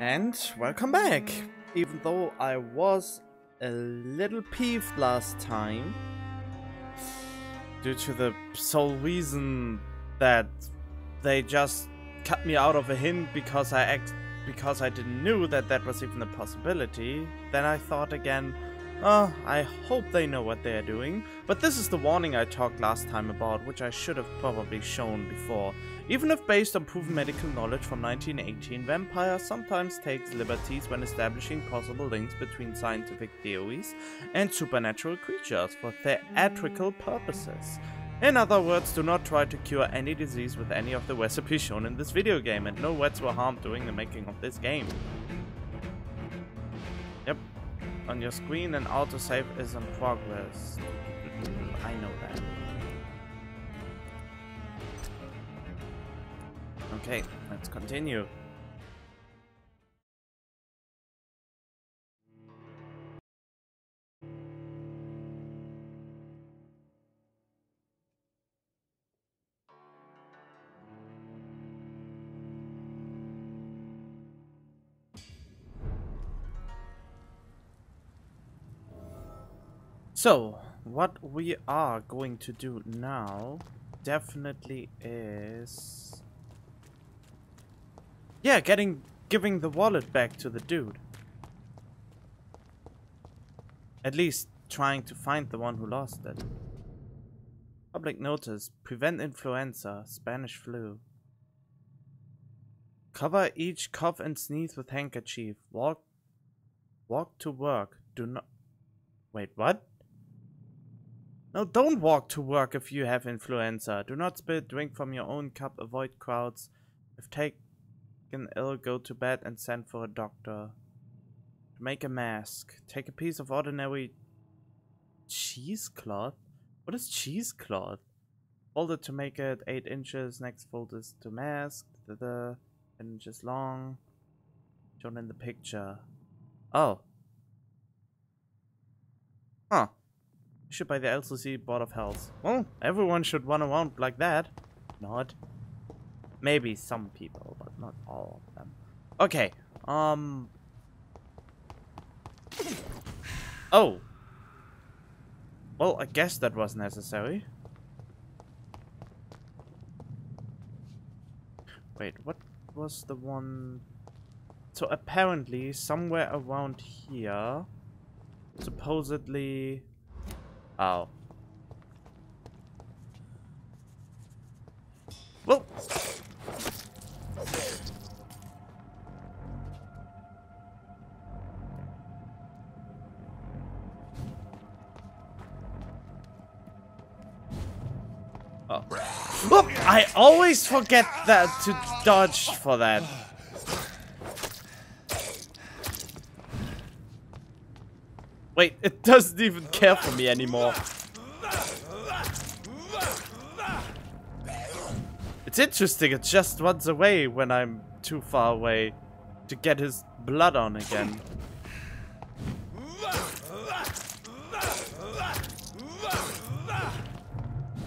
And welcome back! Even though I was a little peeved last time, due to the sole reason that they just cut me out of a hint because I didn't know that that was even a possibility, then I thought again, oh, I hope they know what they are doing. But this is the warning I talked last time about, which I should have probably shown before. Even if based on proven medical knowledge from 1918, Vampyr sometimes takes liberties when establishing possible links between scientific theories and supernatural creatures for theatrical purposes. In other words, do not try to cure any disease with any of the recipes shown in this video game, and no vets were harmed during the making of this game. Yep. On your screen, an autosave is in progress. I know that. Okay, let's continue. So, what we are going to do now definitely is... yeah, giving the wallet back to the dude. At least trying to find the one who lost it. Public notice: prevent influenza, Spanish flu. Cover each cough and sneeze with handkerchief. Walk to work. Do not... wait, what? No, don't walk to work if you have influenza. Do not spill drink from your own cup. Avoid crowds. If taken ill, go to bed and send for a doctor. Make a mask. Take a piece of ordinary cheesecloth. What is cheesecloth? Fold it to make it 8 inches. Next fold is to mask. 10 inches long. Shown in the picture. Oh. Huh. Issued by the LCC Board of Health. Well, everyone should run around like that. Not. Maybe some people, but not all of them. Okay. Oh. Well, I guess that was necessary. Wait, what was the one? So apparently somewhere around here, supposedly... oh. Well. Oh. Whoop! I always forget that to dodge for that. Wait, it doesn't even care for me anymore. It's interesting, it just runs away when I'm too far away to get his blood on again.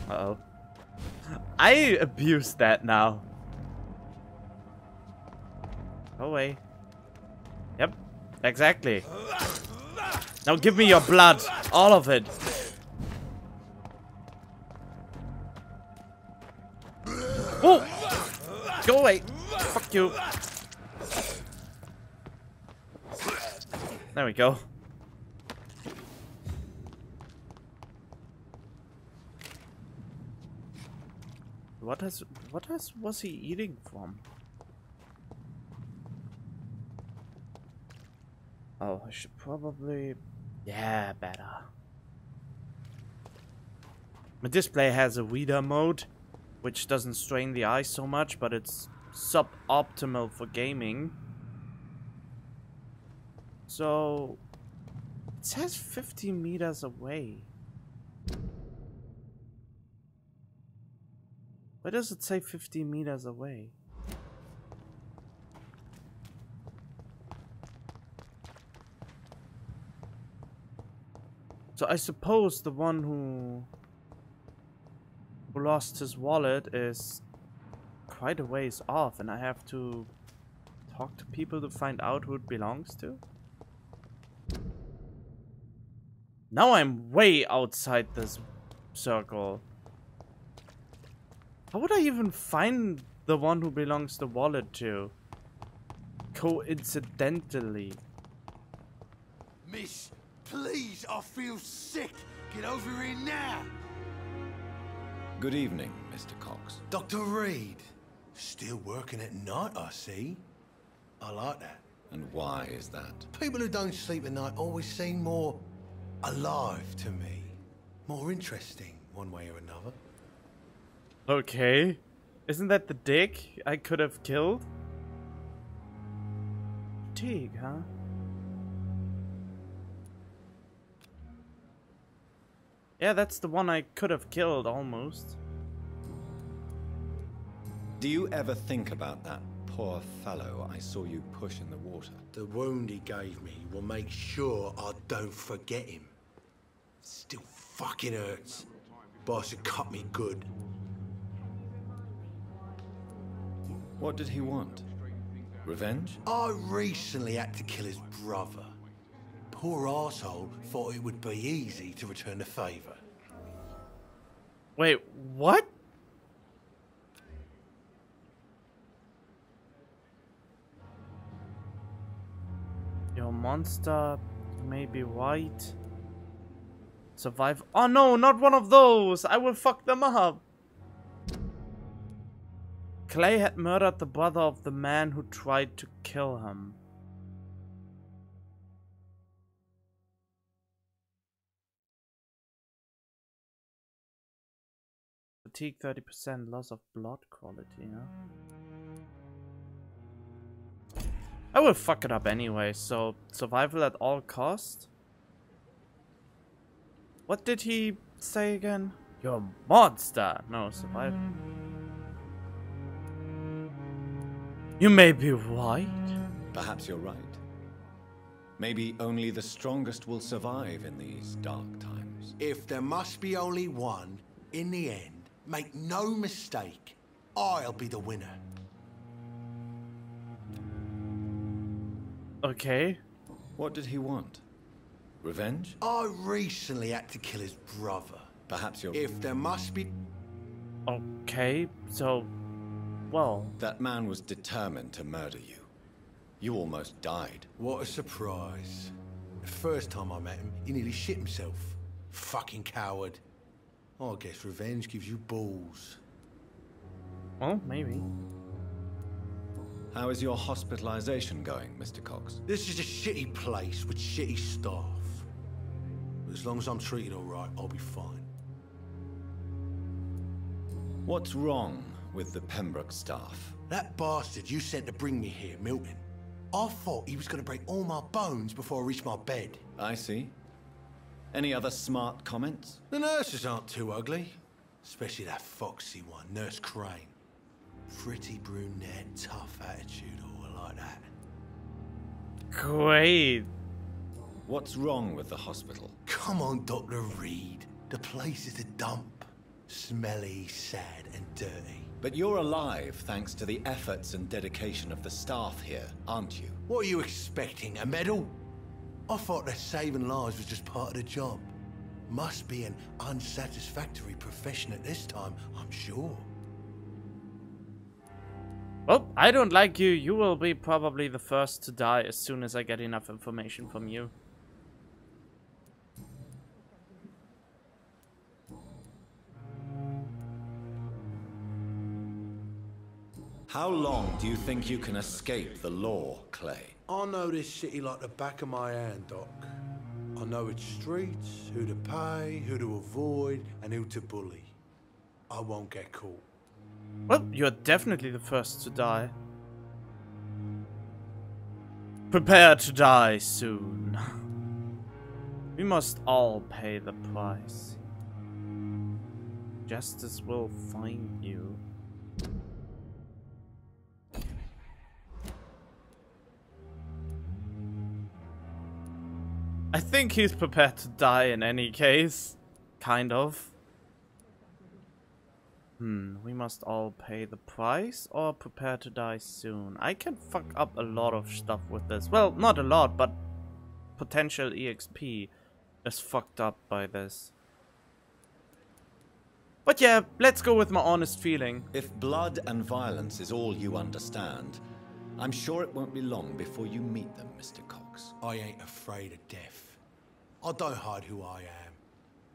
Uh-oh. I abuse that now. Go away. Yep, exactly. Now give me your blood, all of it. Oh! Go away. Fuck you. There we go. What was he eating from? Oh, I should probably... yeah, better. My display has a reader mode, which doesn't strain the eye so much, but it's suboptimal for gaming. So... it says 50 meters away. Why does it say 50 meters away? So I suppose the one who lost his wallet is quite a ways off, and I have to talk to people to find out who it belongs to? Now I'm way outside this circle. How would I even find the one who belongs the wallet to? Coincidentally. Miss, please, I feel sick. Get over here now. Good evening, Mr. Cox. Dr. Reed. Still working at night, I see. I like that. And why is that? People who don't sleep at night always seem more alive to me. More interesting, one way or another. Okay. Isn't that the dick I could have killed? Fatigue, huh? Yeah, that's the one I could have killed, almost. Do you ever think about that poor fellow I saw you push in the water? The wound he gave me will make sure I don't forget him. Still fucking hurts. Boss had cut me good. What did he want? Revenge? I recently had to kill his brother. Poor arsehole thought it would be easy to return the favor. Wait, what? Your monster may be white. Survive. Oh no, not one of those! I will fuck them up! Clay had murdered the brother of the man who tried to kill him. Fatigue 30%, loss of blood quality, huh? I will fuck it up anyway, so survival at all cost? What did he say again? You're a monster! No, survival. You may be right. Perhaps you're right. Maybe only the strongest will survive in these dark times. If there must be only one, in the end, make no mistake, I'll be the winner. Okay. What did he want? Revenge? I recently had to kill his brother. Perhaps you're... If there must be... Okay, so... Well... That man was determined to murder you. You almost died. What a surprise. The first time I met him, he nearly shit himself. Fucking coward. I guess revenge gives you balls. Well, maybe. How is your hospitalization going, Mr. Cox? This is a shitty place with shitty staff. But as long as I'm treated alright, I'll be fine. What's wrong with the Pembroke staff? That bastard you sent to bring me here, Milton. I thought he was going to break all my bones before I reached my bed. I see. Any other smart comments? The nurses aren't too ugly. Especially that foxy one, Nurse Crane. Pretty brunette, tough attitude, all like that. Great. What's wrong with the hospital? Come on, Dr. Reed. The place is a dump. Smelly, sad, and dirty. But you're alive thanks to the efforts and dedication of the staff here, aren't you? What are you expecting, a medal? I thought that saving lives was just part of the job. Must be an unsatisfactory profession at this time, I'm sure. Well, I don't like you. You will be probably the first to die as soon as I get enough information from you. How long do you think you can escape the law, Clay? I know this city like the back of my hand, Doc. I know its streets, who to pay, who to avoid, and who to bully. I won't get caught. Well, you're definitely the first to die. Prepare to die soon. We must all pay the price. Justice will find you. I think he's prepared to die in any case. Kind of. We must all pay the price or prepare to die soon. I can fuck up a lot of stuff with this. Well, not a lot, but potential EXP is fucked up by this. But yeah, let's go with my honest feeling. If blood and violence is all you understand, I'm sure it won't be long before you meet them, Mr. Cox. I ain't afraid of death. I don't hide who I am.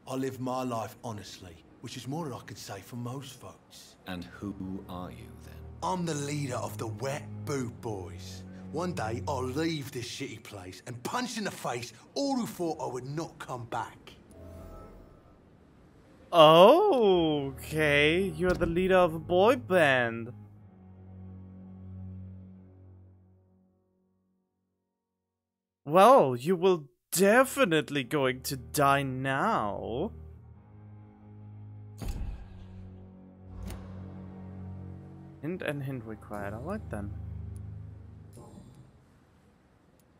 I live my life honestly, which is more than I could say for most folks. And who are you, then? I'm the leader of the Wet Boot Boys. One day, I'll leave this shitty place and punch in the face all who thought I would not come back. Okay, you're the leader of a boy band. Well, you will definitely going to die now. Hint and hint required. Alright then.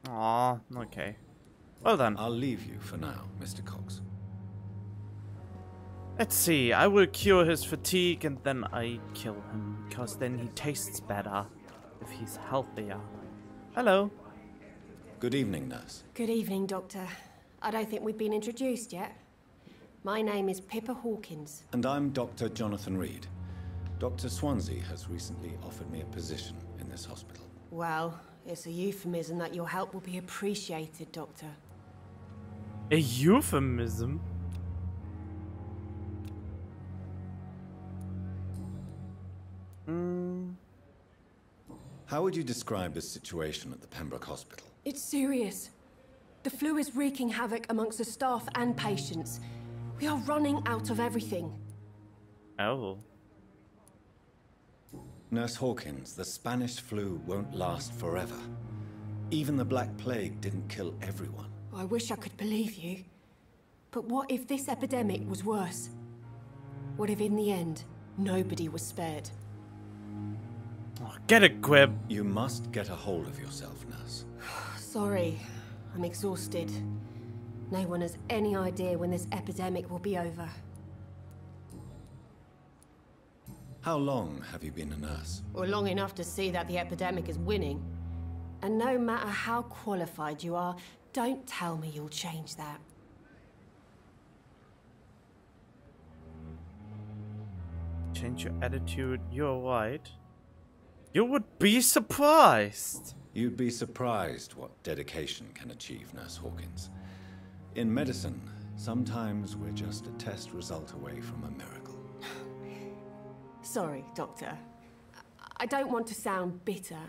Aw, okay. Well then. I'll leave you for now, Mr. Cox. Let's see, I will cure his fatigue and then I kill him, because then he tastes better if he's healthier. Hello. Good evening, nurse. Good evening, Doctor. I don't think we've been introduced yet. My name is Pippa Hawkins. And I'm Dr. Jonathan Reed. Dr. Swansea has recently offered me a position in this hospital. Well, it's a euphemism that your help will be appreciated, Doctor. A euphemism? How would you describe the situation at the Pembroke Hospital? It's serious. The flu is wreaking havoc amongst the staff and patients. We are running out of everything. Oh. Nurse Hawkins, the Spanish flu won't last forever. Even the Black Plague didn't kill everyone. I wish I could believe you. But what if this epidemic was worse? What if in the end, nobody was spared? Oh, get a grip. You must get a hold of yourself, nurse. Sorry, I'm exhausted. No one has any idea when this epidemic will be over. How long have you been a nurse? Or long enough to see that the epidemic is winning. And no matter how qualified you are, don't tell me you'll change that. Change your attitude, you're right. You would be surprised. You'd be surprised what dedication can achieve, Nurse Hawkins. In medicine, sometimes we're just a test result away from a miracle. Sorry, Doctor. I don't want to sound bitter,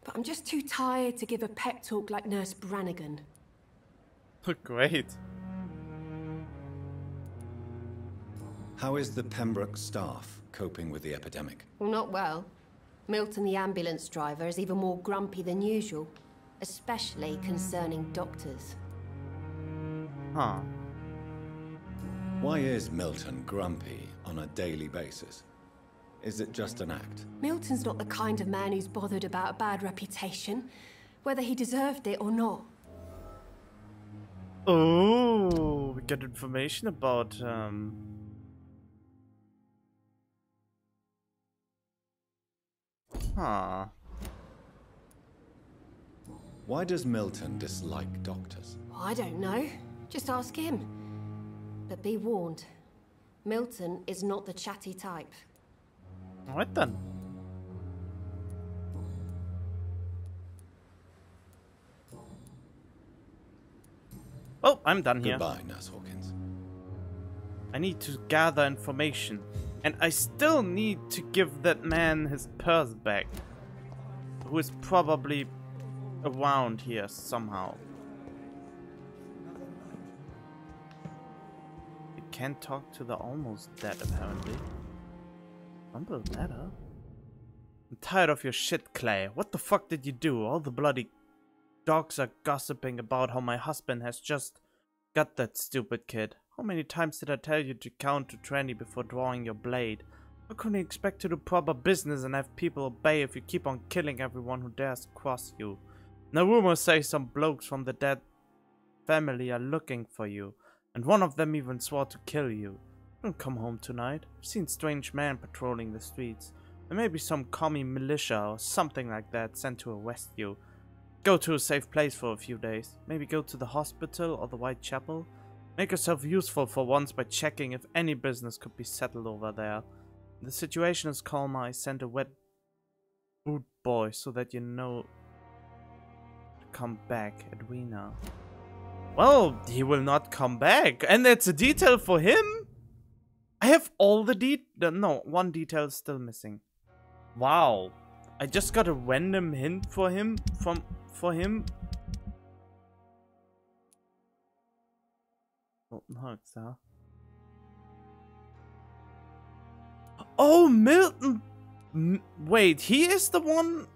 but I'm just too tired to give a pep talk like Nurse Brannigan. Great. How is the Pembroke staff coping with the epidemic? Well, not well. Milton, the ambulance driver, is even more grumpy than usual, especially concerning doctors. Huh. Why is Milton grumpy on a daily basis? Is it just an act? Milton's not the kind of man who's bothered about a bad reputation, whether he deserved it or not. Oh, we got information about Huh. Why does Milton dislike doctors? I don't know. Just ask him. But be warned, Milton is not the chatty type. Alright then. Oh, I'm done here. Goodbye, Nurse Hawkins. I need to gather information. And I still need to give that man his purse back. Who is probably around here somehow. You can't talk to the almost dead, apparently. Rumble letter? I'm tired of your shit, Clay. What the fuck did you do? All the bloody dogs are gossiping about how my husband has just got that stupid kid. How many times did I tell you to count to 20 before drawing your blade? How can you expect to do proper business and have people obey if you keep on killing everyone who dares cross you? Now rumors say some blokes from the dead family are looking for you, and one of them even swore to kill you. Don't come home tonight. I've seen strange men patrolling the streets. There may be some commie militia or something like that sent to arrest you. Go to a safe place for a few days. Maybe go to the hospital or the Whitechapel. Make yourself useful for once by checking if any business could be settled over there. When the situation is calmer, I send a wet boot boy so that you know to come back, Edwina. Well, he will not come back. And that's a detail for him? I have all the no, one detail is still missing. Wow. I just got a random hint for him for him. Milton Hawks, huh? Oh, Milton. Wait, he is the one.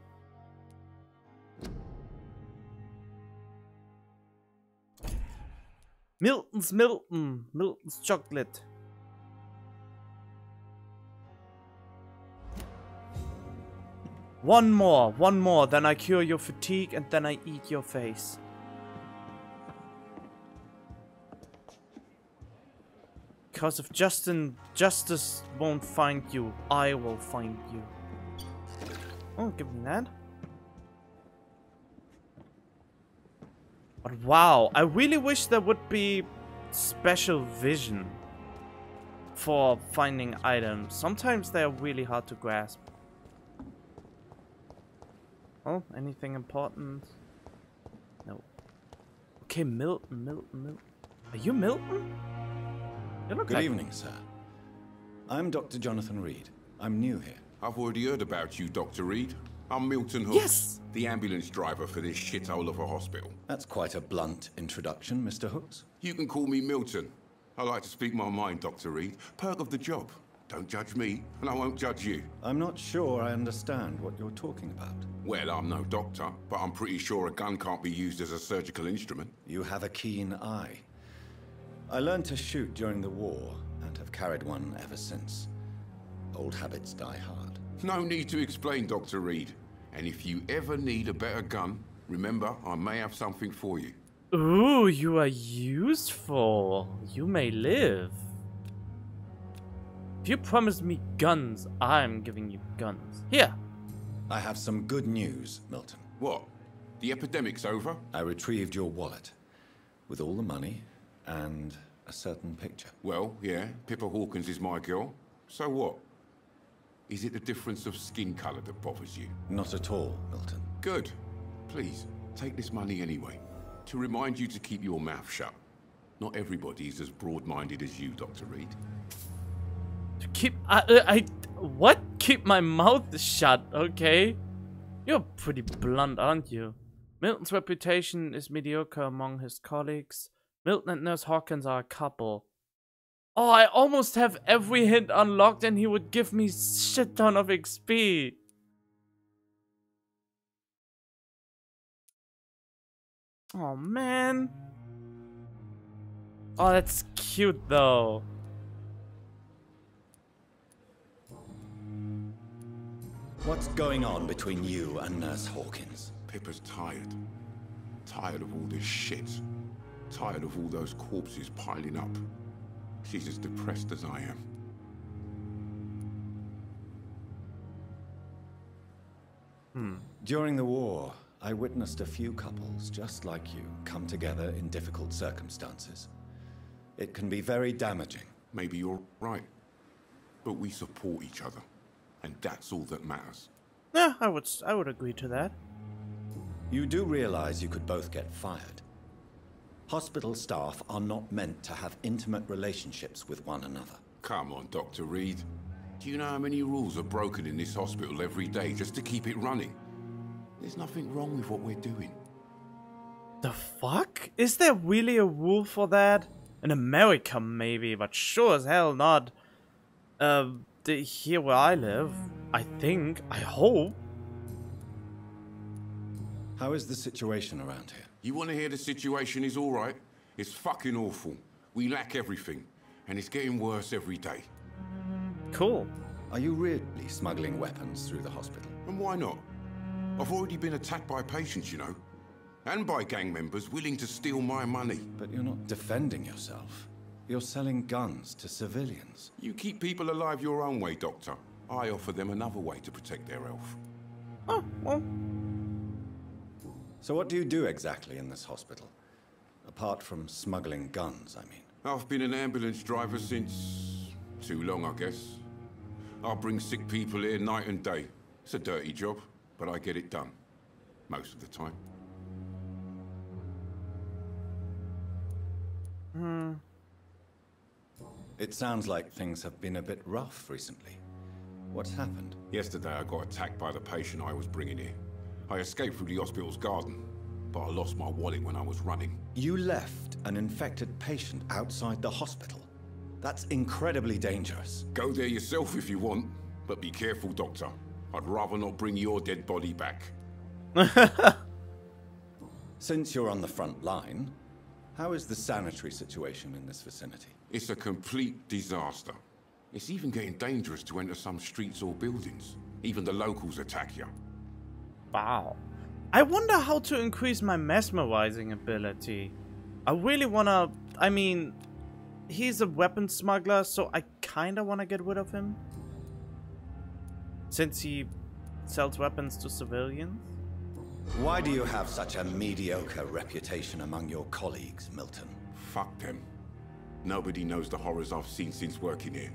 Milton's chocolate. One more, then I cure your fatigue and then I eat your face. Because if justice won't find you, I will find you. Oh, give me that. But wow, I really wish there would be special vision for finding items. Sometimes they are really hard to grasp. Oh, anything important? No. Okay, Milton. Are you Milton? You look Good evening, sir. I'm Dr. Jonathan Reed. I'm new here. I've already heard about you, Dr. Reed. I'm Milton Hooks, yes! The ambulance driver for this shithole of a hospital. That's quite a blunt introduction, Mr. Hooks. You can call me Milton. I like to speak my mind, Dr. Reed. Perk of the job. Don't judge me, and I won't judge you. I'm not sure I understand what you're talking about. Well, I'm no doctor, but I'm pretty sure a gun can't be used as a surgical instrument. You have a keen eye. I learned to shoot during the war, and have carried one ever since. Old habits die hard. No need to explain, Dr. Reed. And if you ever need a better gun, remember, I may have something for you. Ooh, you are useful. You may live. If you promise me guns, I'm giving you guns. Here. I have some good news, Milton. What? The epidemic's over? I retrieved your wallet, with all the money, and a certain picture. Well, yeah, Pippa Hawkins is my girl. So what? Is it the difference of skin color that bothers you? Not at all, Milton. Good. Please, take this money anyway. To remind you to keep your mouth shut. Not everybody is as broad-minded as you, Dr. Reed. To keep... what? Keep my mouth shut, okay? You're pretty blunt, aren't you? Milton's reputation is mediocre among his colleagues. Milton and Nurse Hawkins are a couple. Oh, I almost have every hint unlocked and he would give me shit ton of XP. Oh, man. Oh, that's cute, though. What's going on between you and Nurse Hawkins? Pippa's tired. Tired of all this shit. Tired of all those corpses piling up. She's as depressed as I am. During the war, I witnessed a few couples just like you come together in difficult circumstances. It can be very damaging. Maybe you're right. But we support each other. And that's all that matters. Yeah, I would agree to that. You do realize you could both get fired. Hospital staff are not meant to have intimate relationships with one another. Come on, Dr. Reed. Do you know how many rules are broken in this hospital every day just to keep it running? There's nothing wrong with what we're doing. The fuck? Is there really a rule for that? In America, maybe, but sure as hell not. Here where I live, I think, I hope. How is the situation around here? You want to hear the situation is all right? It's fucking awful. We lack everything, and it's getting worse every day. Cool. Are you really smuggling weapons through the hospital? And why not? I've already been attacked by patients, you know. And by gang members willing to steal my money. But you're not defending yourself. You're selling guns to civilians. You keep people alive your own way, Doctor. I offer them another way to protect their health. Oh, well. So what do you do exactly in this hospital? Apart from smuggling guns, I mean. I've been an ambulance driver since... too long, I guess. I bring sick people here night and day. It's a dirty job, but I get it done. Most of the time. It sounds like things have been a bit rough recently. What's happened? Yesterday I got attacked by the patient I was bringing here. I escaped through the hospital's garden, but I lost my wallet when I was running. You left an infected patient outside the hospital? That's incredibly dangerous. Go there yourself if you want, but be careful, Doctor. I'd rather not bring your dead body back. Since you're on the front line, how is the sanitary situation in this vicinity? It's a complete disaster. It's even getting dangerous to enter some streets or buildings. Even the locals attack you. Wow. I wonder how to increase my mesmerizing ability. I really wanna... I mean, he's a weapon smuggler, so I kinda wanna get rid of him. Since he sells weapons to civilians. Why do you have such a mediocre reputation among your colleagues, Milton? Fuck them. Nobody knows the horrors I've seen since working here.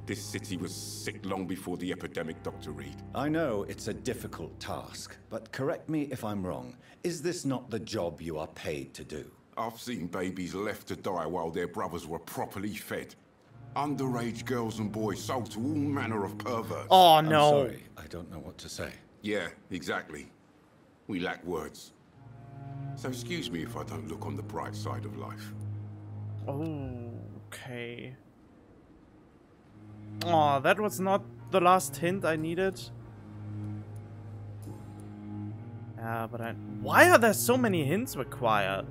This city was sick long before the epidemic, Dr. Reed. I know it's a difficult task, but correct me if I'm wrong. Is this not the job you are paid to do? I've seen babies left to die while their brothers were properly fed. Underage girls and boys sold to all manner of perverts. Oh no. I'm sorry, I don't know what to say. Yeah, exactly. We lack words. So excuse me if I don't look on the bright side of life. Oh, okay. Oh, that was not the last hint I needed. Yeah, but why are there so many hints required?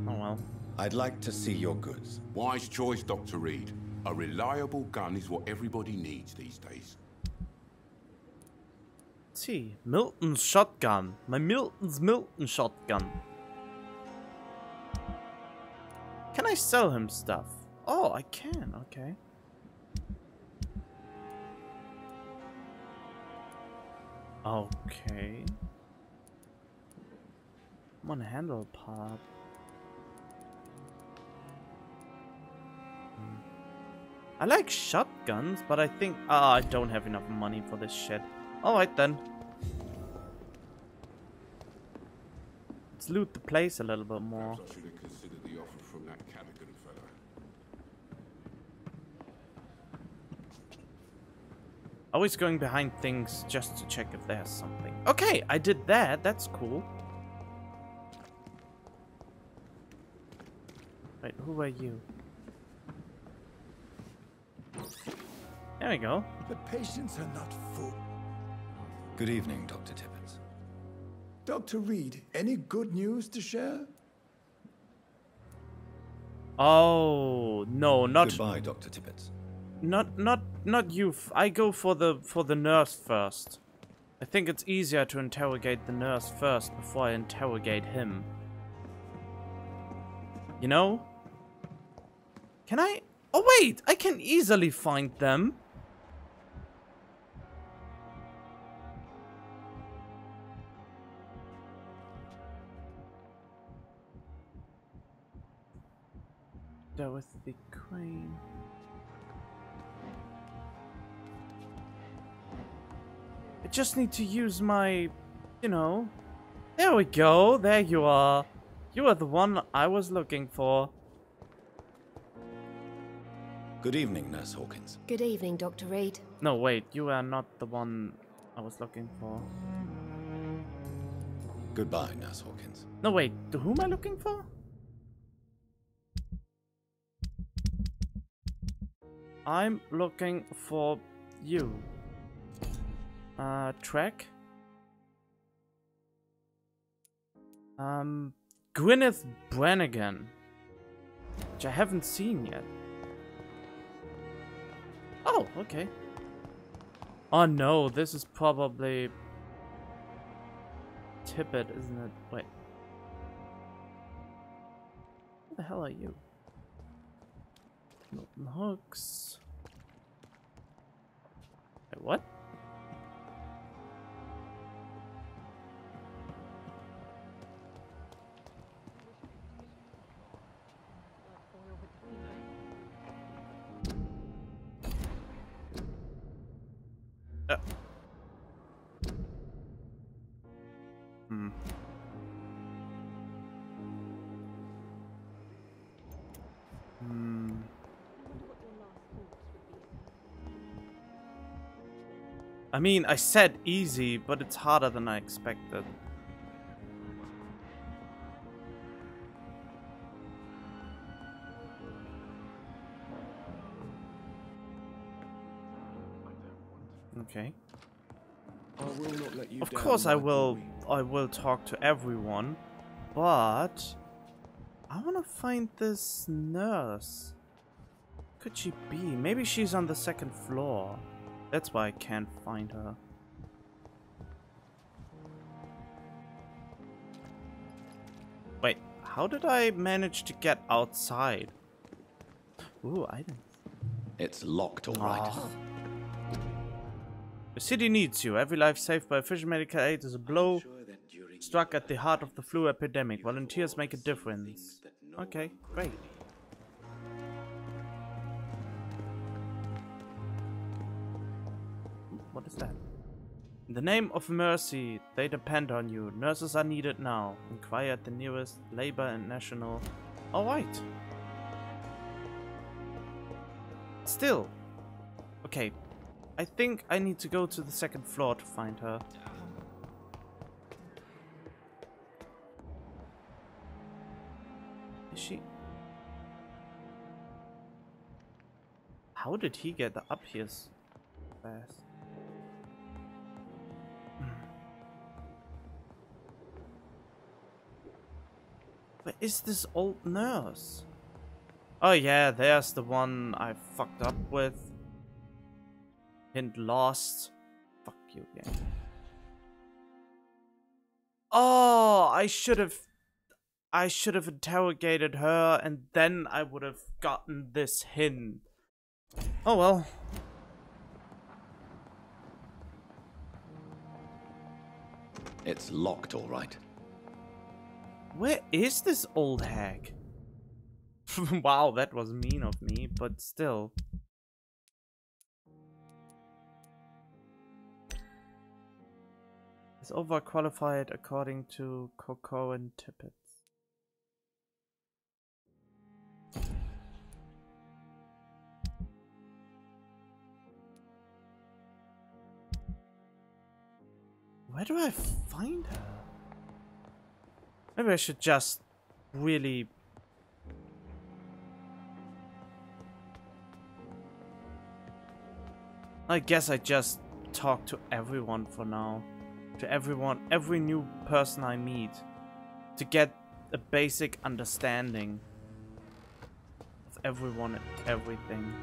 Oh well. I'd like to see your goods. Wise choice, Dr. Reed. A reliable gun is what everybody needs these days. Let's see. Milton's shotgun. My Milton shotgun. Can I sell him stuff? Oh, I can. Okay. Okay. One handle part. I like shotguns, but I think I don't have enough money for this shit. Alright then. Let's loot the place a little bit more. Perhaps I should have considered the offer from that Callaghan fella. Always going behind things just to check if there's something. Okay, I did that. That's cool. Wait, who are you? There we go. The patients are not full. Good evening, Dr. Tippett. Dr. Reed, any good news to share? Oh no, not Goodbye, Dr. Tippett. not you. I go for the nurse first. I think it's easier to interrogate the nurse first before I interrogate him. You know? Can I? Oh wait, I can easily find them. There with the crane. I just need to use my, you know. There we go. There you are. You are the one I was looking for. Good evening, Nurse Hawkins. Good evening, Dr. Reed. No, wait. You are not the one I was looking for. Goodbye, Nurse Hawkins. No, wait. Who am I looking for? I'm looking for you. Track? Gwyneth Brannigan. Which I haven't seen yet. Oh, okay. Oh no, this is probably Tippett, isn't it? Wait. Who the hell are you? Milton hooks. Wait, what? I mean, I said easy, but it's harder than I expected. Okay. I will not let you Of down, course my I will boy. talk to everyone, but I want to find this nurse. Could she be? Maybe she's on the second floor. That's why I can't find her. Wait, how did I manage to get outside? Ooh, items. It's locked, all right. Oh. The city needs you. Every life saved by official medical aid is a blow struck at the heart of the flu epidemic. Volunteers make a difference. Okay, great. What is that? In the name of mercy, they depend on you. Nurses are needed now. Inquire at the nearest Labor and National. Alright. Still. Okay. I think I need to go to the second floor to find her. Is she? How did he get up here so fast? Where is this old nurse? Oh yeah, there's the one I fucked up with. Hint lost. Fuck you, game. Oh, I should have interrogated her and then I would have gotten this hint. Oh well. It's locked, all right. Where is this old hag? Wow, that was mean of me, but still. Is overqualified according to Coco and Tippett. Where do I find her? Maybe I should just really... I guess I just talk to everyone for now. To everyone, every new person I meet. To get a basic understanding of everyone and everything.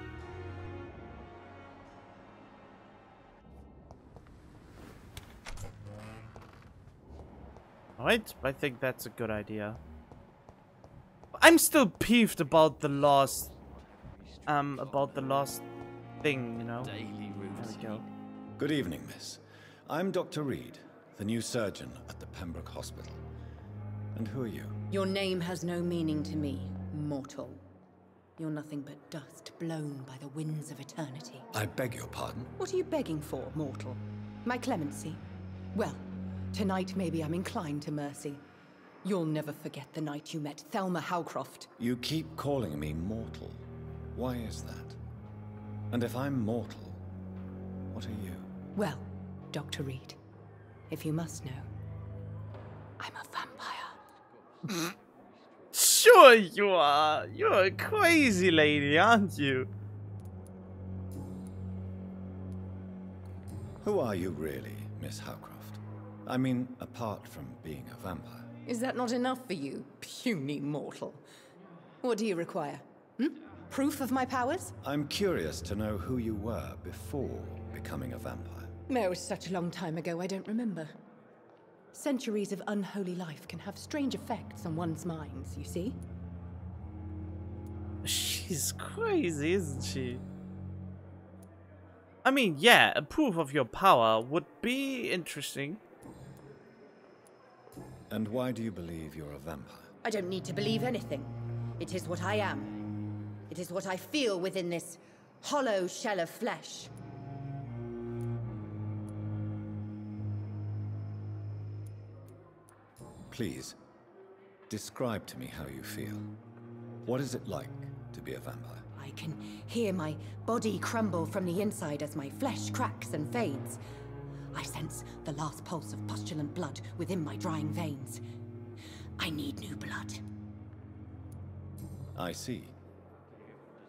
Alright, I think that's a good idea. I'm still peeved about the lost thing, you know. There we go. Good evening, miss. I'm Dr. Reed, the new surgeon at the Pembroke Hospital. And who are you? Your name has no meaning to me, mortal. You're nothing but dust blown by the winds of eternity. I beg your pardon? What are you begging for, mortal? My clemency? Well, tonight maybe I'm inclined to mercy. You'll never forget the night you met Thelma Howcroft. You keep calling me mortal. Why is that? And if I'm mortal, what are you? Well, Dr. Reed, if you must know, I'm a vampire. Sure you are. You're a crazy lady, aren't you? Who are you really, Miss Howcroft? I mean, apart from being a vampire. Is that not enough for you, puny mortal? What do you require? Proof of my powers? I'm curious to know who you were before becoming a vampire. It was such a long time ago, I don't remember. Centuries of unholy life can have strange effects on one's minds, you see? She She's crazy, isn't she? I mean, yeah, a proof of your power would be interesting. And why do you believe you're a vampire? I don't need to believe anything. It is what I am. It is what I feel within this hollow shell of flesh. Please, describe to me how you feel. What is it like to be a vampire? I can hear my body crumble from the inside as my flesh cracks and fades. I sense the last pulse of pustulant blood within my drying veins. I need new blood. I see.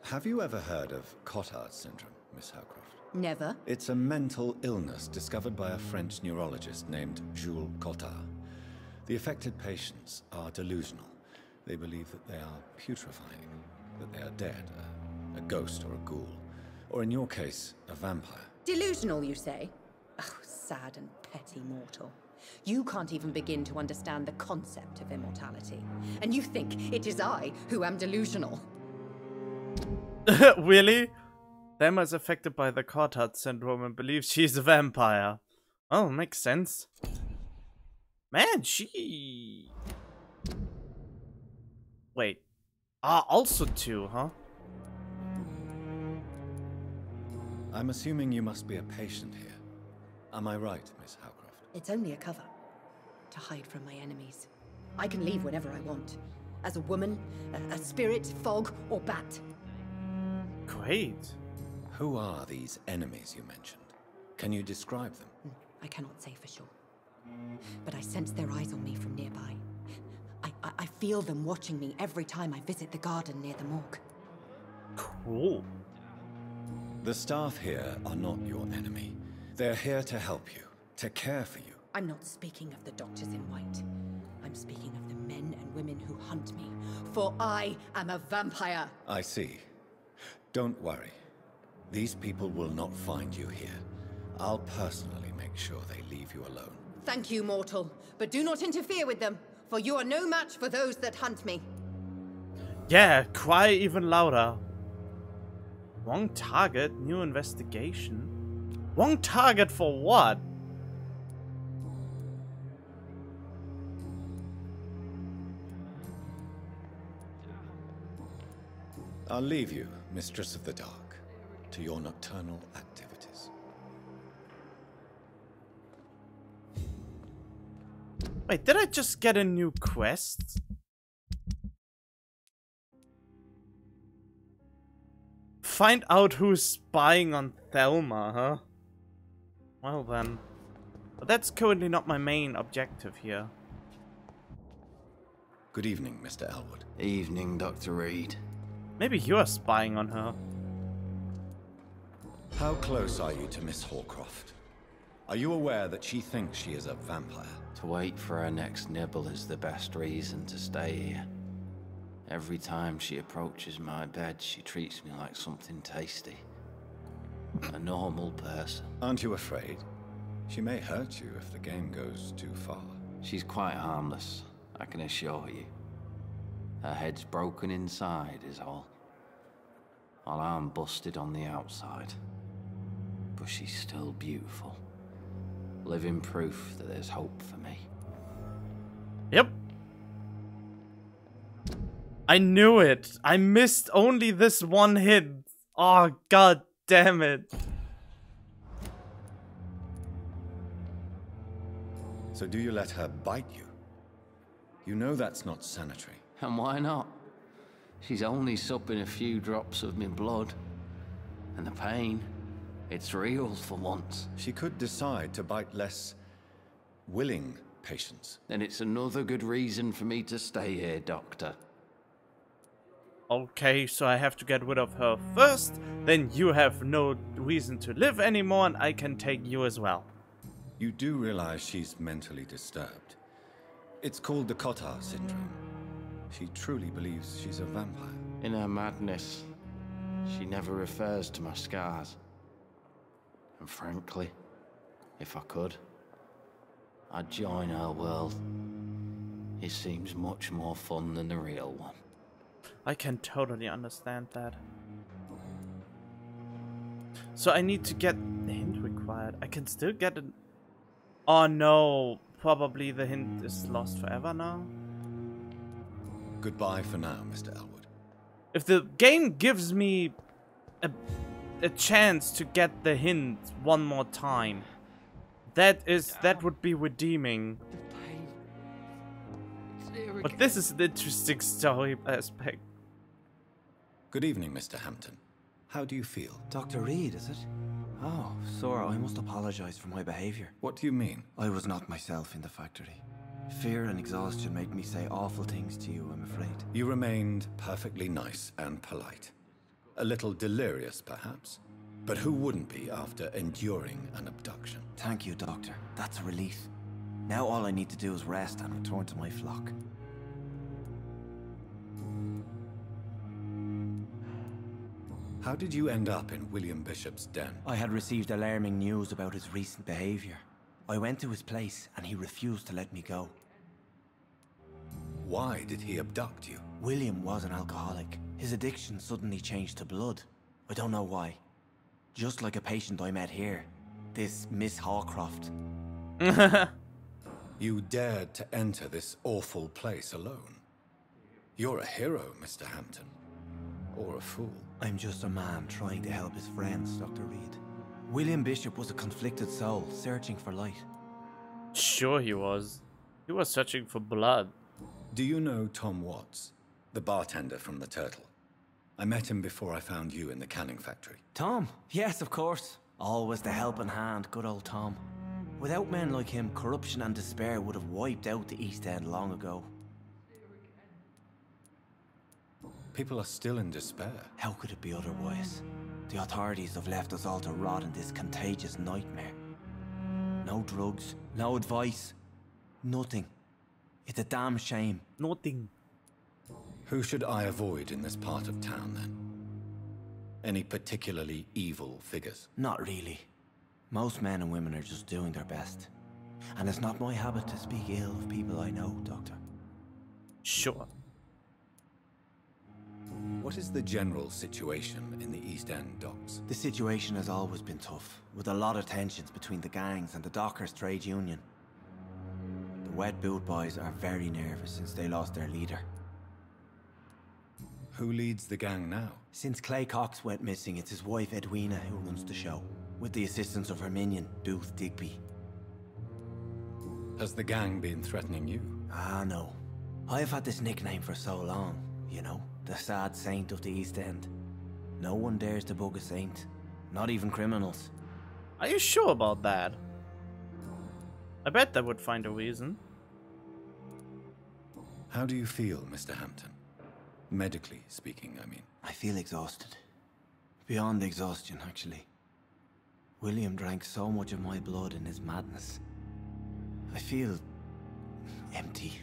Have you ever heard of Cotard syndrome, Miss Howcroft? Never. It's a mental illness discovered by a French neurologist named Jules Cotard. The affected patients are delusional. They believe that they are putrefying, that they are dead, a ghost or a ghoul, or in your case, a vampire. Delusional, you say? Oh, sad and petty mortal. You can't even begin to understand the concept of immortality. And you think it is I who am delusional. Really? Thelma is affected by the Cotard syndrome and believes she's a vampire. Oh, makes sense. Man, she... Wait. Ah, also two, huh? I'm assuming you must be a patient here. Am I right, Miss Howcroft? It's only a cover. To hide from my enemies. I can leave whenever I want. As a woman, a spirit, fog, or bat. Great. Who are these enemies you mentioned? Can you describe them? I cannot say for sure. But I sense their eyes on me from nearby. I feel them watching me every time I visit the garden near the morgue. Cool. The staff here are not your enemy. They're here to help you, to care for you. I'm not speaking of the doctors in white. I'm speaking of the men and women who hunt me. For I am a vampire. I see. Don't worry. These people will not find you here. I'll personally make sure they leave you alone. Thank you, mortal. But do not interfere with them, for you are no match for those that hunt me. Yeah, cry even louder. Wrong target, new investigation. Wrong target for what? I'll leave you, Mistress of the Dark, to your nocturnal activities. Wait, did I just get a new quest? Find out who's spying on Thelma, huh? Well then. But that's currently not my main objective here. Good evening, Mr. Elwood. Evening, Dr. Reed. Maybe you're spying on her. How close are you to Miss Hawcroft? Are you aware that she thinks she is a vampire? To wait for her next nibble is the best reason to stay here. Every time she approaches my bed, she treats me like something tasty. A normal person. Aren't you afraid? She may hurt you if the game goes too far. She's quite harmless, I can assure you. Her head's broken inside is all. While I'm busted on the outside. But she's still beautiful. Living proof that there's hope for me. Yep. I knew it. I missed only this one hit. Oh, god damn it. So do you let her bite you? You know that's not sanitary. And why not? She's only supping a few drops of my blood. And the pain, it's real for once. She could decide to bite less willing patients. Then it's another good reason for me to stay here, Doctor. Okay, so I have to get rid of her first, then you have no reason to live anymore and I can take you as well. You do realize she's mentally disturbed. It's called the Cotard syndrome. She truly believes she's a vampire. In her madness, she never refers to my scars. And frankly, if I could, I'd join her world. It seems much more fun than the real one. I can totally understand that. So I need to get the hint required. I can still get it. Oh no, probably the hint is lost forever now. Goodbye for now, Mr. Elwood. If the game gives me a chance to get the hint one more time, that would be redeeming. But this is an interesting story aspect. Good evening, Mr. Hampton. How do you feel? Dr. Reed, is it? Oh, sir, I must apologize for my behavior. What do you mean? I was not myself in the factory. Fear and exhaustion made me say awful things to you, I'm afraid. You remained perfectly nice and polite. A little delirious, perhaps. But who wouldn't be after enduring an abduction? Thank you, Doctor. That's a relief. Now all I need to do is rest and return to my flock. How did you end up in William Bishop's den? I had received alarming news about his recent behavior. I went to his place and he refused to let me go. Why did he abduct you? William was an alcoholic. His addiction suddenly changed to blood. I don't know why. Just like a patient I met here. This Miss Hawcroft. You dared to enter this awful place alone. You're a hero, Mr. Hampton. Or a fool. I'm just a man trying to help his friends, Dr. Reed. William Bishop was a conflicted soul, searching for light. Sure he was. He was searching for blood. Do you know Tom Watts, the bartender from the Turtle? I met him before I found you in the canning factory. Tom? Yes, of course. Always the helping hand, good old Tom. Without men like him, corruption and despair would have wiped out the East End long ago. People are still in despair. How could it be otherwise? The authorities have left us all to rot in this contagious nightmare. No drugs, no advice, nothing. It's a damn shame. Nothing. Who should I avoid in this part of town, then? Any particularly evil figures? Not really. Most men and women are just doing their best. And it's not my habit to speak ill of people I know, Doctor. Sure. What is the general situation in the East End docks? The situation has always been tough, with a lot of tensions between the gangs and the dockers' trade union. The wet boot boys are very nervous since they lost their leader. Who leads the gang now? Since Clay Cox went missing, it's his wife Edwina who runs the show, with the assistance of her minion, Booth Digby. Has the gang been threatening you? Ah, no. I've had this nickname for so long, you know, the sad saint of the East End. No one dares to bug a saint, not even criminals. Are you sure about that? I bet they would find a reason. How do you feel, Mr. Hampton? Medically speaking, I mean. I feel exhausted. Beyond exhaustion, actually. William drank so much of my blood in his madness. I feel empty.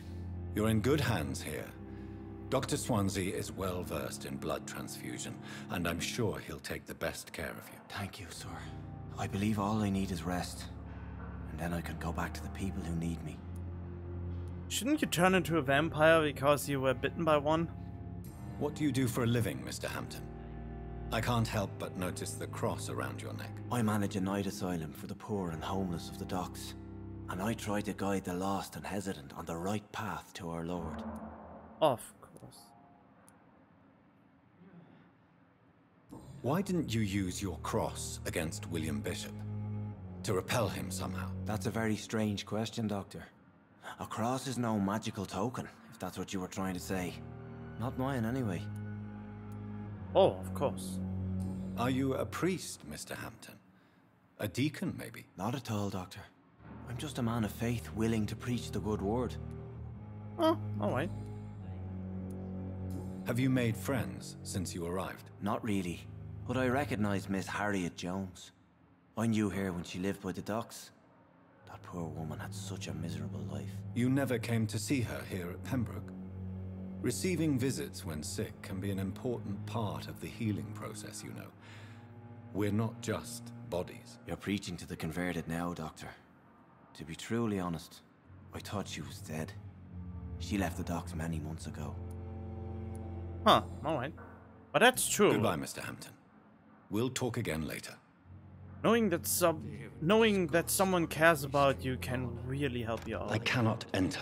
You're in good hands here. Dr. Swansea is well versed in blood transfusion, and I'm sure he'll take the best care of you. Thank you, sir. I believe all I need is rest, and then I can go back to the people who need me. Shouldn't you turn into a vampire because you were bitten by one? What do you do for a living, Mr. Hampton? I can't help but notice the cross around your neck. I manage a night asylum for the poor and homeless of the docks, and I try to guide the lost and hesitant on the right path to our Lord. Of course. Why didn't you use your cross against William Bishop? To repel him somehow? That's a very strange question, Doctor. A cross is no magical token, if that's what you were trying to say. Not mine, anyway. Oh, of course. Are you a priest, Mr. Hampton? A deacon, maybe? Not at all, Doctor. I'm just a man of faith willing to preach the good word. Oh, alright. Have you made friends since you arrived? Not really, but I recognize Miss Harriet Jones. I knew her when she lived by the docks. That poor woman had such a miserable life. You never came to see her here at Pembroke? Receiving visits when sick can be an important part of the healing process, you know. We're not just bodies. You're preaching to the converted now, Doctor. To be truly honest, I thought she was dead. She left the docks many months ago. Huh, alright. But that's true. Goodbye, Mr. Hampton. We'll talk again later. Knowing that someone cares about you can really help you out. I cannot enter.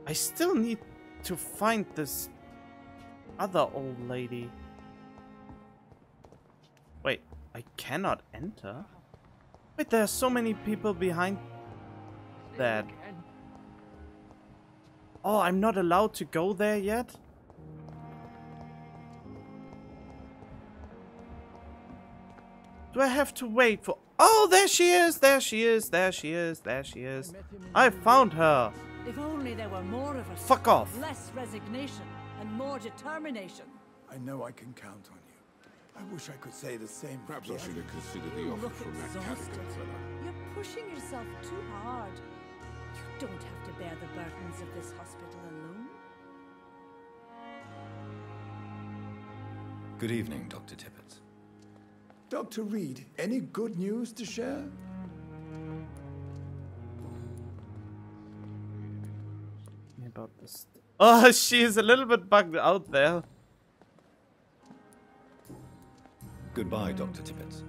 I still need to find this other old lady. Wait, I cannot enter? Wait, there are so many people behind that. Oh, I'm not allowed to go there yet? Do I have to wait for... Oh, there she is! There she is! There she is! There she is! I found her! If only there were more of us. Fuck off! Less resignation and more determination. I know I can count on you. I wish I could say the same. Perhaps I should have considered the offer from that Callaghan fella. You're pushing yourself too hard. You don't have to bear the burdens of this hospital alone. Good evening, Dr. Tippett. Dr. Reed, any good news to share? About this. Oh, she is a little bit bugged out there. Goodbye, Dr. Tippett.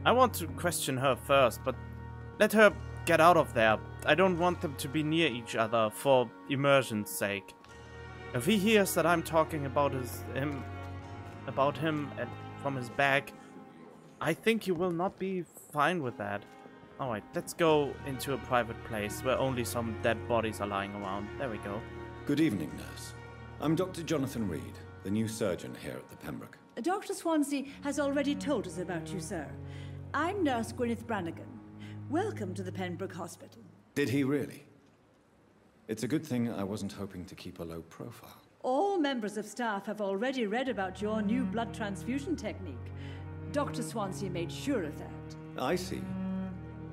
I want to question her first, but let her get out of there. I don't want them to be near each other for immersion's sake. If he hears that I'm talking about him and from his bag, I think he will not be fine with that. Alright, let's go into a private place where only some dead bodies are lying around. There we go. Good evening, nurse. I'm Dr. Jonathan Reed, the new surgeon here at the Pembroke. Dr. Swansea has already told us about you, sir. I'm Nurse Gwyneth Brannigan. Welcome to the Pembroke Hospital. Did he really? It's a good thing I wasn't hoping to keep a low profile. All members of staff have already read about your new blood transfusion technique. Dr. Swansea made sure of that. I see.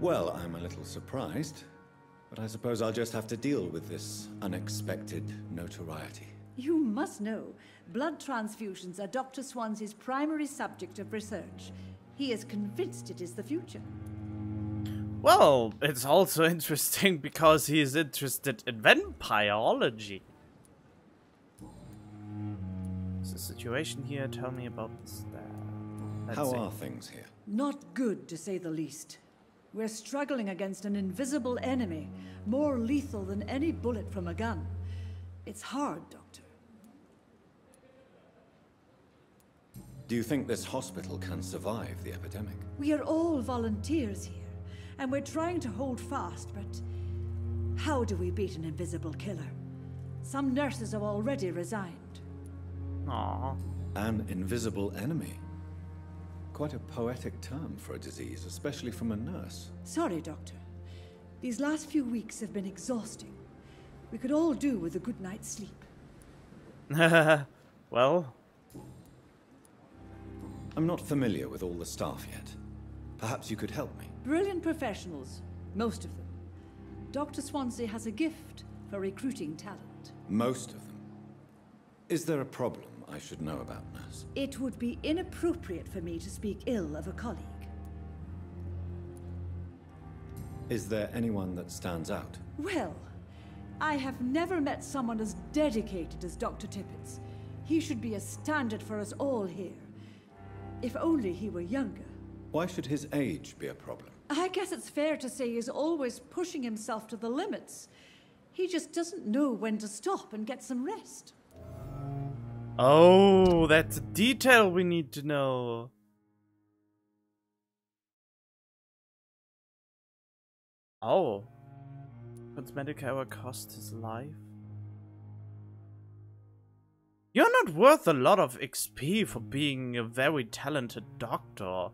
Well, I'm a little surprised, but I suppose I'll just have to deal with this unexpected notoriety. You must know, blood transfusions are Dr. Swansea's primary subject of research. He is convinced it is the future. Well, it's also interesting because he is interested in vampirology. What's the situation here? Tell me about this. How are things here? Not good, to say the least. We're struggling against an invisible enemy, more lethal than any bullet from a gun. It's hard, Doctor. Do you think this hospital can survive the epidemic? We are all volunteers here, and we're trying to hold fast, but how do we beat an invisible killer? Some nurses have already resigned. Aww. An invisible enemy? Quite a poetic term for a disease, especially from a nurse. Sorry, Doctor. These last few weeks have been exhausting. We could all do with a good night's sleep. Well? I'm not familiar with all the staff yet. Perhaps you could help me. Brilliant professionals, most of them. Dr. Swansea has a gift for recruiting talent. Most of them? Is there a problem I should know about, nurse? It would be inappropriate for me to speak ill of a colleague. Is there anyone that stands out? Well, I have never met someone as dedicated as Dr. Tippett's. He should be a standard for us all here. If only he were younger. Why should his age be a problem? I guess it's fair to say he's always pushing himself to the limits. He just doesn't know when to stop and get some rest. Oh, that's a detail we need to know. Oh. Cosmetic error cost his life? You're not worth a lot of XP for being a very talented doctor.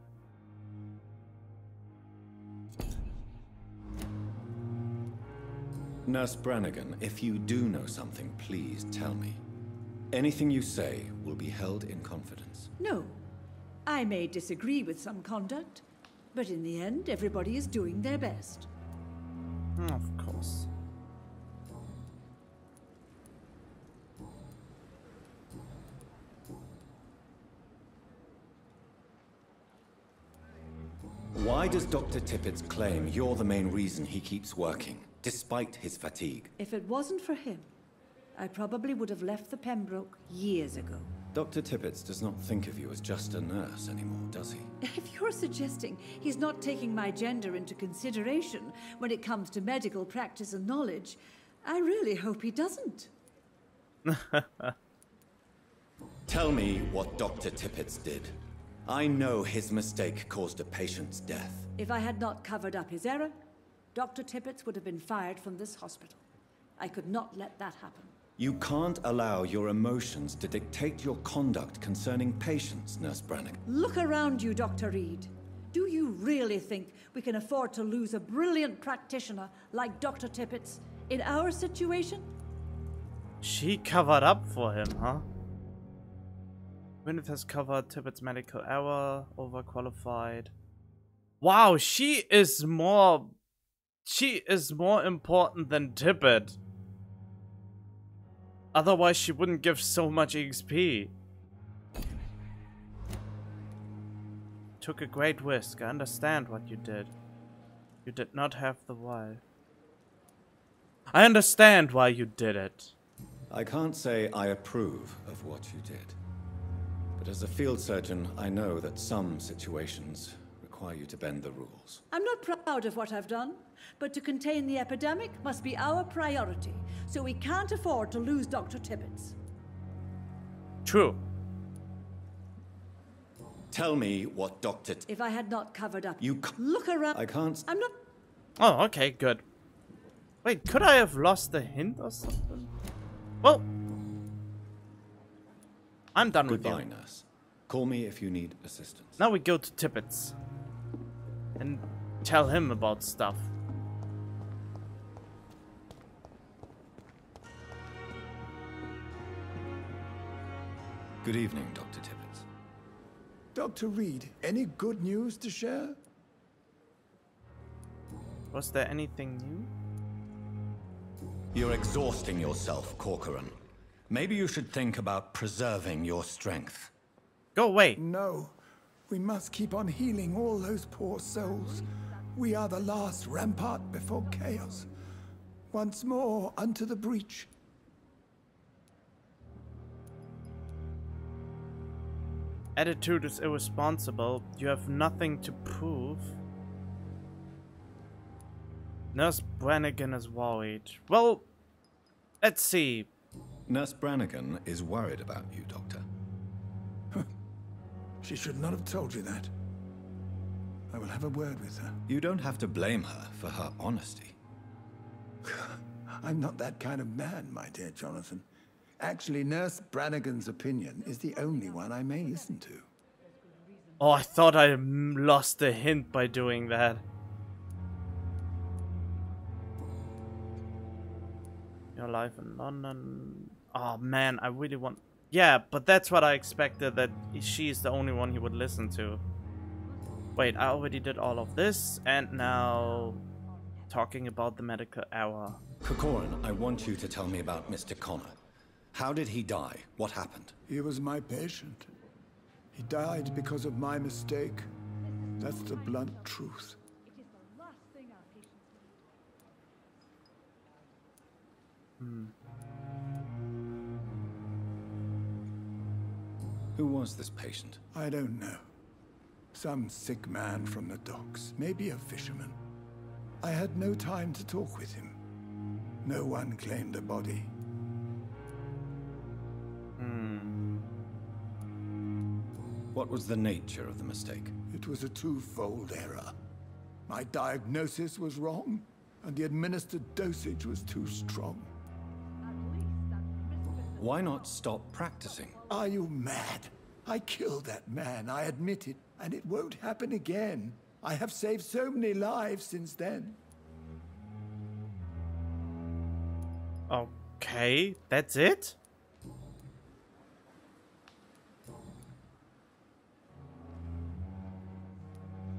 Nurse Brannigan, if you do know something, please tell me. Anything you say will be held in confidence. No. I may disagree with some conduct, but in the end, everybody is doing their best. Of course. Why does Dr. Tippett claim you're the main reason he keeps working? despite his fatigue. If it wasn't for him, I probably would have left the Pembroke years ago. Dr. Tippets does not think of you as just a nurse anymore, does he? If you're suggesting he's not taking my gender into consideration when it comes to medical practice and knowledge, I really hope he doesn't. Tell me what Dr. Tippets did. I know his mistake caused a patient's death. If I had not covered up his error, Dr. Tippets would have been fired from this hospital. I could not let that happen. You can't allow your emotions to dictate your conduct concerning patients, Nurse Brannigan. Look around you, Dr. Reed. Do you really think we can afford to lose a brilliant practitioner like Dr. Tippets in our situation? She covered up for him, huh? Gwyneth has covered Tippets' medical error, overqualified. Wow, she is more important than Tippett. Otherwise, she wouldn't give so much XP. Took a great risk. I understand what you did. You did not have the why. I understand why you did it. I can't say I approve of what you did. But as a field surgeon, I know that some situations require you to bend the rules. I'm not proud of what I've done, but to contain the epidemic must be our priority, so we can't afford to lose Dr. Tippets. True. Tell me what Dr. If I had not covered up... You look around... I can't... I'm not... Oh, okay, good. Wait, could I have lost the hint or something? Well... I'm done with you. Goodbye, nurse. Call me if you need assistance. Now we go to Tippets. And tell him about stuff. Good evening, Dr. Tippets. Dr. Reed, any good news to share? Was there anything new? You're exhausting yourself, Corcoran. Maybe you should think about preserving your strength. Go away. No. We must keep on healing all those poor souls. We are the last rampart before chaos. Once more, unto the breach. Attitude is irresponsible. You have nothing to prove. Nurse Brannigan is worried. Well, let's see. Nurse Brannigan is worried about you, Doctor. She should not have told you that. I will have a word with her. You don't have to blame her for her honesty. I'm not that kind of man, my dear Jonathan. Actually, Nurse Brannigan's opinion is the only one I may listen to. Oh, I thought I lost the hint by doing that. Your life in London. Oh man, I really want... Yeah, but that's what I expected, that she's the only one he would listen to. Wait, I already did all of this, and now... talking about the medical error. Corcoran, I want you to tell me about Mr. Connor. How did he die? What happened? He was my patient. He died because of my mistake. That's the blunt truth. Who was this patient? I don't know. Some sick man from the docks, maybe a fisherman. I had no time to talk with him. No one claimed the body. What was the nature of the mistake? It was a twofold error. My diagnosis was wrong, and the administered dosage was too strong. Why not stop practicing? Are you mad? I killed that man, I admit it, and it won't happen again. I have saved so many lives since then. Okay, that's it?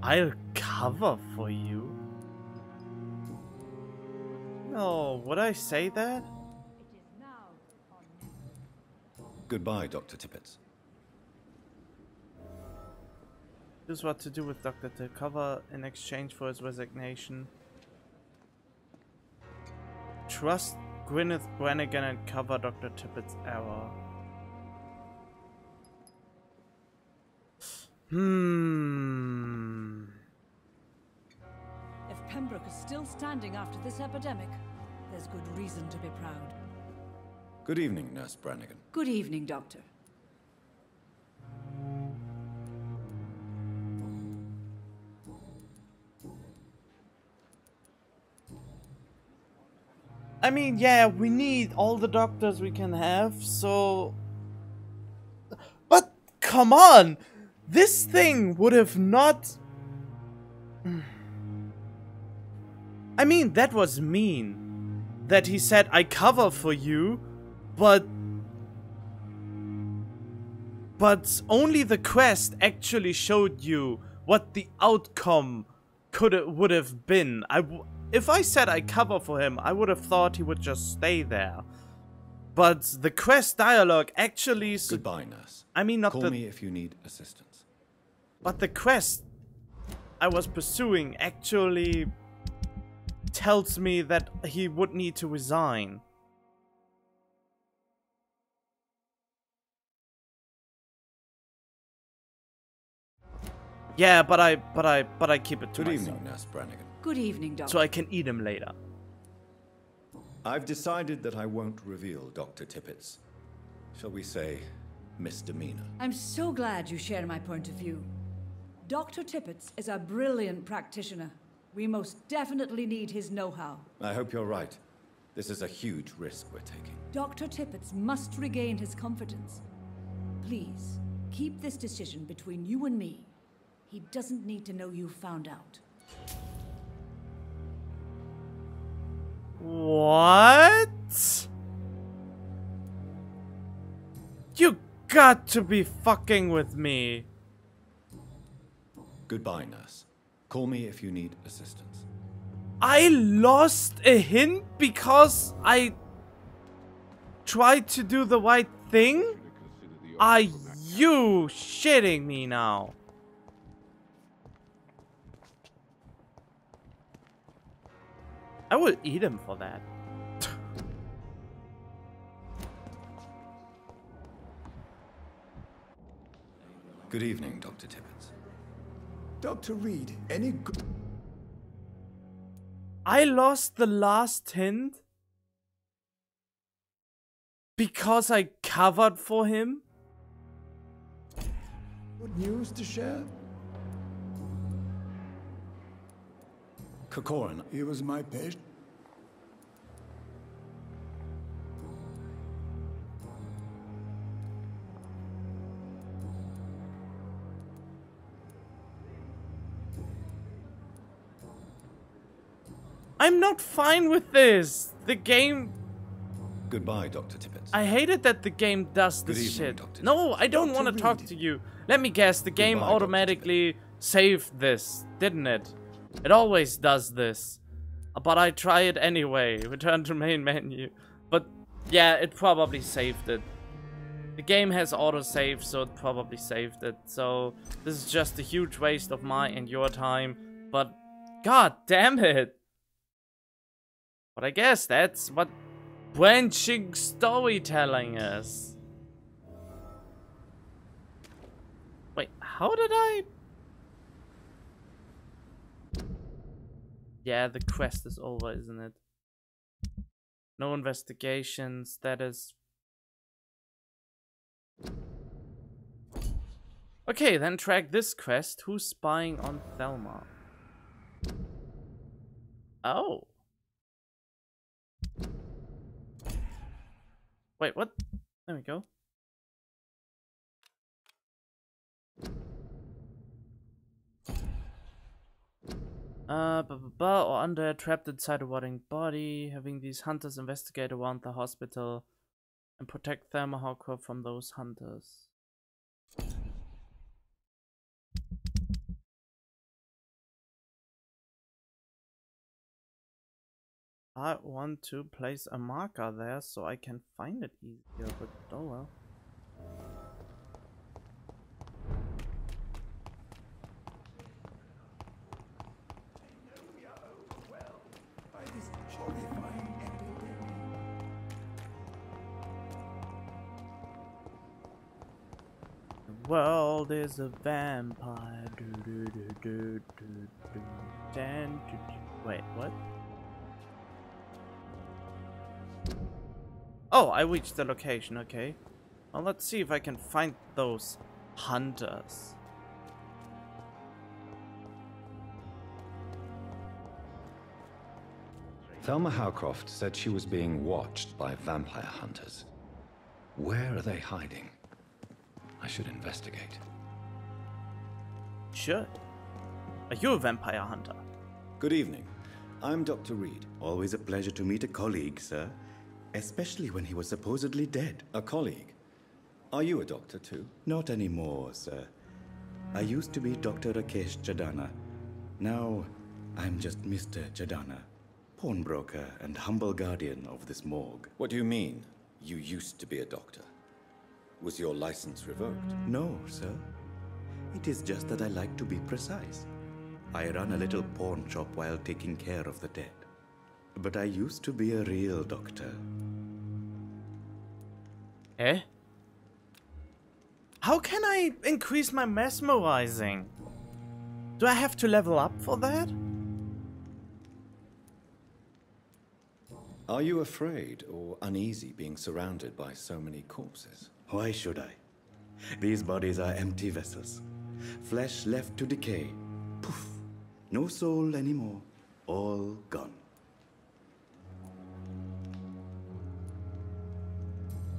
I'll cover for you. No, would I say that? Goodbye, Dr. Tippets. This is what to do with Dr. to cover in exchange for his resignation. trust Gwyneth Brannigan and cover Dr. Tippett's error. If Pembroke is still standing after this epidemic, there's good reason to be proud. Good evening, Nurse Brannigan. Good evening, Doctor. I mean, yeah, we need all the doctors we can have, so... But, come on! This thing would have not... I mean, that was mean. That he said, I cover for you, but only the quest actually showed you what the outcome would have been. If I said I cover for him, I would have thought he would just stay there. But the quest dialogue actually... Goodbye, nurse. I mean, not Call me if you need assistance. But the quest I was pursuing actually tells me that he would need to resign. Yeah, but I keep it to myself. Good evening, Nurse Brannigan. Good evening, Doctor. So I can eat him later. I've decided that I won't reveal Dr. Tippett's, shall we say, misdemeanor. I'm so glad you share my point of view. Dr. Tippett is a brilliant practitioner. We most definitely need his know-how. I hope you're right. This is a huge risk we're taking. Dr. Tippett must regain his confidence. Please, keep this decision between you and me. He doesn't need to know you found out. What? You got to be fucking with me. Goodbye, nurse. Call me if you need assistance. I lost a hint because I tried to do the right thing? Are you shitting me now? I will eat him for that. Good evening, Dr. Tippett. Dr. Reed, any good... I lost the last hint because I covered for him? Good news to share? Corcoran. He was my patient. I'm not fine with this. The game... Goodbye, Dr. Tippett. I hate it that the game does this shit. No, I don't want to talk to you. Let me guess, the game automatically saved this, didn't it? It always does this. But I try it anyway. Return to main menu. But yeah, it probably saved it. The game has autosave, so it probably saved it. So this is just a huge waste of my and your time. But god damn it. But I guess that's what branching storytelling is. Wait, how did I... Yeah, the quest is over, isn't it? No investigations, that is... Okay, then track this quest. Who's spying on Thelma? Oh. Wait, what? There we go. Or under, trapped inside a rotting body, having these hunters investigate around the hospital and protect Thelma Hawkworth from those hunters. I want to place a marker there so I can find it easier, but oh well. world is a vampire. Wait, what? Oh, I reached the location, okay. Well, let's see if I can find those hunters. Thelma Howcroft said she was being watched by vampire hunters. Where are they hiding? I should investigate. Sure. Are you a vampire hunter? Good evening. I'm Dr. Reed. Always a pleasure to meet a colleague, sir. Especially when he was supposedly dead. A colleague? Are you a doctor too? Not anymore, sir. I used to be Dr. Rakesh Chadana. Now, I'm just Mr. Chadana, pawnbroker and humble guardian of this morgue. What do you mean, you used to be a doctor? Was your license revoked? No, sir. It is just that I like to be precise. I run a little pawn shop while taking care of the dead. But I used to be a real doctor. Eh? How can I increase my mesmerizing? Do I have to level up for that? Are you afraid or uneasy being surrounded by so many corpses? Why should I? These bodies are empty vessels. Flesh left to decay. Poof. No soul anymore. All gone.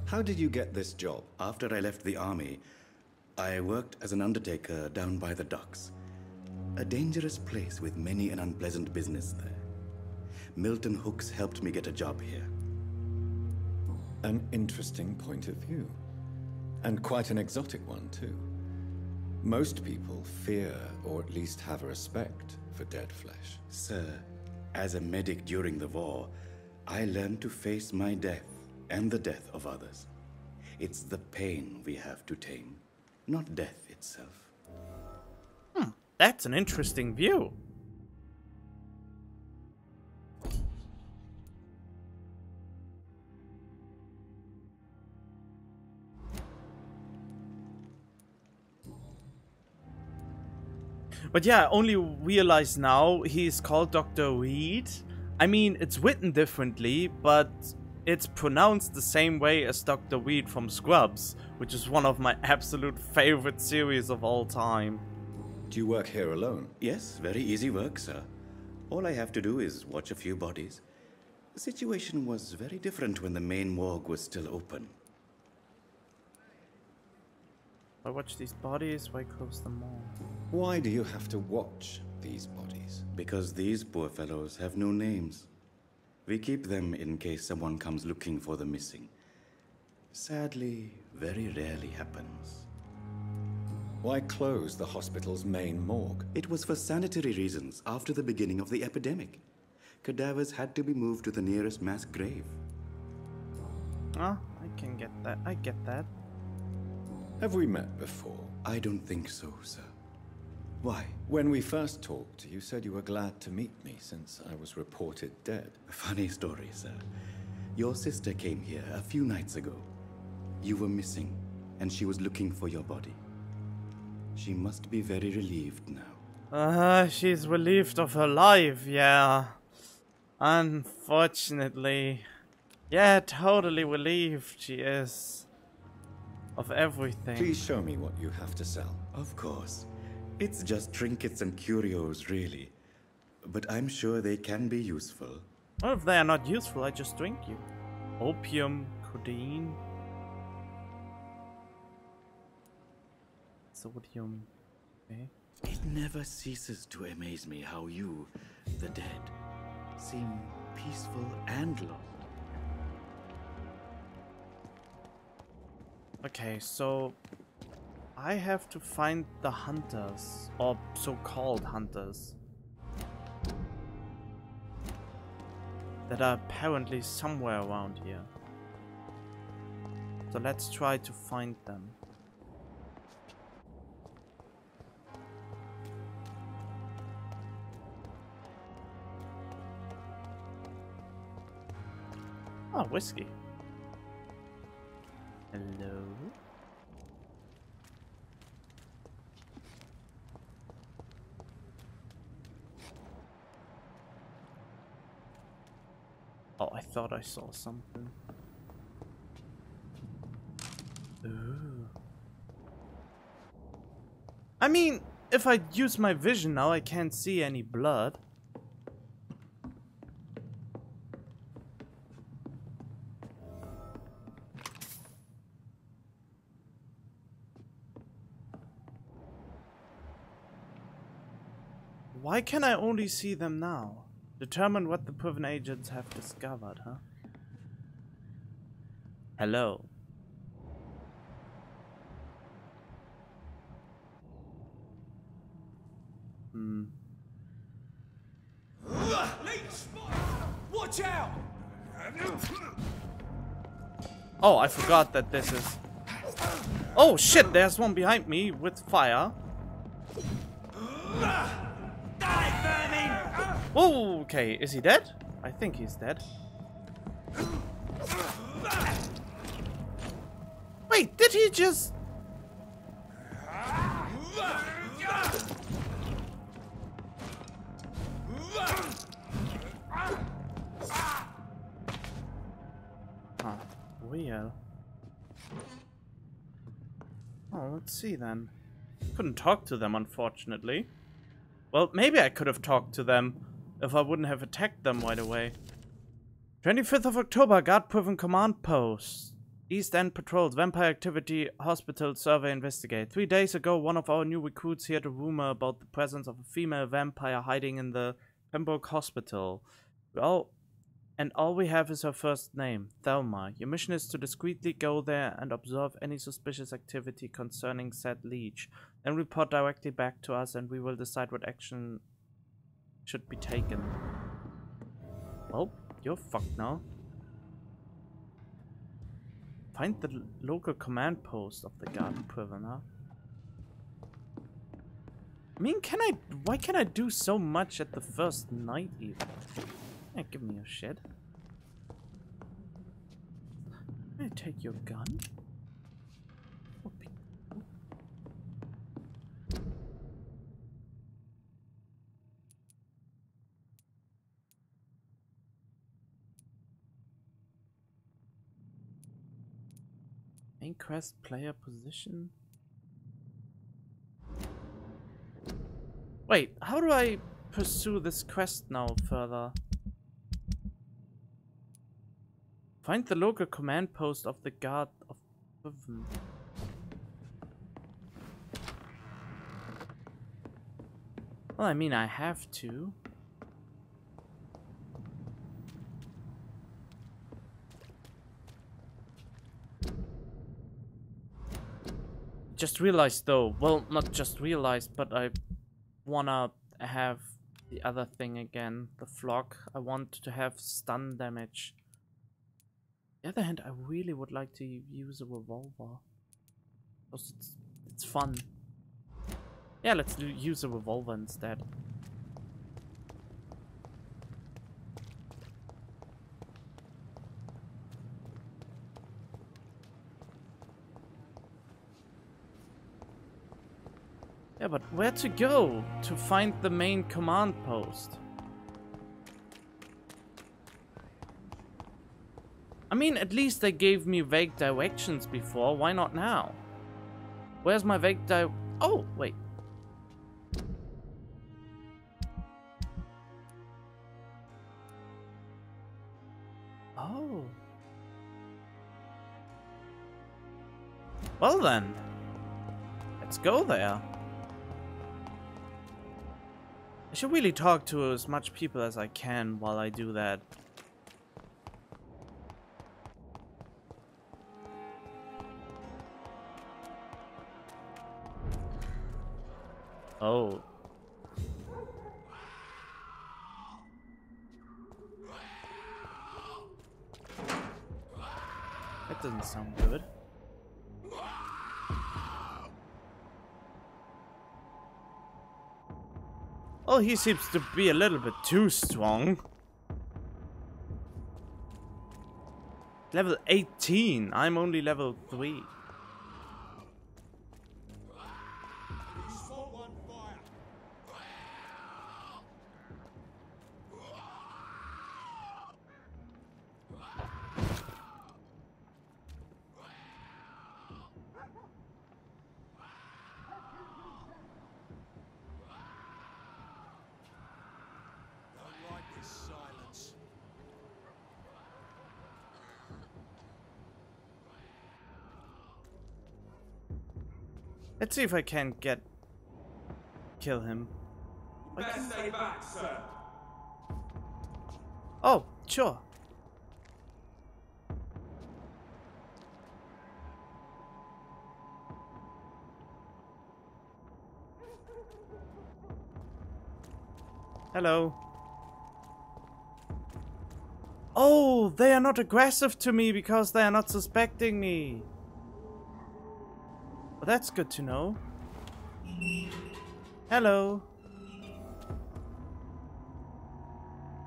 How did you get this job? After I left the army, I worked as an undertaker down by the docks. A dangerous place with many an unpleasant business there. Milton Hooks helped me get a job here. An interesting point of view. And quite an exotic one, too. Most people fear, or at least have a respect, for dead flesh. Sir, as a medic during the war, I learned to face my death and the death of others. It's the pain we have to tame, not death itself. That's an interesting view. But yeah, I only realize now he's called Dr. Reed. I mean, it's written differently, but it's pronounced the same way as Dr. Reed from Scrubs, which is one of my absolute favorite series of all time. Do you work here alone? Yes, very easy work, sir. All I have to do is watch a few bodies. The situation was very different when the main morgue was still open. I watch these bodies, why close them all? Why do you have to watch these bodies? Because these poor fellows have no names. We keep them in case someone comes looking for the missing. Sadly, very rarely happens. Why close the hospital's main morgue? It was for sanitary reasons after the beginning of the epidemic. Cadavers had to be moved to the nearest mass grave. Ah, I can get that. I get that. Have we met before? I don't think so, sir. Why? When we first talked, you said you were glad to meet me since I was reported dead. Funny story, sir. Your sister came here a few nights ago. You were missing, and she was looking for your body. She must be very relieved now. She's relieved of her life, yeah. Unfortunately. Yeah, totally relieved she is. Of everything. Please show me what you have to sell. Of course. It's just trinkets and curios, really. But I'm sure they can be useful. Well, if they are not useful, I just drink you. Opium, codeine. Sodium. Okay. It never ceases to amaze me how you, the dead, seem peaceful and lost. Okay, so I have to find the hunters, or so-called hunters, that are apparently somewhere around here. So let's try to find them. Oh, whiskey. Hello? Oh, I thought I saw something. Ooh. I mean, if I use my vision now, I can't see any blood. Why can I only see them now? Determine what the proven agents have discovered, huh? Hello. Hmm. Watch out! Oh, I forgot that this is... Oh shit, there's one behind me with fire. Oh, okay, is he dead? I think he's dead. Wait, did he just... Huh, weird. Oh, let's see then. Couldn't talk to them, unfortunately. Well, maybe I could have talked to them if I wouldn't have attacked them right away. 25th of October, guard-proven command post. East End patrols, vampire activity, hospital survey investigate. 3 days ago, one of our new recruits heard a rumor about the presence of a female vampire hiding in the Pembroke Hospital. And all we have is her first name, Thelma. Your mission is to discreetly go there and observe any suspicious activity concerning said leech. Then report directly back to us and we will decide what action should be taken. Well, you're fucked now. Find the local command post of the guard prisoner. I mean, why can I do so much at the first night even? Hey, give me your shit. Can I take your gun? Main quest player position. Wait, how do I pursue this quest now further? Find the local command post of the guard of Prison. Well, I mean, I have to. Just realized though, well, not just realized, but I wanna have the other thing again, the flock. I want to have stun damage. On the other hand, I really would like to use a revolver. Because it's fun. Yeah, let's use a revolver instead. Yeah, but where to go to find the main command post? I mean, at least they gave me vague directions before. Why not now? Where's my vague Oh, wait. Oh. Well then. Let's go there. I should really talk to as much people as I can while I do that. Oh. That doesn't sound good. Oh, he seems to be a little bit too strong. Level 18. I'm only level 3. Let's see if I can kill him. Best stay back, sir. Oh, sure. Hello. Oh, they are not aggressive to me because they are not suspecting me. Well, that's good to know. Hello.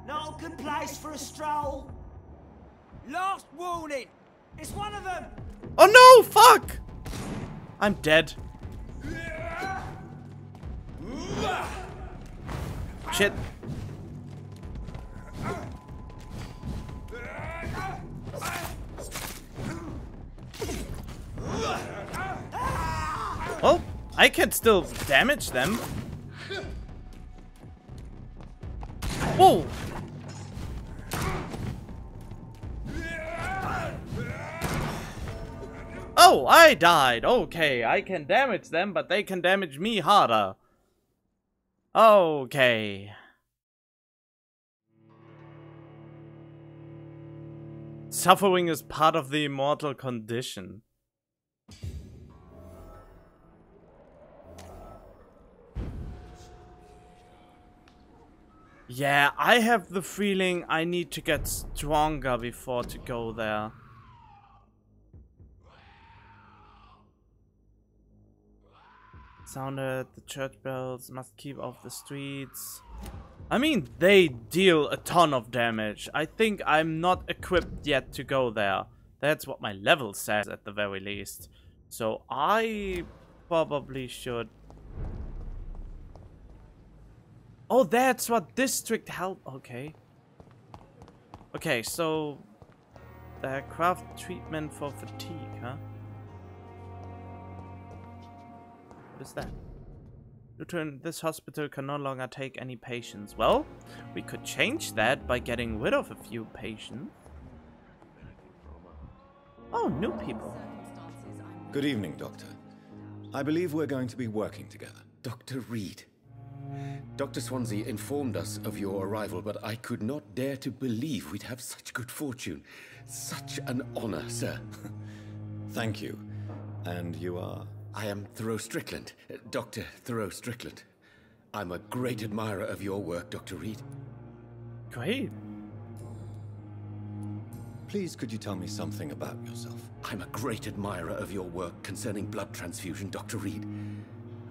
Not a good place for a stroll. Last warning. It's one of them. Oh no, fuck! I'm dead. Shit. Oh, I can still damage them. Whoa! Oh, I died. Okay, I can damage them, but they can damage me harder. Okay. Suffering is part of the immortal condition. Yeah, I have the feeling I need to get stronger before to go there. Sounded the church bells, must keep off the streets. I mean, they deal a ton of damage. I think I'm not equipped yet to go there. That's what my level says at the very least. So I probably should. Oh, that's what district help. Okay. Okay, so the craft treatment for fatigue, huh? What is that? Lieutenant, this hospital can no longer take any patients. Well, we could change that by getting rid of a few patients. Oh, new people. Good evening, Doctor. I believe we're going to be working together. Dr. Reed. Dr. Swansea informed us of your arrival, but I could not dare to believe we'd have such good fortune. Such an honor, sir. Thank you. And you are? I am Thoreau Strickland, Dr. Thoreau Strickland. I'm a great admirer of your work, Dr. Reed. Great. Please, could you tell me something about yourself? I'm a great admirer of your work concerning blood transfusion, Dr. Reed.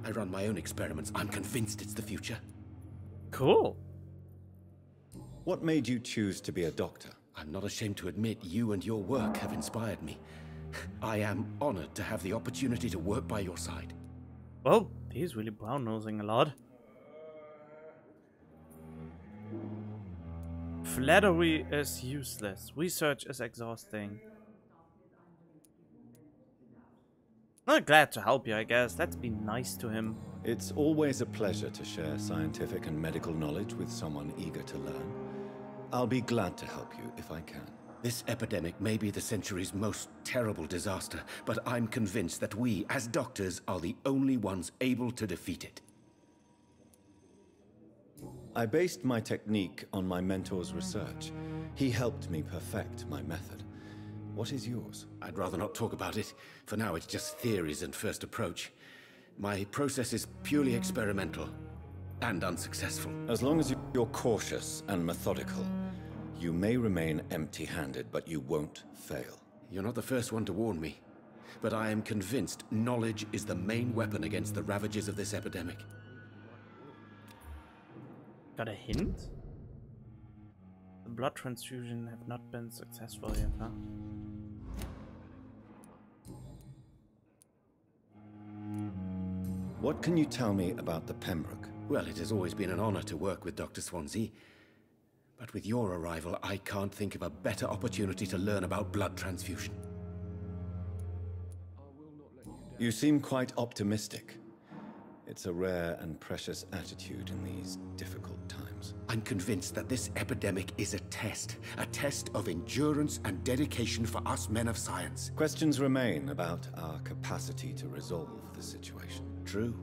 I run my own experiments. I'm convinced it's the future. Cool. What made you choose to be a doctor? I'm not ashamed to admit you and your work have inspired me. I am honored to have the opportunity to work by your side. Well, he's really brown-nosing a lot. Flattery is useless. Research is exhausting. I'm glad to help you, I guess. Let's be nice to him. It's always a pleasure to share scientific and medical knowledge with someone eager to learn. I'll be glad to help you if I can. This epidemic may be the century's most terrible disaster, but I'm convinced that we, as doctors, are the only ones able to defeat it. I based my technique on my mentor's research. He helped me perfect my method. What is yours? I'd rather not talk about it. For now, it's just theories and first approach. My process is purely experimental and unsuccessful. As long as you're cautious and methodical, you may remain empty-handed, but you won't fail. You're not the first one to warn me, but I am convinced knowledge is the main weapon against the ravages of this epidemic. Got a hint? The blood transfusion have not been successful yet, huh? What can you tell me about the Pembroke? Well, it has always been an honor to work with Dr. Swansea. But with your arrival, I can't think of a better opportunity to learn about blood transfusion. You seem quite optimistic. It's a rare and precious attitude in these difficult times. I'm convinced that this epidemic is a test of endurance and dedication for us men of science. Questions remain about our capacity to resolve the situation. True.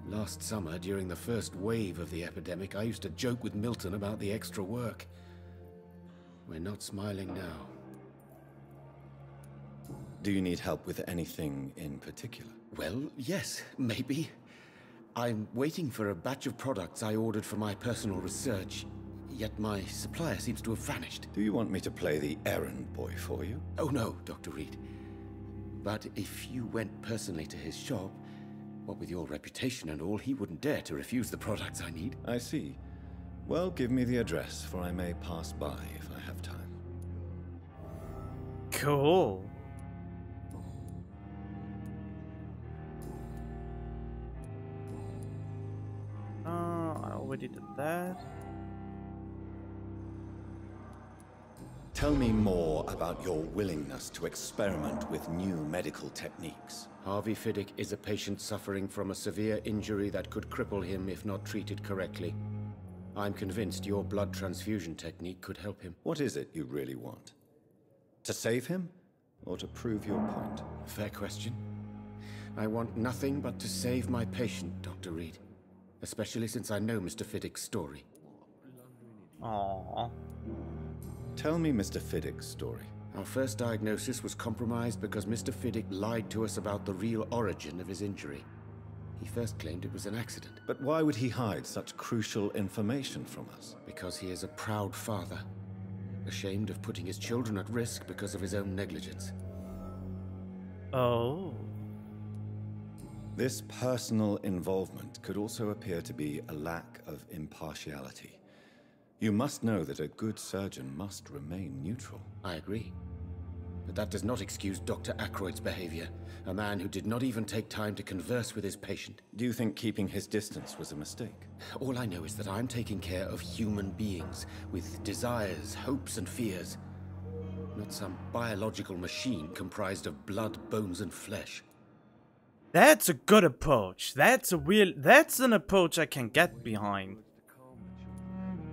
Last summer, during the first wave of the epidemic, I used to joke with Milton about the extra work. We're not smiling now. Do you need help with anything in particular? Well, yes, maybe. I'm waiting for a batch of products I ordered for my personal research, yet my supplier seems to have vanished. Do you want me to play the errand boy for you? Oh no, Dr. Reed. But if you went personally to his shop, what with your reputation and all, he wouldn't dare to refuse the products I need. I see. Well, give me the address, for I may pass by if I have time. Cool. I already did that. Tell me more about your willingness to experiment with new medical techniques. Harvey Fiddick is a patient suffering from a severe injury that could cripple him if not treated correctly. I'm convinced your blood transfusion technique could help him. What is it you really want? To save him, or to prove your point? Fair question. I want nothing but to save my patient, Dr. Reed. Especially since I know Mr. Fiddick's story. Aww. Tell me Mr. Fiddick's story. Our first diagnosis was compromised because Mr. Fiddick lied to us about the real origin of his injury. He first claimed it was an accident. But why would he hide such crucial information from us? Because he is a proud father, ashamed of putting his children at risk because of his own negligence. Oh. This personal involvement could also appear to be a lack of impartiality. You must know that a good surgeon must remain neutral. I agree. But that does not excuse Dr. Aykroyd's behavior, a man who did not even take time to converse with his patient. Do you think keeping his distance was a mistake? All I know is that I'm taking care of human beings with desires, hopes, and fears. Not some biological machine comprised of blood, bones, and flesh. That's a good approach. That's an approach I can get behind.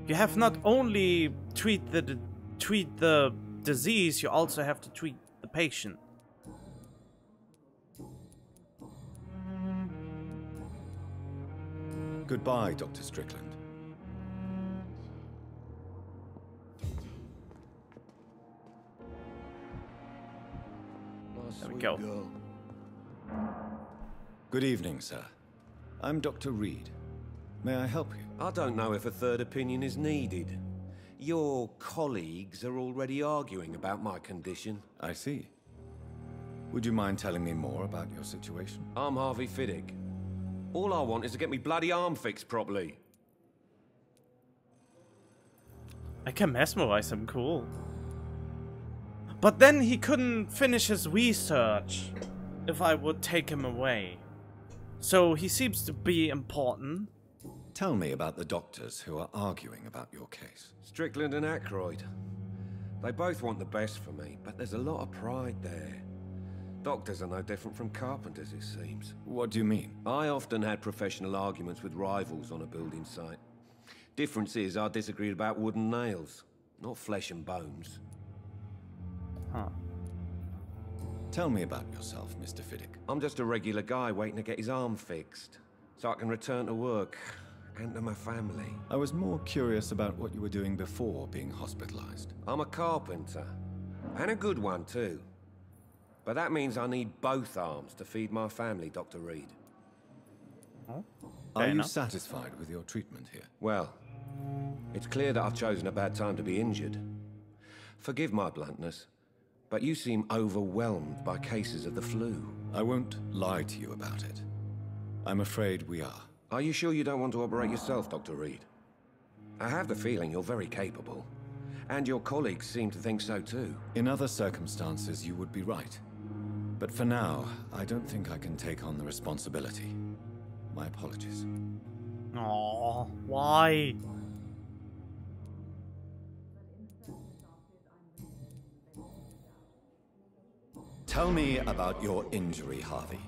You have not only treat the disease, you also have to treat the patient. Goodbye, Dr. Strickland. There we go. Good evening, sir. I'm Dr. Reed. May I help you? I don't know if a third opinion is needed. Your colleagues are already arguing about my condition. I see. Would you mind telling me more about your situation? I'm Harvey Fiddick. All I want is to get me bloody arm fixed properly. I can mesmerize him, cool. But then he couldn't finish his research if I would take him away. So he seems to be important. Tell me about the doctors who are arguing about your case. Strickland and Aykroyd. They both want the best for me, but there's a lot of pride there. Doctors are no different from carpenters, it seems. What do you mean? I often had professional arguments with rivals on a building site. Difference is, I disagreed about wooden nails, not flesh and bones. Huh. Tell me about yourself, Mr. Fiddick. I'm just a regular guy waiting to get his arm fixed, so I can return to work and to my family. I was more curious about what you were doing before being hospitalized. I'm a carpenter, and a good one too. But that means I need both arms to feed my family, Dr. Reed. Oh, are you satisfied with your treatment here? Well, it's clear that I've chosen a bad time to be injured. Forgive my bluntness, but you seem overwhelmed by cases of the flu. I won't lie to you about it. I'm afraid we are. Are you sure you don't want to operate yourself, Dr. Reed? I have the feeling you're very capable. And your colleagues seem to think so too. In other circumstances, you would be right. But for now, I don't think I can take on the responsibility. My apologies. Aww, why? Tell me about your injury, Harvey.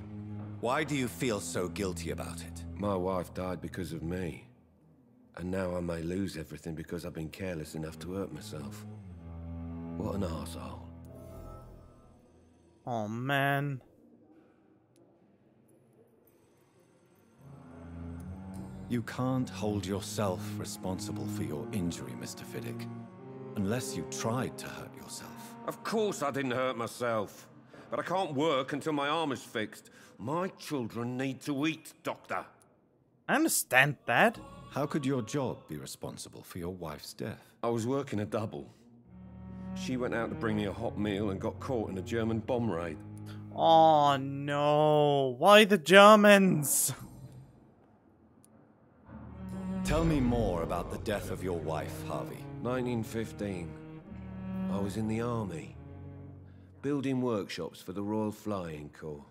Why do you feel so guilty about it? My wife died because of me. And now I may lose everything because I've been careless enough to hurt myself. What an arsehole. Oh man. You can't hold yourself responsible for your injury, Mr. Fiddick. Unless you tried to hurt yourself. Of course I didn't hurt myself. But I can't work until my arm is fixed. My children need to eat, Doctor. I understand that. How could your job be responsible for your wife's death? I was working a double. She went out to bring me a hot meal and got caught in a German bomb raid. Oh no, why the Germans? Tell me more about the death of your wife, Harvey. 1915. I was in the army, building workshops for the Royal Flying Corps.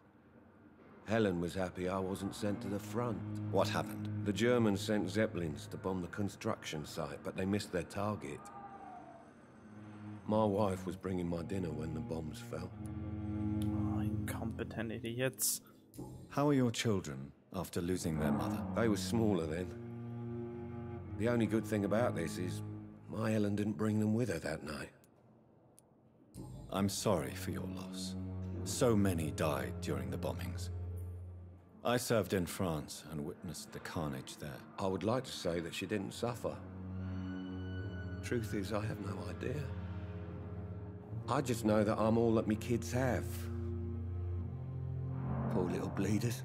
Helen was happy I wasn't sent to the front. What happened? The Germans sent Zeppelins to bomb the construction site, but they missed their target. My wife was bringing my dinner when the bombs fell. Oh, incompetent idiots. How are your children after losing their mother? They were smaller then. The only good thing about this is my Helen didn't bring them with her that night. I'm sorry for your loss. So many died during the bombings. I served in France and witnessed the carnage there. I would like to say that she didn't suffer. Truth is, I have no idea. I just know that I'm all that me kids have. Poor little bleeders.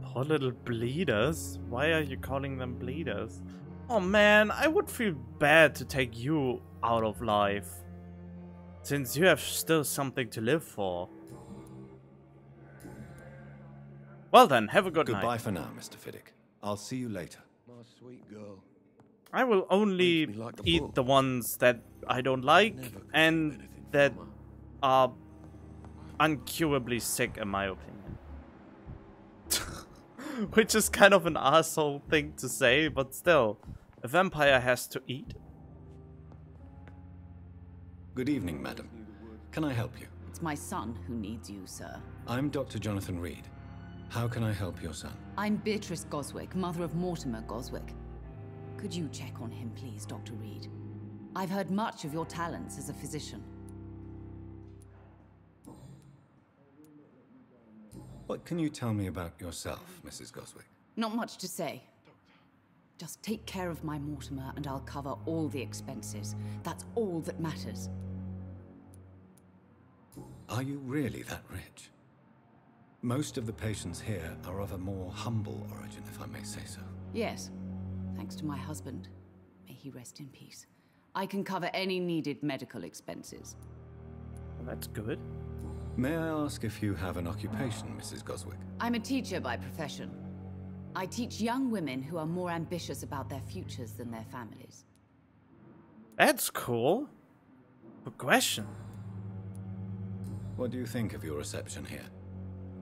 Poor little bleeders? Why are you calling them bleeders? Oh man, I would feel bad to take you out of life. Since you have still something to live for. Well then, have a good night. Goodbye for now, Mr. Fiddick. I'll see you later. My sweet girl. I will only eat the ones that I don't like and that are uncurably sick, in my opinion. Which is kind of an asshole thing to say, but still, a vampire has to eat. Good evening, madam. Can I help you? It's my son who needs you, sir. I'm Dr. Jonathan Reed. How can I help your son? I'm Beatrice Goswick, mother of Mortimer Goswick. Could you check on him, please, Dr. Reed? I've heard much of your talents as a physician. What can you tell me about yourself, Mrs. Goswick? Not much to say. Just take care of my Mortimer and I'll cover all the expenses. That's all that matters. Are you really that rich? Most of the patients here are of a more humble origin, if I may say so. Yes. Thanks to my husband. May he rest in peace. I can cover any needed medical expenses. Well, that's good. May I ask if you have an occupation, Mrs. Goswick? I'm a teacher by profession. I teach young women who are more ambitious about their futures than their families. That's cool. Progression. What do you think of your reception here?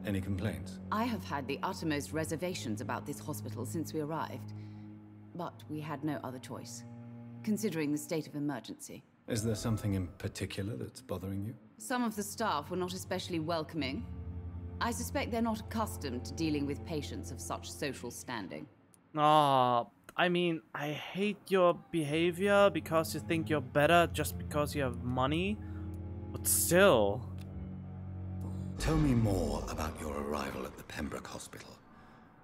Any complaints? I have had the uttermost reservations about this hospital since we arrived. But we had no other choice, considering the state of emergency. Is there something in particular that's bothering you? Some of the staff were not especially welcoming. I suspect they're not accustomed to dealing with patients of such social standing. Ah, I mean, I hate your behavior because you think you're better just because you have money. But still. Tell me more about your arrival at the Pembroke Hospital.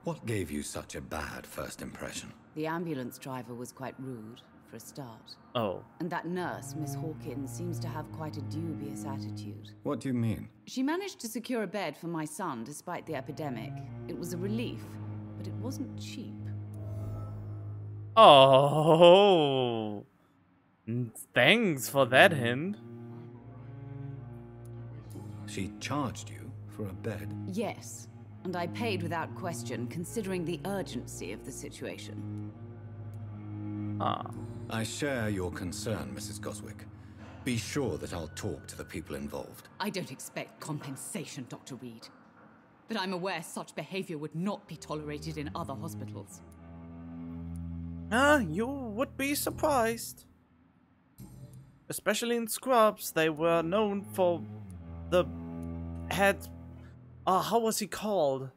What gave you such a bad first impression? The ambulance driver was quite rude, for a start. Oh. And that nurse, Miss Hawkins, seems to have quite a dubious attitude. What do you mean? She managed to secure a bed for my son despite the epidemic. It was a relief, but it wasn't cheap. Oh. Thanks for that hint. She charged you for a bed? Yes, and I paid without question, considering the urgency of the situation. Ah. I share your concern, Mrs. Goswick. Be sure that I'll talk to the people involved. I don't expect compensation, Dr. Reed. But I'm aware such behavior would not be tolerated in other hospitals. You would be surprised. Especially in Scrubs, they were known for the head... how was he called?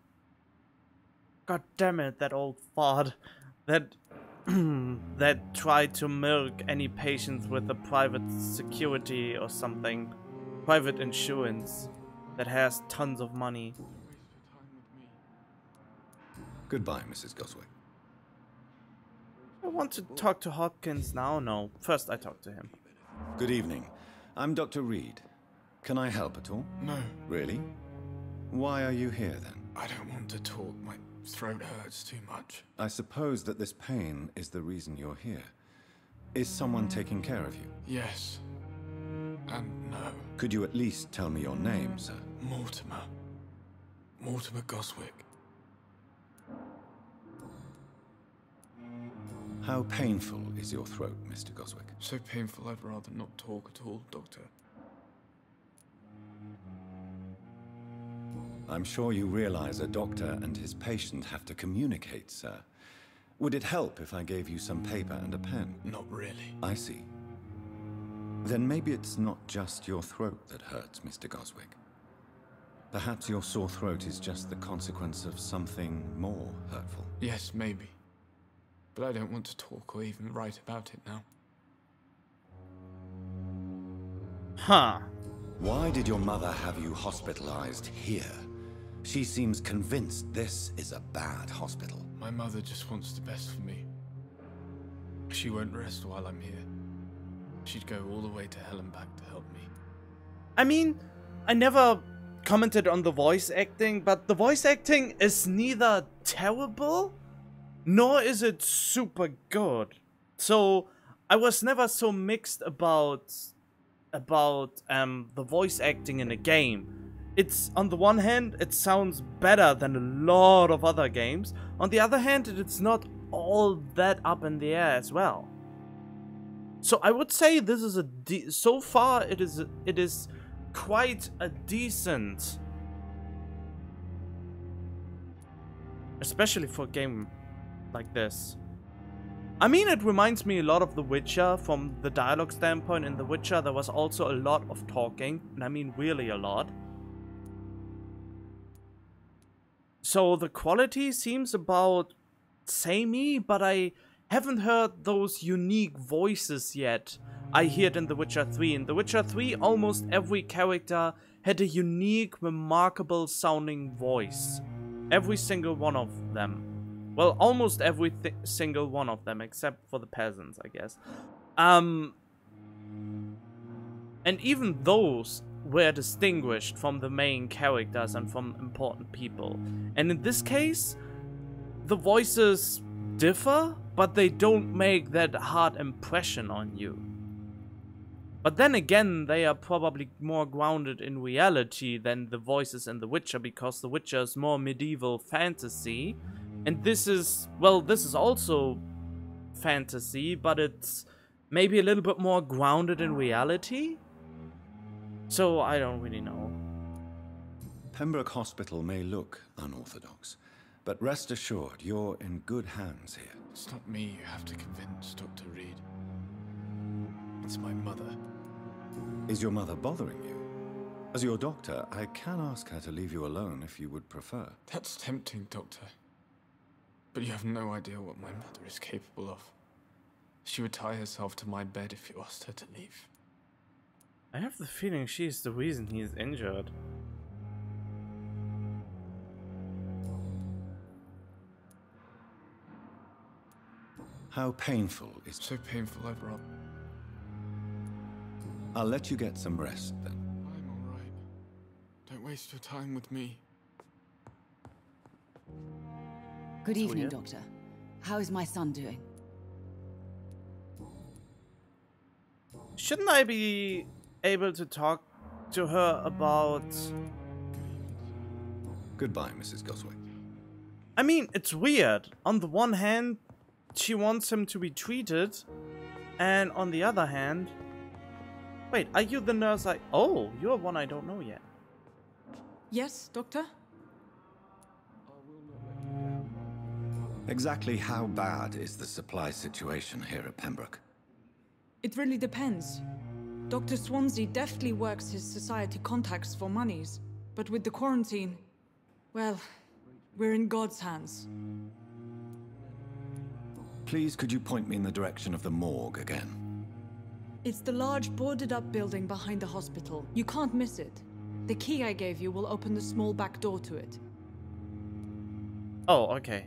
God damn it, that old fart. That... that tried to milk any patients with a private security or something. Private insurance. That has tons of money. Goodbye, Mrs. Goswick. want to talk to Hopkins now. No, first I talk to him. Good evening. I'm Dr. Reed. Can I help at all? No. Really? Why are you here then? I don't want to talk. My throat hurts too much. I suppose that this pain is the reason you're here. Is someone taking care of you? Yes. And no. Could you at least tell me your name, sir? Mortimer. Mortimer Goswick. How painful is your throat, Mr. Goswick? So painful I'd rather not talk at all, Doctor. I'm sure you realize a doctor and his patient have to communicate, sir. Would it help if I gave you some paper and a pen? Not really. I see. Then maybe it's not just your throat that hurts, Mr. Goswick. Perhaps your sore throat is just the consequence of something more hurtful. Yes, maybe. But I don't want to talk or even write about it now. Huh. Why did your mother have you hospitalized here? She seems convinced this is a bad hospital. My mother just wants the best for me. She won't rest while I'm here. She'd go all the way to hell and back to help me. I mean, I never commented on the voice acting, but the voice acting is neither terrible nor is it super good. So I was never so mixed about the voice acting in a game. It's, on the one hand, it sounds better than a lot of other games. On the other hand, it's not all that up in the air as well. So I would say this is so far it is quite a decent, especially for a game like this. I mean, it reminds me a lot of The Witcher from the dialogue standpoint. In The Witcher, there was also a lot of talking, and I mean really a lot. So the quality seems about samey, but I haven't heard those unique voices yet. I hear it in The Witcher 3. In The Witcher 3, almost every character had a unique, remarkable sounding voice. Every single one of them. Well, almost every single one of them, except for the peasants, I guess. And even those were distinguished from the main characters and from important people. And in this case, the voices differ, but they don't make that hard impression on you. But then again, they are probably more grounded in reality than the voices in The Witcher, because The Witcher is more medieval fantasy. And this is, well, this is also fantasy, but it's maybe a little bit more grounded in reality? So, I don't really know. Pembroke Hospital may look unorthodox, but rest assured, you're in good hands here. It's not me you have to convince, Dr. Reed. It's my mother. Is your mother bothering you? As your doctor, I can ask her to leave you alone if you would prefer. That's tempting, Doctor. But you have no idea what my mother is capable of. She would tie herself to my bed if you asked her to leave. I have the feeling she's the reason he's injured. How painful is it? So painful, I'd rather. I'll let you get some rest then. I'm all right. Don't waste your time with me. Good evening, Doctor. How is my son doing? Shouldn't I be able to talk to her about... Goodbye, Mrs. Goswick. I mean, it's weird. On the one hand, she wants him to be treated, and on the other hand... Wait, are you the nurse I... Oh, you're one I don't know yet. Yes, Doctor? Exactly how bad is the supply situation here at Pembroke? It really depends. Dr. Swansea deftly works his society contacts for monies, but with the quarantine, well, we're in God's hands. Please, could you point me in the direction of the morgue again? It's the large boarded-up building behind the hospital. You can't miss it. The key I gave you will open the small back door to it. Oh, okay.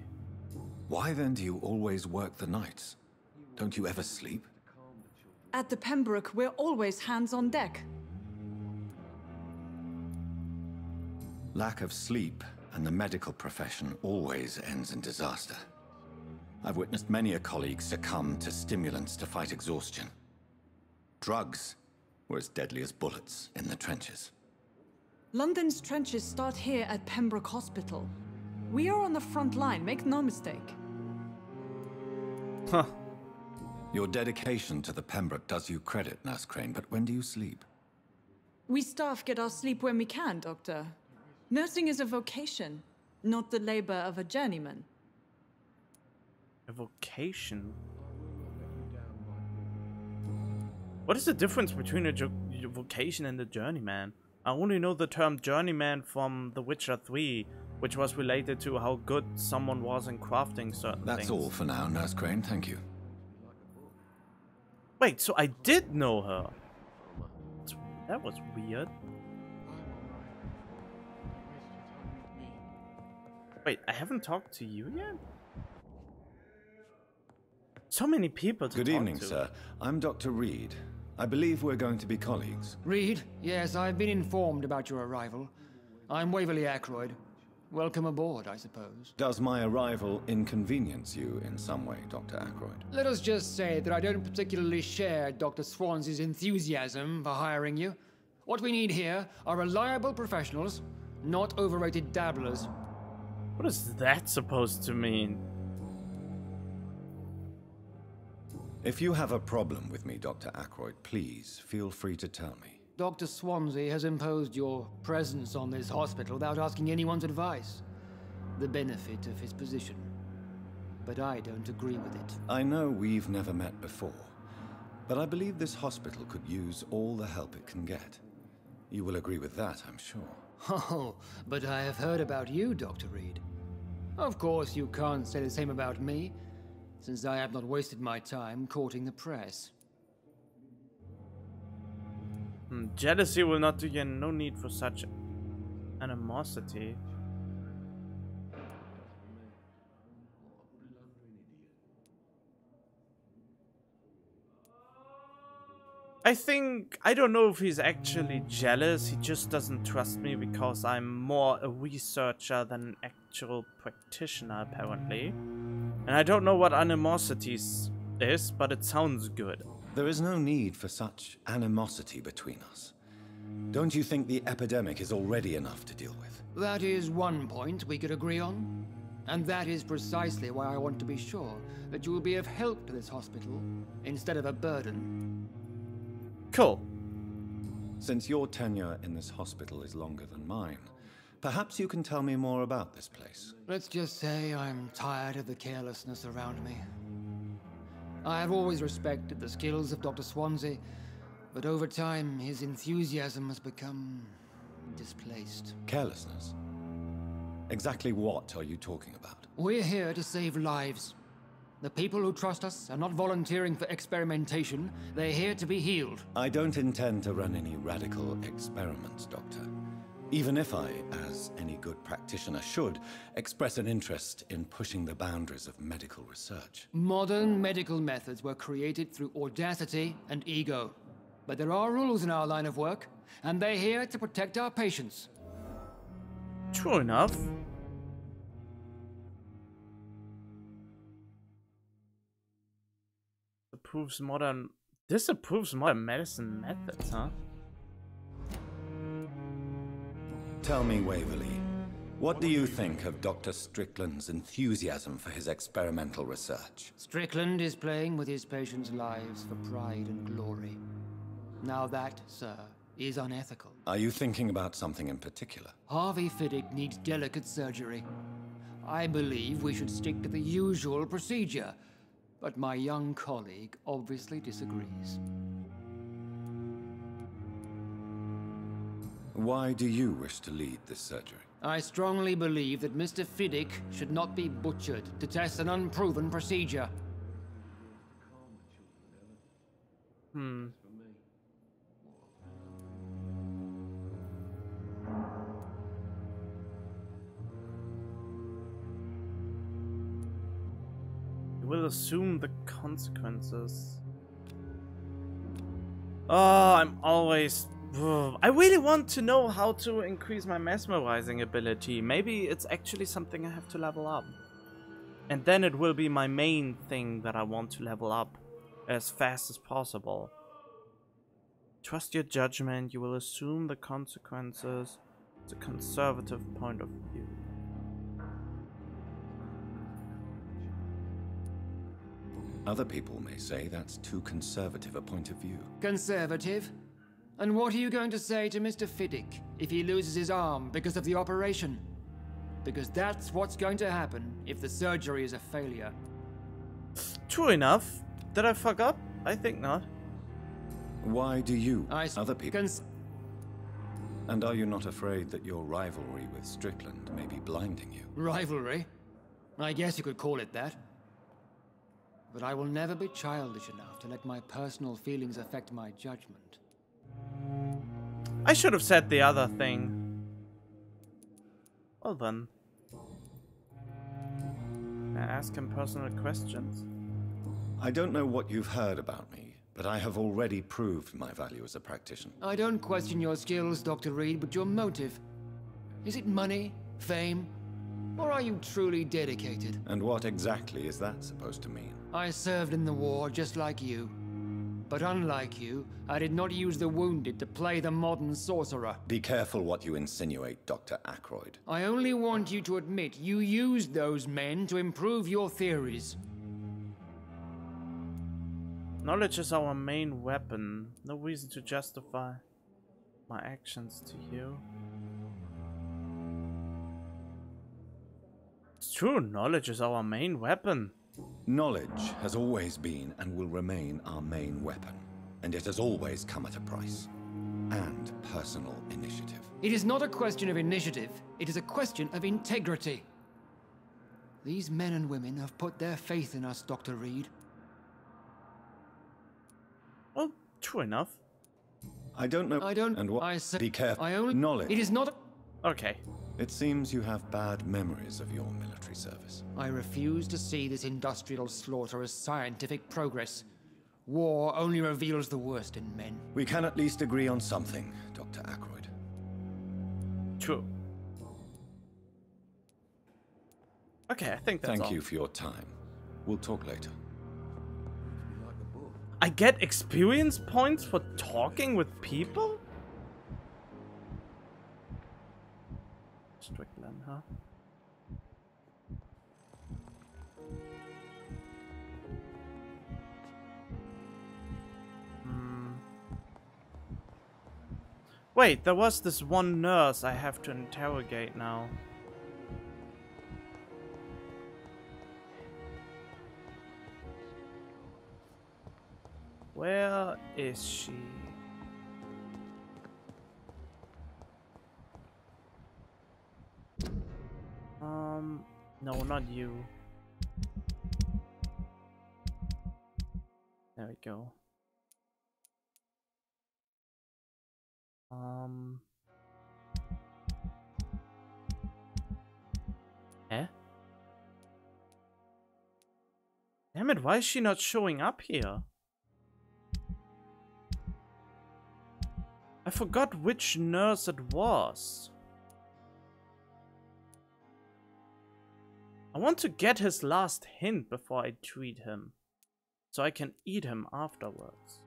Why then do you always work the nights? Don't you ever sleep? At the Pembroke, we're always hands on deck. Lack of sleep and the medical profession always ends in disaster. I've witnessed many a colleague succumb to stimulants to fight exhaustion. Drugs were as deadly as bullets in the trenches. London's trenches start here at Pembroke Hospital. We are on the front line, make no mistake. Huh. Your dedication to the Pembroke does you credit, Nurse Crane, but when do you sleep? We staff get our sleep when we can, Doctor. Nursing is a vocation, not the labor of a journeyman. A vocation? What is the difference between a vocation and a journeyman? I only know the term journeyman from The Witcher 3, which was related to how good someone was in crafting certain things. That's all for now, Nurse Crane, thank you. Wait, so I did know her. That was weird. Wait, I haven't talked to you yet? So many people to talk to. Good evening, sir. I'm Dr. Reed. I believe we're going to be colleagues. Reed? Yes, I've been informed about your arrival. I'm Waverly Ackroyd. Welcome aboard, I suppose. Does my arrival inconvenience you in some way, Dr. Ackroyd? Let us just say that I don't particularly share Dr. Swansea's enthusiasm for hiring you. What we need here are reliable professionals, not overrated dabblers. What is that supposed to mean? If you have a problem with me, Dr. Ackroyd, please feel free to tell me. Dr. Swansea has imposed your presence on this hospital without asking anyone's advice. The benefit of his position. But I don't agree with it. I know we've never met before, but I believe this hospital could use all the help it can get. You will agree with that, I'm sure. Oh, but I have heard about you, Dr. Reed. Of course, you can't say the same about me, since I have not wasted my time courting the press. Jealousy will not do you, no need for such animosity. I don't know if he's actually jealous, he just doesn't trust me because I'm more a researcher than an actual practitioner, apparently. And I don't know what animosity is, but it sounds good. There is no need for such animosity between us. Don't you think the epidemic is already enough to deal with? That is one point we could agree on. And that is precisely why I want to be sure that you will be of help to this hospital, instead of a burden. Cool. Since your tenure in this hospital is longer than mine, perhaps you can tell me more about this place. Let's just say I'm tired of the carelessness around me. I have always respected the skills of Dr. Swansea, but over time his enthusiasm has become displaced. Carelessness? Exactly what are you talking about? We're here to save lives. The people who trust us are not volunteering for experimentation. They're here to be healed. I don't intend to run any radical experiments, Doctor. Even if I, as any good practitioner should, express an interest in pushing the boundaries of medical research. Modern medical methods were created through audacity and ego. But there are rules in our line of work, and they're here to protect our patients. True enough. Disapproves modern medicine methods, huh? Tell me, Waverly, what do you think of Dr. Strickland's enthusiasm for his experimental research? Strickland is playing with his patients' lives for pride and glory. Now that, sir, is unethical. Are you thinking about something in particular? Harvey Fiddick needs delicate surgery. I believe we should stick to the usual procedure, but my young colleague obviously disagrees. Why do you wish to lead this surgery? I strongly believe that Mr. Fiddick should not be butchered to test an unproven procedure. will assume the consequences. Oh, I'm always... I really want to know how to increase my mesmerizing ability. Maybe it's actually something I have to level up. And then it will be my main thing that I want to level up as fast as possible. Trust your judgment, you will assume the consequences. It's a conservative point of view. Other people may say that's too conservative a point of view. Conservative? And what are you going to say to Mr. Fiddick if he loses his arm because of the operation? Because that's what's going to happen if the surgery is a failure. True enough. Did I fuck up? I think not. Why do you, other people... And are you not afraid that your rivalry with Strickland may be blinding you? Rivalry? I guess you could call it that. But I will never be childish enough to let my personal feelings affect my judgment. I should have said the other thing. Well then. Can I ask him personal questions? I don't know what you've heard about me, but I have already proved my value as a practitioner. I don't question your skills, Dr. Reed, but your motive. Is it money, fame, or are you truly dedicated? And what exactly is that supposed to mean? I served in the war just like you. But unlike you, I did not use the wounded to play the modern sorcerer. Be careful what you insinuate, Dr. Ackroyd. I only want you to admit you used those men to improve your theories. Knowledge is our main weapon. No reason to justify my actions to you. It's true, knowledge is our main weapon. Knowledge has always been and will remain our main weapon. And it has always come at a price. And personal initiative. It is not a question of initiative. It is a question of integrity. These men and women have put their faith in us, Dr. Reed. Well, true enough. I don't know. And what? I say, be careful. I only. Knowledge. It is not. Okay. It seems you have bad memories of your military service. I refuse to see this industrial slaughter as scientific progress. War only reveals the worst in men. We can at least agree on something, Dr. Ackroyd. True. Okay, I think that's all. Thank you for your time. We'll talk later. I get experience points for talking with people? Strickland, huh? Wait, there was this one nurse I have to interrogate now. Where is she? No, not you. There we go. Eh? Damn it, why is she not showing up here? I forgot which nurse it was. I want to get his last hint before I treat him, so I can eat him afterwards.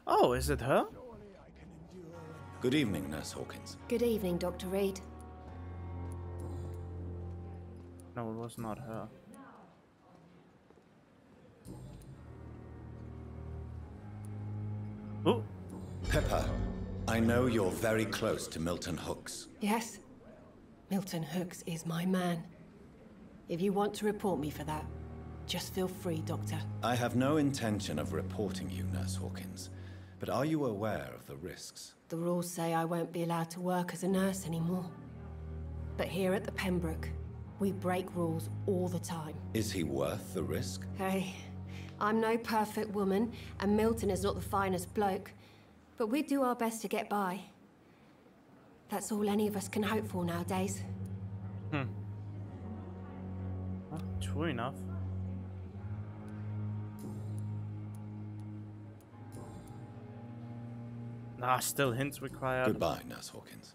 Oh, is it her? Good evening, Nurse Hawkins. Good evening, Dr. Reed. No, it was not her. Oh. Pepper, I know you're very close to Milton Hooks. Yes? Milton Hooks is my man. If you want to report me for that, just feel free, Doctor. I have no intention of reporting you, Nurse Hawkins. But are you aware of the risks? The rules say I won't be allowed to work as a nurse anymore. But here at the Pembroke, we break rules all the time. Is he worth the risk? Hey, I'm no perfect woman, and Milton is not the finest bloke, but we do our best to get by. That's all any of us can hope for nowadays. Well, true enough. Ah, still hints required. Goodbye, Nurse Hawkins.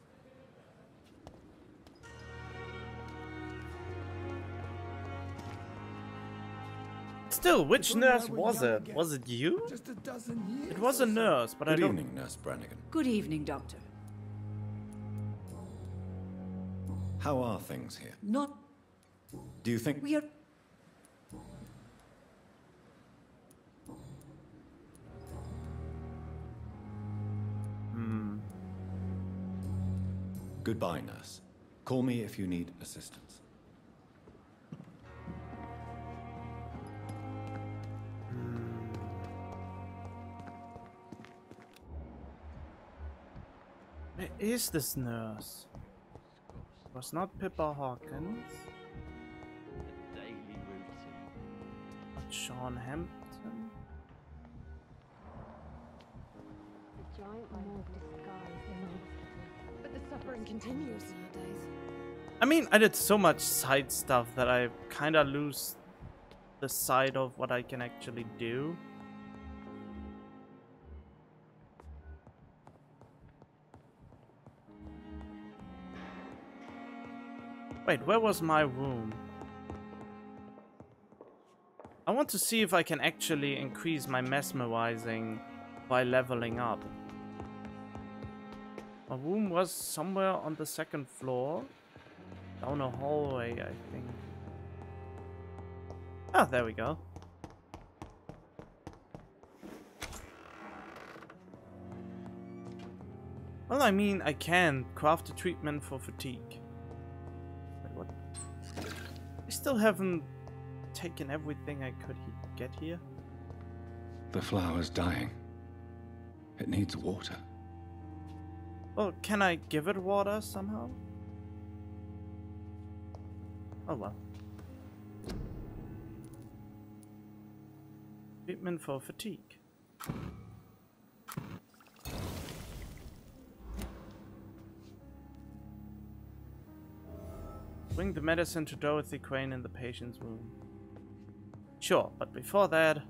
Still, which nurse was it? Was it you? Just a dozen years. It was a nurse, but I don't... Good evening, Nurse Brannigan. Good evening, Doctor. How are things here? Not... Do you think... We are... Goodbye, nurse. Call me if you need assistance. Where is this nurse? It was not Pippa Hawkins. The daily routine. Not Sean Hampton. The giant morgue disguised in the hospital. But the suffering continues nowadays. I mean, I did so much side stuff that I kinda lose the sight of what I can actually do. Wait, where was my room? I want to see if I can actually increase my mesmerizing by leveling up. My room was somewhere on the second floor. Down a hallway, I think. Ah, there we go. Well, I mean, I can craft a treatment for fatigue. Wait, what? I still haven't taken everything I could get here. The flower's dying. It needs water. Well, can I give it water somehow? Oh well. Treatment for fatigue. Bring the medicine to Dorothy Crane in the patient's room. Sure, but before that...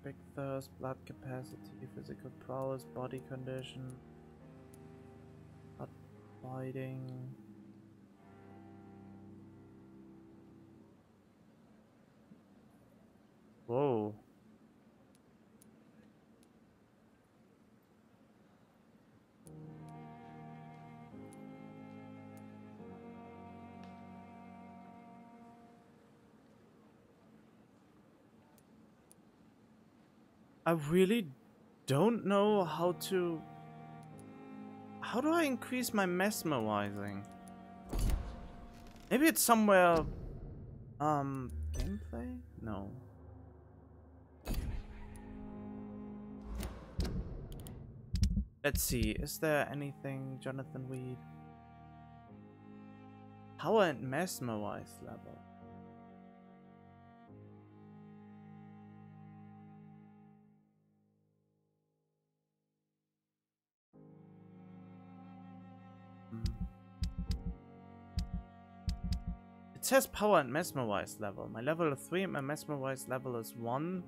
big thirst, blood capacity, physical prowess, body condition, blood biting. Whoa. I really don't know how to... How do I increase my mesmerizing? Maybe it's somewhere... Gameplay? No. Let's see, is there anything, Jonathan Weed? Power and mesmerize level. It says power and mesmerize level. My level is 3 and my mesmerize level is 1.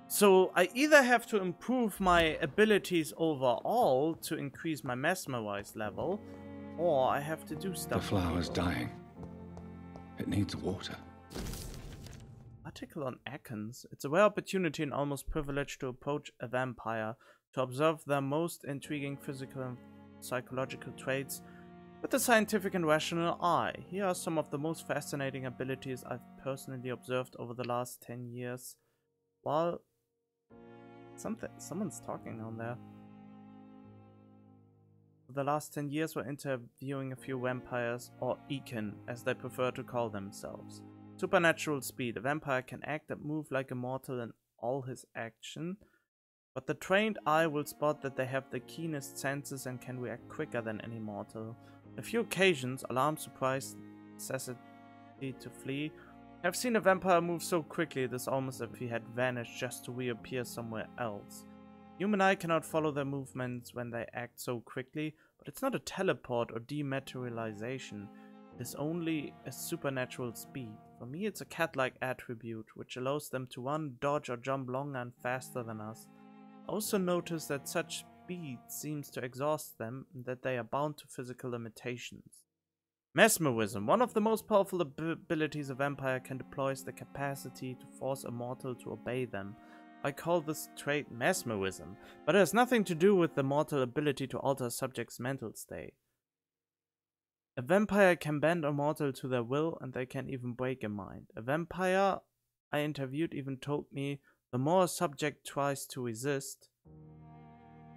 So I either have to improve my abilities overall to increase my mesmerize level, or I have to do stuff. The flower's dying. It needs water. Article on Atkins. It's a rare opportunity and almost privilege to approach a vampire, to observe their most intriguing physical and psychological traits with a scientific and rational eye. Here are some of the most fascinating abilities I've personally observed over the last 10 years. While someone's talking on there. For the last 10 years we're interviewing a few vampires, or Ekin, as they prefer to call themselves. Supernatural speed. A vampire can act and move like a mortal in all his action, But the trained eye will spot that they have the keenest senses and can react quicker than any mortal. On a few occasions, alarm, surprise, necessity to flee, I have seen a vampire move so quickly it is almost as if he had vanished just to reappear somewhere else. Human eye cannot follow their movements when they act so quickly, but it's not a teleport or dematerialization. It is only a supernatural speed. For me, it's a cat-like attribute, which allows them to run, dodge, or jump longer and faster than us. I also notice that such speed seems to exhaust them, and that they are bound to physical limitations. Mesmerism. One of the most powerful abilities a vampire can deploy is the capacity to force a mortal to obey them. I call this trait mesmerism, but it has nothing to do with the mortal ability to alter a subject's mental state. A vampire can bend a mortal to their will, and they can even break a mind. A vampire I interviewed even told me the more a subject tries to resist,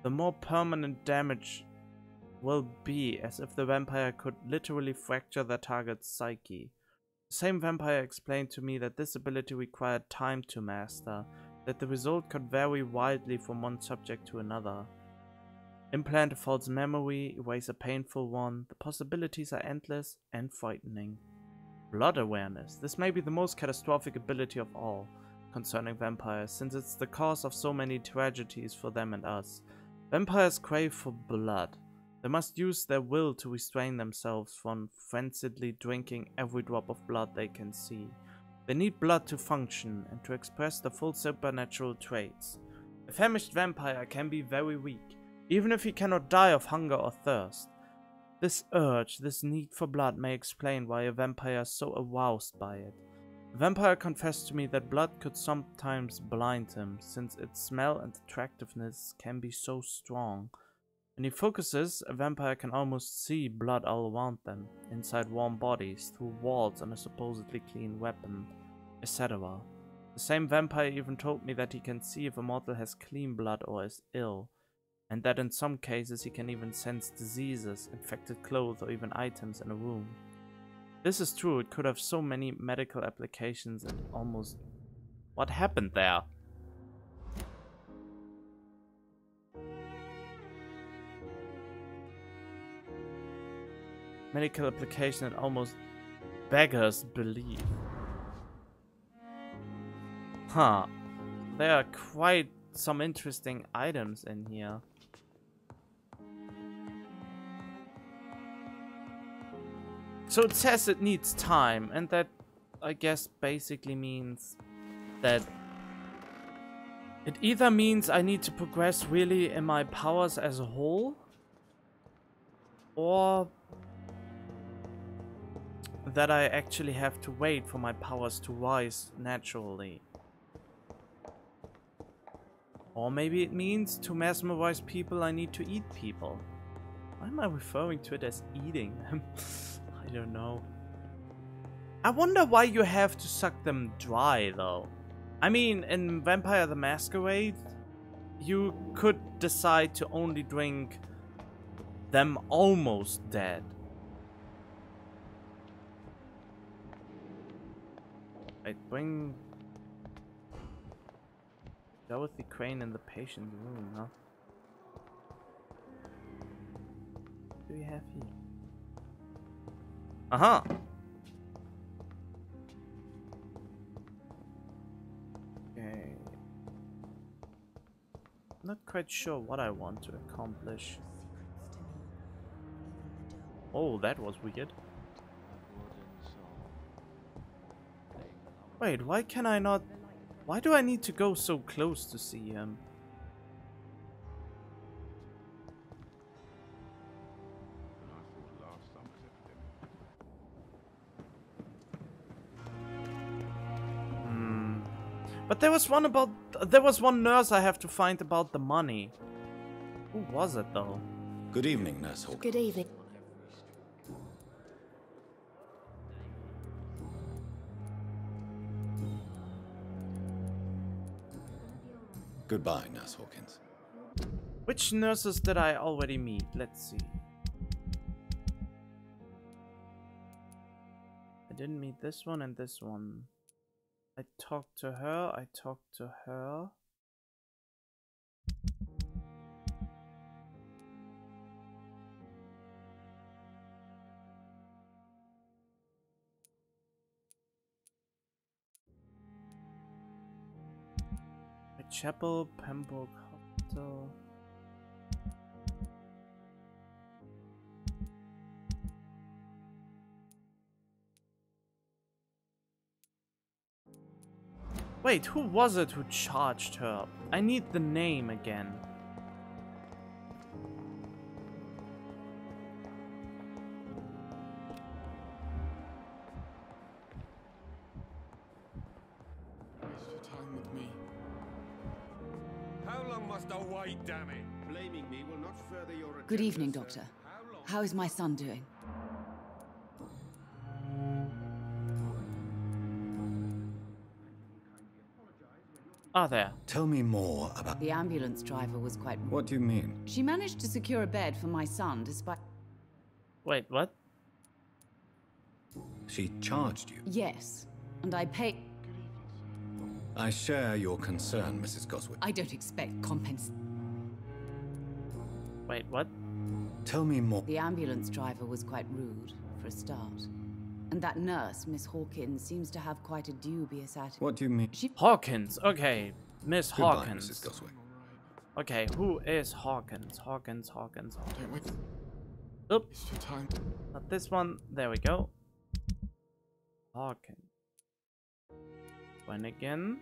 the more permanent damage will be, as if the vampire could literally fracture their target's psyche. The same vampire explained to me that this ability required time to master, that the result could vary widely from one subject to another. Implant a false memory, erase a painful one, the possibilities are endless and frightening. Blood awareness. This may be the most catastrophic ability of all concerning vampires, since it's the cause of so many tragedies for them and us. Vampires crave for blood. They must use their will to restrain themselves from frenziedly drinking every drop of blood they can see. They need blood to function and to express the full supernatural traits. A famished vampire can be very weak, even if he cannot die of hunger or thirst. This urge, this need for blood may explain why a vampire is so aroused by it. A vampire confessed to me that blood could sometimes blind him, since its smell and attractiveness can be so strong. When he focuses, a vampire can almost see blood all around them, inside warm bodies, through walls and a supposedly clean weapon, etc. The same vampire even told me that he can see if a mortal has clean blood or is ill, and that in some cases he can even sense diseases, infected clothes, or even items in a room. This is true, it could have so many medical applications and almost... What happened there? Medical application and almost beggars belief. Huh. There are quite some interesting items in here. So it says it needs time, and that, I guess, basically means that it either means I need to progress really in my powers as a whole, or that I actually have to wait for my powers to rise naturally. Or maybe it means to mesmerize people I need to eat people. Why am I referring to it as eating them? I don't know. I wonder why you have to suck them dry though. I mean, in Vampire the Masquerade, you could decide to only drink them almost dead. Wait, bring Dorothy Crane in the patient room, huh? What do we have here? Uh-huh! Okay. Not quite sure what I want to accomplish. Oh, that was weird. Wait, why can I not... Why do I need to go so close to see him? But there was one nurse I have to find about the money. Who was it though? Good evening, Nurse Hawkins. Good evening. Goodbye, Nurse Hawkins. Which nurses did I already meet? Let's see. I didn't meet this one and this one. I talked to her, Chapel, Pembroke Hospital. Wait, who was it who charged her? I need the name again. Waste your time with me. How long must I wait, damn it? Blaming me will not further your agenda, Good evening, sir. Doctor. How is my son doing? Ah, there. Tell me more about... The ambulance driver was quite... What do you mean? She managed to secure a bed for my son despite... Wait, what? She charged you? Yes, and I paid... I share your concern, Mrs. Goswick. I don't expect compensation. Wait, what? Tell me more. The ambulance driver was quite rude, for a start. And that nurse, Miss Hawkins, seems to have quite a dubious attitude. What do you mean? Hawkins, okay. Miss Goodbye, Hawkins. Mrs. Goswick. Okay, who is Hawkins? Hawkins. Don't wait. Oop. Waste your time. Not this one. There we go. Hawkins. When again?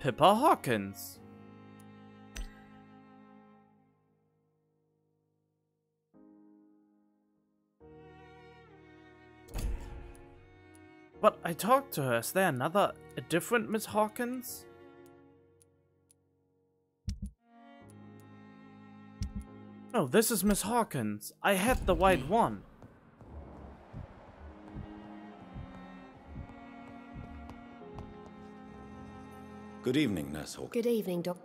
Pippa Hawkins. But I talked to her. Is there a different Miss Hawkins? No, this is Miss Hawkins. I had the white one. Good evening, Nurse Hawkins. Good evening, Doc.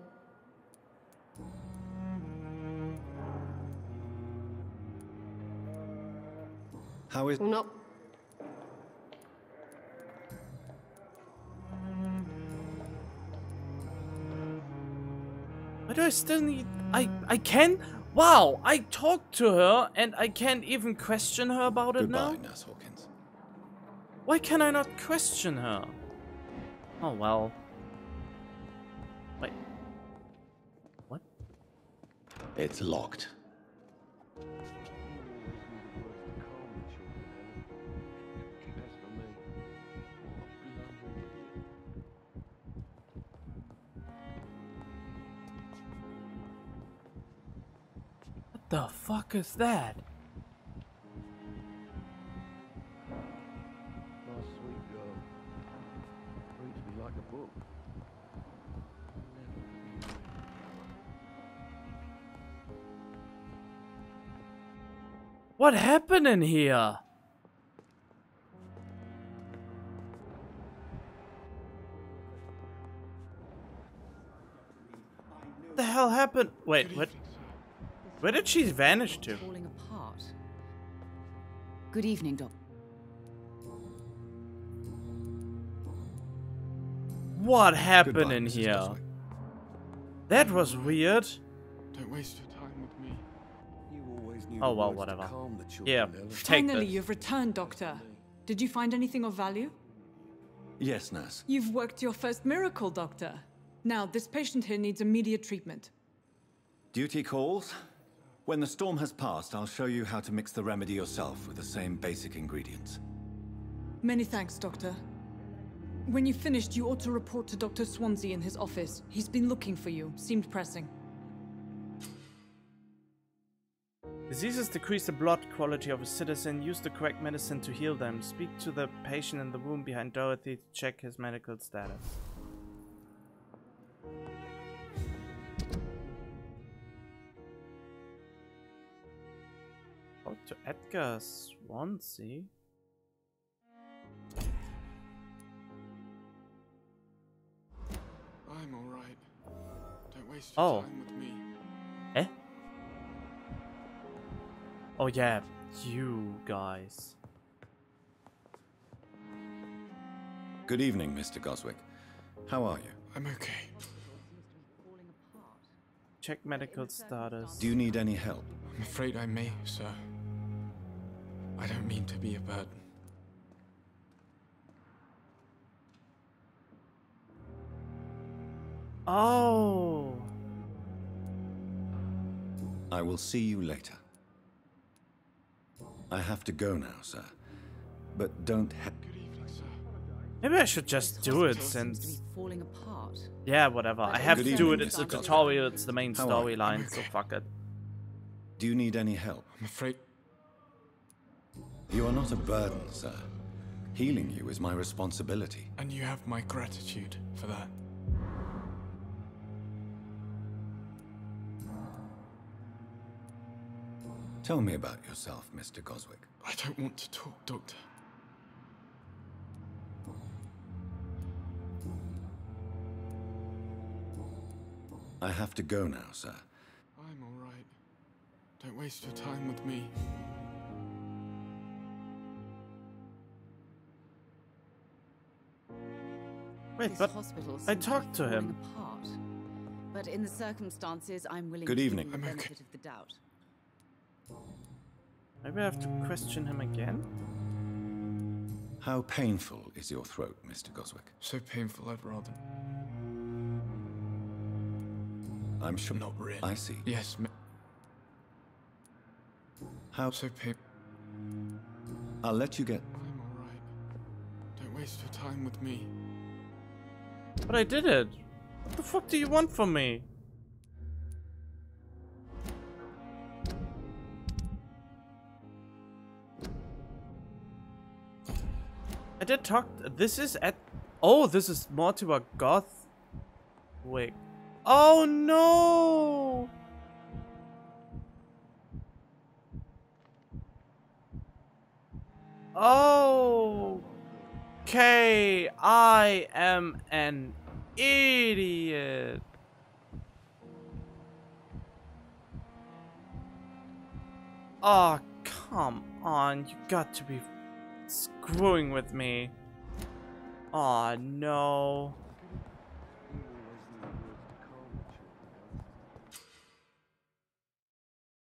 How is... Not... Why do I still need... I can? Wow, I talked to her and I can't even question her about it now? Goodbye, Nurse Hawkins. Why can I not question her? Oh well. Wait. What? It's locked. What the fuck is that? Nice sweet girl. Reads me like a book. What happened in here? What the hell happened? Wait, what? Where did she vanish to? Falling apart. Good evening, Doc. What happened Goodbye, in Mrs. here? Goswick. That was weird. Don't waste your time with me. You always knew Oh the well, words to whatever. calm the children, Yeah, Ellen. take Finally, this. you've returned, Doctor. Did you find anything of value? Yes, Nurse. You've worked your first miracle, Doctor. Now, this patient here needs immediate treatment. Duty calls. When the storm has passed, I'll show you how to mix the remedy yourself with the same basic ingredients. Many thanks, Doctor. When you've finished, you ought to report to Dr. Swansea in his office. He's been looking for you. Seemed pressing. Diseases decrease the blood quality of a citizen. Use the correct medicine to heal them. Speak to the patient in the room behind Dorothy to check his medical status. Talk to Edgar Swansea. I'm alright. Don't waste your time with me. Eh? Oh yeah, you guys. Good evening, Mr. Goswick. How are you? I'm okay. Check medical status. Do you need any help? I'm afraid I may, sir. I don't mean to be a burden. Oh. I will see you later. I have to go now, sir. But don't Maybe I should just do it since... falling apart. Yeah, whatever. I have to do it. It's a tutorial. It's the main How are you? storyline, so fuck it. Do you need any help? I'm afraid... You are not a burden, sir. Healing you is my responsibility. And you have my gratitude for that. Tell me about yourself, Mr. Goswick. I don't want to talk, Doctor. I have to go now, sir. I'm all right. Don't waste your time with me. Wait, but I talked to him. Apart. But in the circumstances, I'm willing Good to evening. give him the benefit of the doubt. Maybe I have to question him again? How painful is your throat, Mr. Goswick? So painful, I'd rather... I'm sure... Not really. I see. Yes, How... So painful. I'll let you get... I'm all right. Don't waste your time with me. But I did it. What the fuck do you want from me? I did talk. This is at. Oh, this is Mortimer Goth. Wait. Oh no! Oh. Okay, I am an idiot. Oh, come on. You got to be screwing with me. Oh, no.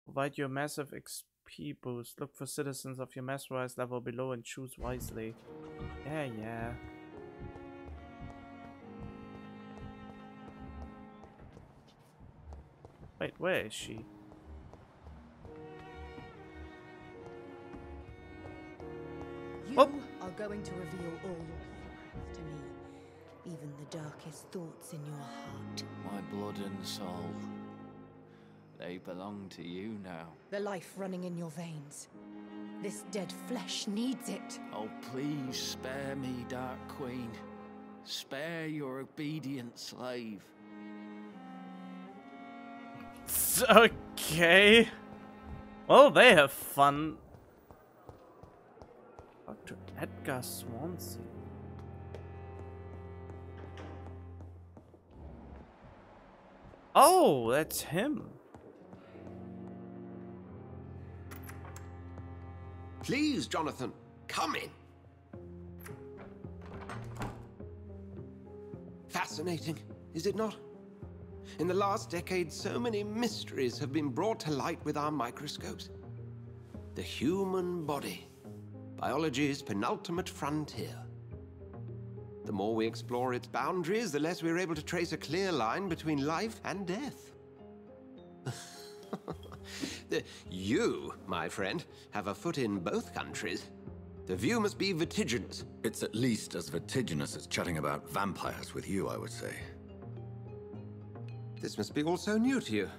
Provide you a massive XP boost. Look for citizens of your mesmerized level below and choose wisely. Yeah. Wait, where is she? You are going to reveal all your secrets to me, even the darkest thoughts in your heart. My blood and soul. They belong to you now. The life running in your veins. This dead flesh needs it. Oh, please spare me, Dark Queen. Spare your obedient slave. Okay. Well, they have fun. Dr. Edgar Swansea. Oh, that's him. Please, Jonathan, come in. Fascinating, is it not? In the last decade, so many mysteries have been brought to light with our microscopes. The human body, biology's penultimate frontier. The more we explore its boundaries, the less we're able to trace a clear line between life and death. You, my friend, have a foot in both countries. The view must be vertiginous. It's at least as vertiginous as chatting about vampires with you, I would say. This must be all so new to you.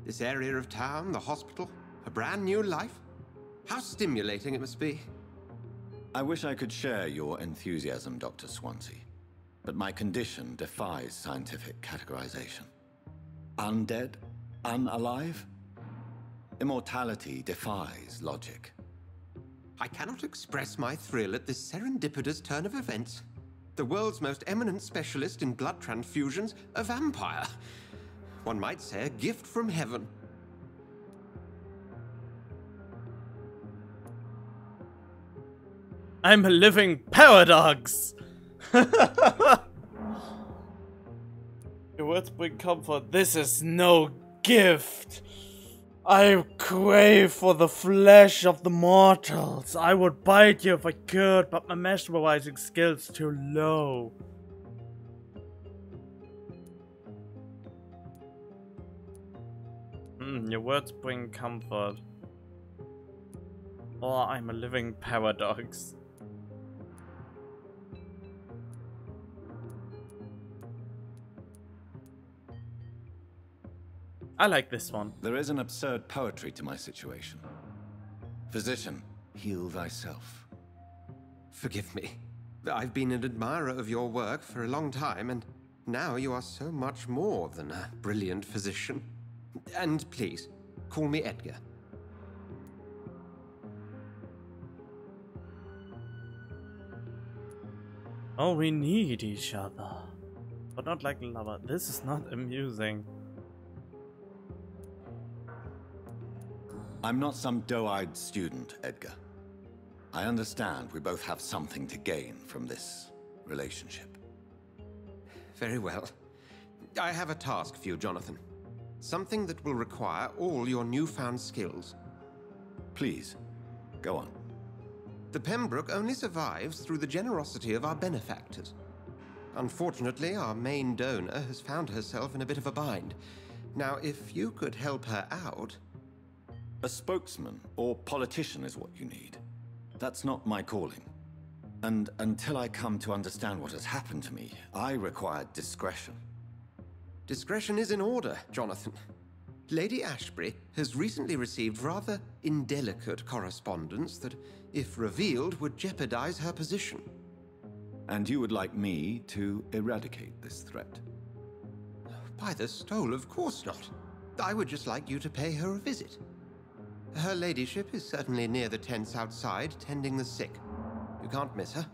This area of town, the hospital, a brand new life. How stimulating it must be. I wish I could share your enthusiasm, Dr. Swansea, but my condition defies scientific categorization. Undead? Unalive? Immortality defies logic. I cannot express my thrill at this serendipitous turn of events. The world's most eminent specialist in blood transfusions, a vampire. One might say a gift from heaven. I'm a living paradox. Your words bring comfort. This is no gift. I crave for the flesh of the mortals. I would bite you if I could, but my mesmerizing skills too low. Your words bring comfort. Or I'm a living paradox. I like this one. There is an absurd poetry to my situation. Physician, heal thyself. Forgive me. I've been an admirer of your work for a long time, and now you are so much more than a brilliant physician. And please, call me Edgar. Oh, we need each other. But not like a lover. This is not amusing. I'm not some doe-eyed student, Edgar. I understand we both have something to gain from this relationship. Very well. I have a task for you, Jonathan. Something that will require all your newfound skills. Please, go on. The Pembroke only survives through the generosity of our benefactors. Unfortunately, our main donor has found herself in a bit of a bind. Now, if you could help her out... A spokesman or politician is what you need. That's not my calling. And until I come to understand what has happened to me, I require discretion. Discretion is in order, Jonathan. Lady Ashbury has recently received rather indelicate correspondence that, if revealed, would jeopardize her position. And you would like me to eradicate this threat? By the stole, of course not. I would just like you to pay her a visit. Her ladyship is certainly near the tents outside, tending the sick. You can't miss her.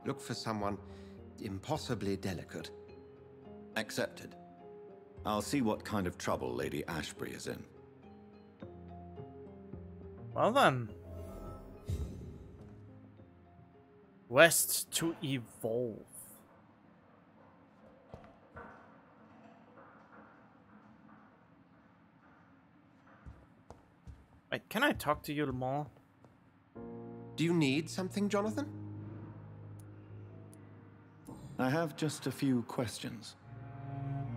Look for someone impossibly delicate. Accepted. I'll see what kind of trouble Lady Ashbury is in. Well then. West to evolve. Wait, can I talk to you more? Do you need something, Jonathan? I have just a few questions.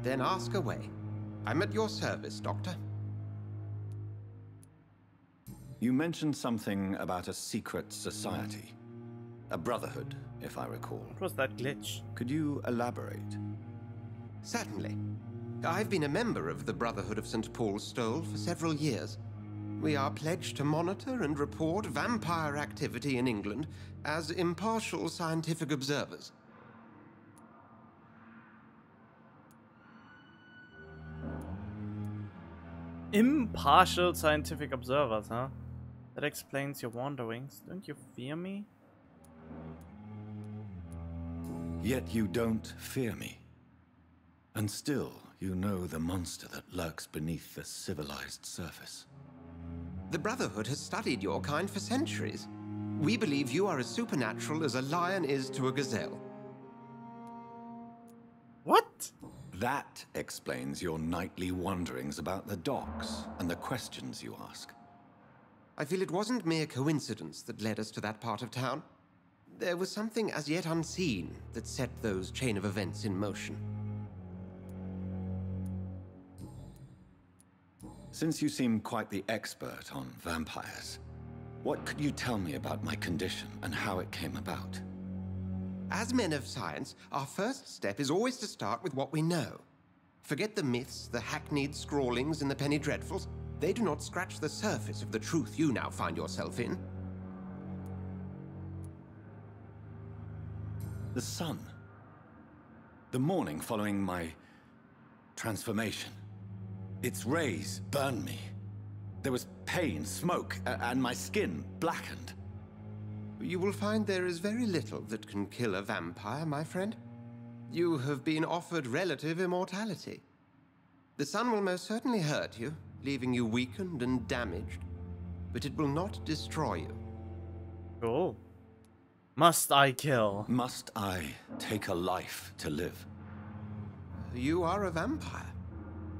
Then ask away. I'm at your service, Doctor. You mentioned something about a secret society. A brotherhood, if I recall. What was that glitch? Could you elaborate? Certainly. I've been a member of the Brotherhood of St. Paul's Stole for several years. We are pledged to monitor and report vampire activity in England as impartial scientific observers. Impartial scientific observers, huh? That explains your wanderings. Don't you fear me? Yet you don't fear me. And still, you know the monster that lurks beneath the civilized surface. The Brotherhood has studied your kind for centuries. We believe you are as supernatural as a lion is to a gazelle. What? That explains your nightly wanderings about the docks and the questions you ask. I feel it wasn't mere coincidence that led us to that part of town. There was something as yet unseen that set those chain of events in motion. Since you seem quite the expert on vampires, what could you tell me about my condition and how it came about? As men of science, our first step is always to start with what we know. Forget the myths, the hackneyed scrawlings in the Penny Dreadfuls. They do not scratch the surface of the truth you now find yourself in. The sun. The morning following my transformation. Its rays burned me. There was pain, smoke, and my skin blackened. You will find there is very little that can kill a vampire, my friend. You have been offered relative immortality. The sun will most certainly hurt you, leaving you weakened and damaged, but it will not destroy you. Cool. Must I kill? Must I take a life to live? You are a vampire.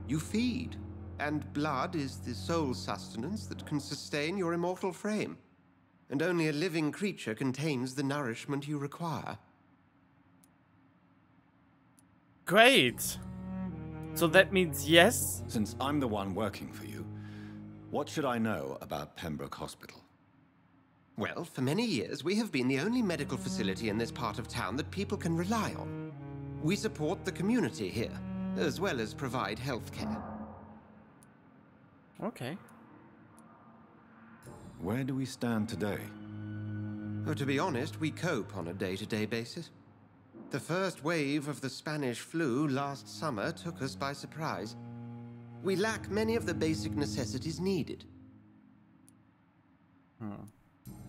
You feed, and blood is the sole sustenance that can sustain your immortal frame. And only a living creature contains the nourishment you require. Great! So that means yes? Since I'm the one working for you, What should I know about Pembroke Hospital? Well, for many years, we have been the only medical facility in this part of town that people can rely on. We support the community here, as well as provide health care. Okay. Where do we stand today? Oh, to be honest, we cope on a day-to-day basis. The first wave of the Spanish flu last summer took us by surprise. We lack many of the basic necessities needed.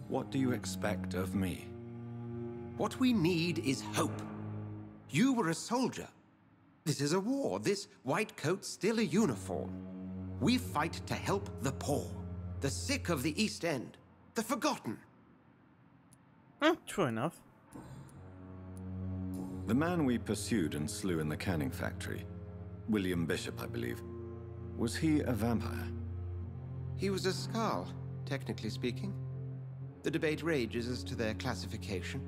What do you expect of me? What we need is hope. You were a soldier. This is a war. This white coat's still a uniform. We fight to help the poor, the sick of the East End, the forgotten. True enough. The man we pursued and slew in the canning factory, William Bishop, I believe, was he a vampire? He was a Skald, technically speaking. The debate rages as to their classification.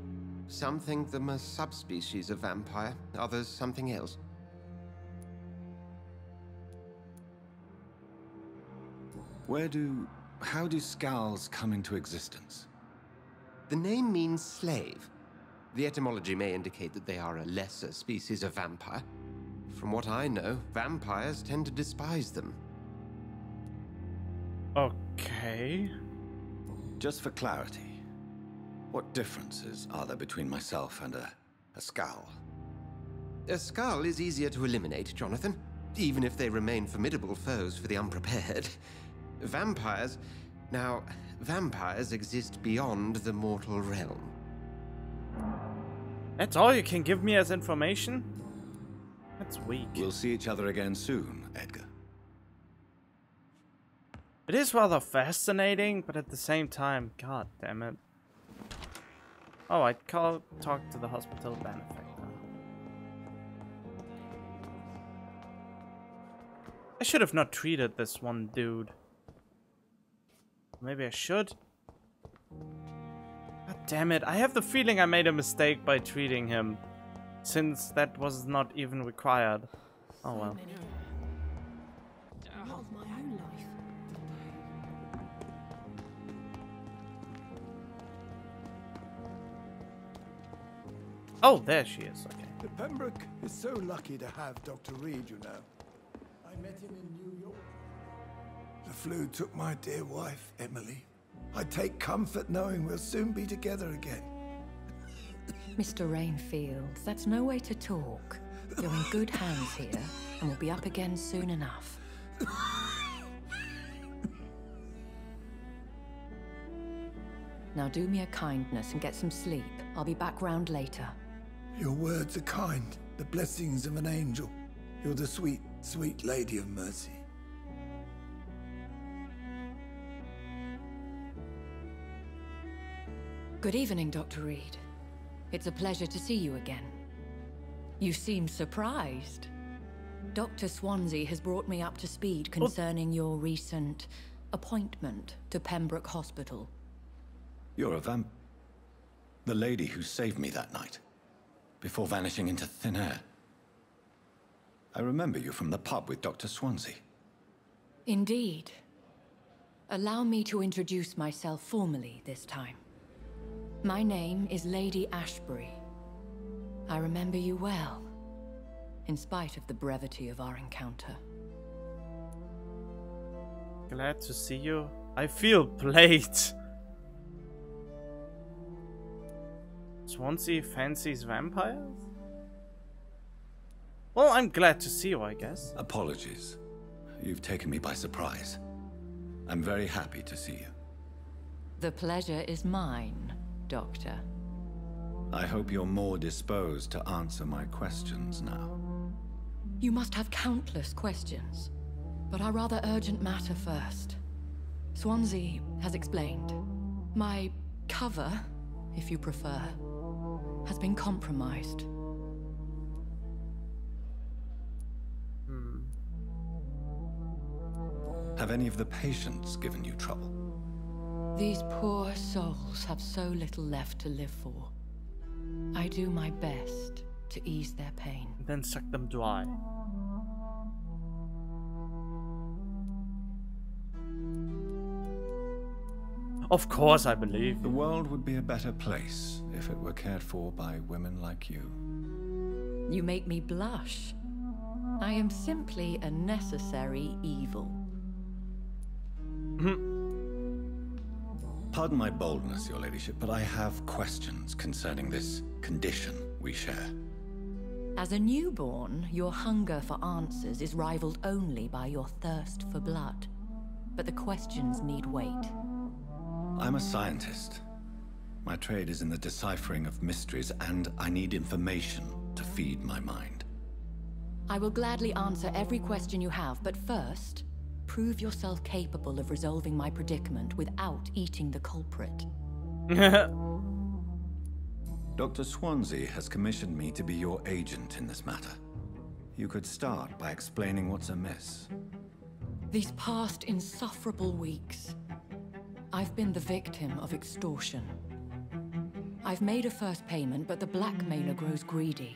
Some think them a subspecies of vampire, others something else. How do Skalds come into existence? The name means slave. The etymology may indicate that they are a lesser species of vampire. From what I know, vampires tend to despise them. Okay. Just for clarity, what differences are there between myself and a Skald? A Skald is easier to eliminate, Jonathan, even if they remain formidable foes for the unprepared. Vampires... Now, vampires exist beyond the mortal realm. That's all you can give me as information? That's weak. We'll see each other again soon, Edgar. It is rather fascinating, but at the same time, god damn it. Oh, I'd talk to the hospital benefactor. I should have not treated this one dude. Maybe I should? God damn it, I have the feeling I made a mistake by treating him, since that was not even required. Oh well. Oh, there she is, okay. The Pembroke is so lucky to have Dr. Reed, you know. I met him in New York. The flu took my dear wife, Emily. I take comfort knowing we'll soon be together again. Mr. Rainfield, that's no way to talk. You're in good hands here, and we'll be up again soon enough. Now do me a kindness and get some sleep. I'll be back round later. Your words are kind, the blessings of an angel. You're the sweet, sweet Lady of Mercy. Good evening, Dr. Reed. It's a pleasure to see you again. You seem surprised. Dr. Swansea has brought me up to speed concerning your recent appointment to Pembroke Hospital. You're a the lady who saved me that night, before vanishing into thin air. I remember you from the pub with Dr. Swansea. Indeed. Allow me to introduce myself formally this time. My name is Lady Ashbury. I remember you well, in spite of the brevity of our encounter. Glad to see you. I feel played. Swansea fancies vampires? Well, I'm glad to see you, I guess. Apologies. You've taken me by surprise. I'm very happy to see you. The pleasure is mine, Doctor. I hope you're more disposed to answer my questions now. You must have countless questions, but our rather urgent matter first. Swansea has explained. My cover, if you prefer, has been compromised. Have any of the patients given you trouble? These poor souls have so little left to live for. I do my best to ease their pain. Then suck them dry. Of course I believe. The world would be a better place if it were cared for by women like you. You make me blush. I am simply a necessary evil. Pardon my boldness, your ladyship, but I have questions concerning this condition we share. As a newborn, your hunger for answers is rivaled only by your thirst for blood. But the questions need wait. I'm a scientist. My trade is in the deciphering of mysteries, and I need information to feed my mind. I will gladly answer every question you have, but first, prove yourself capable of resolving my predicament without eating the culprit. Dr. Swansea has commissioned me to be your agent in this matter. You could start by explaining what's amiss. These past insufferable weeks, I've been the victim of extortion. I've made a first payment, but the blackmailer grows greedy.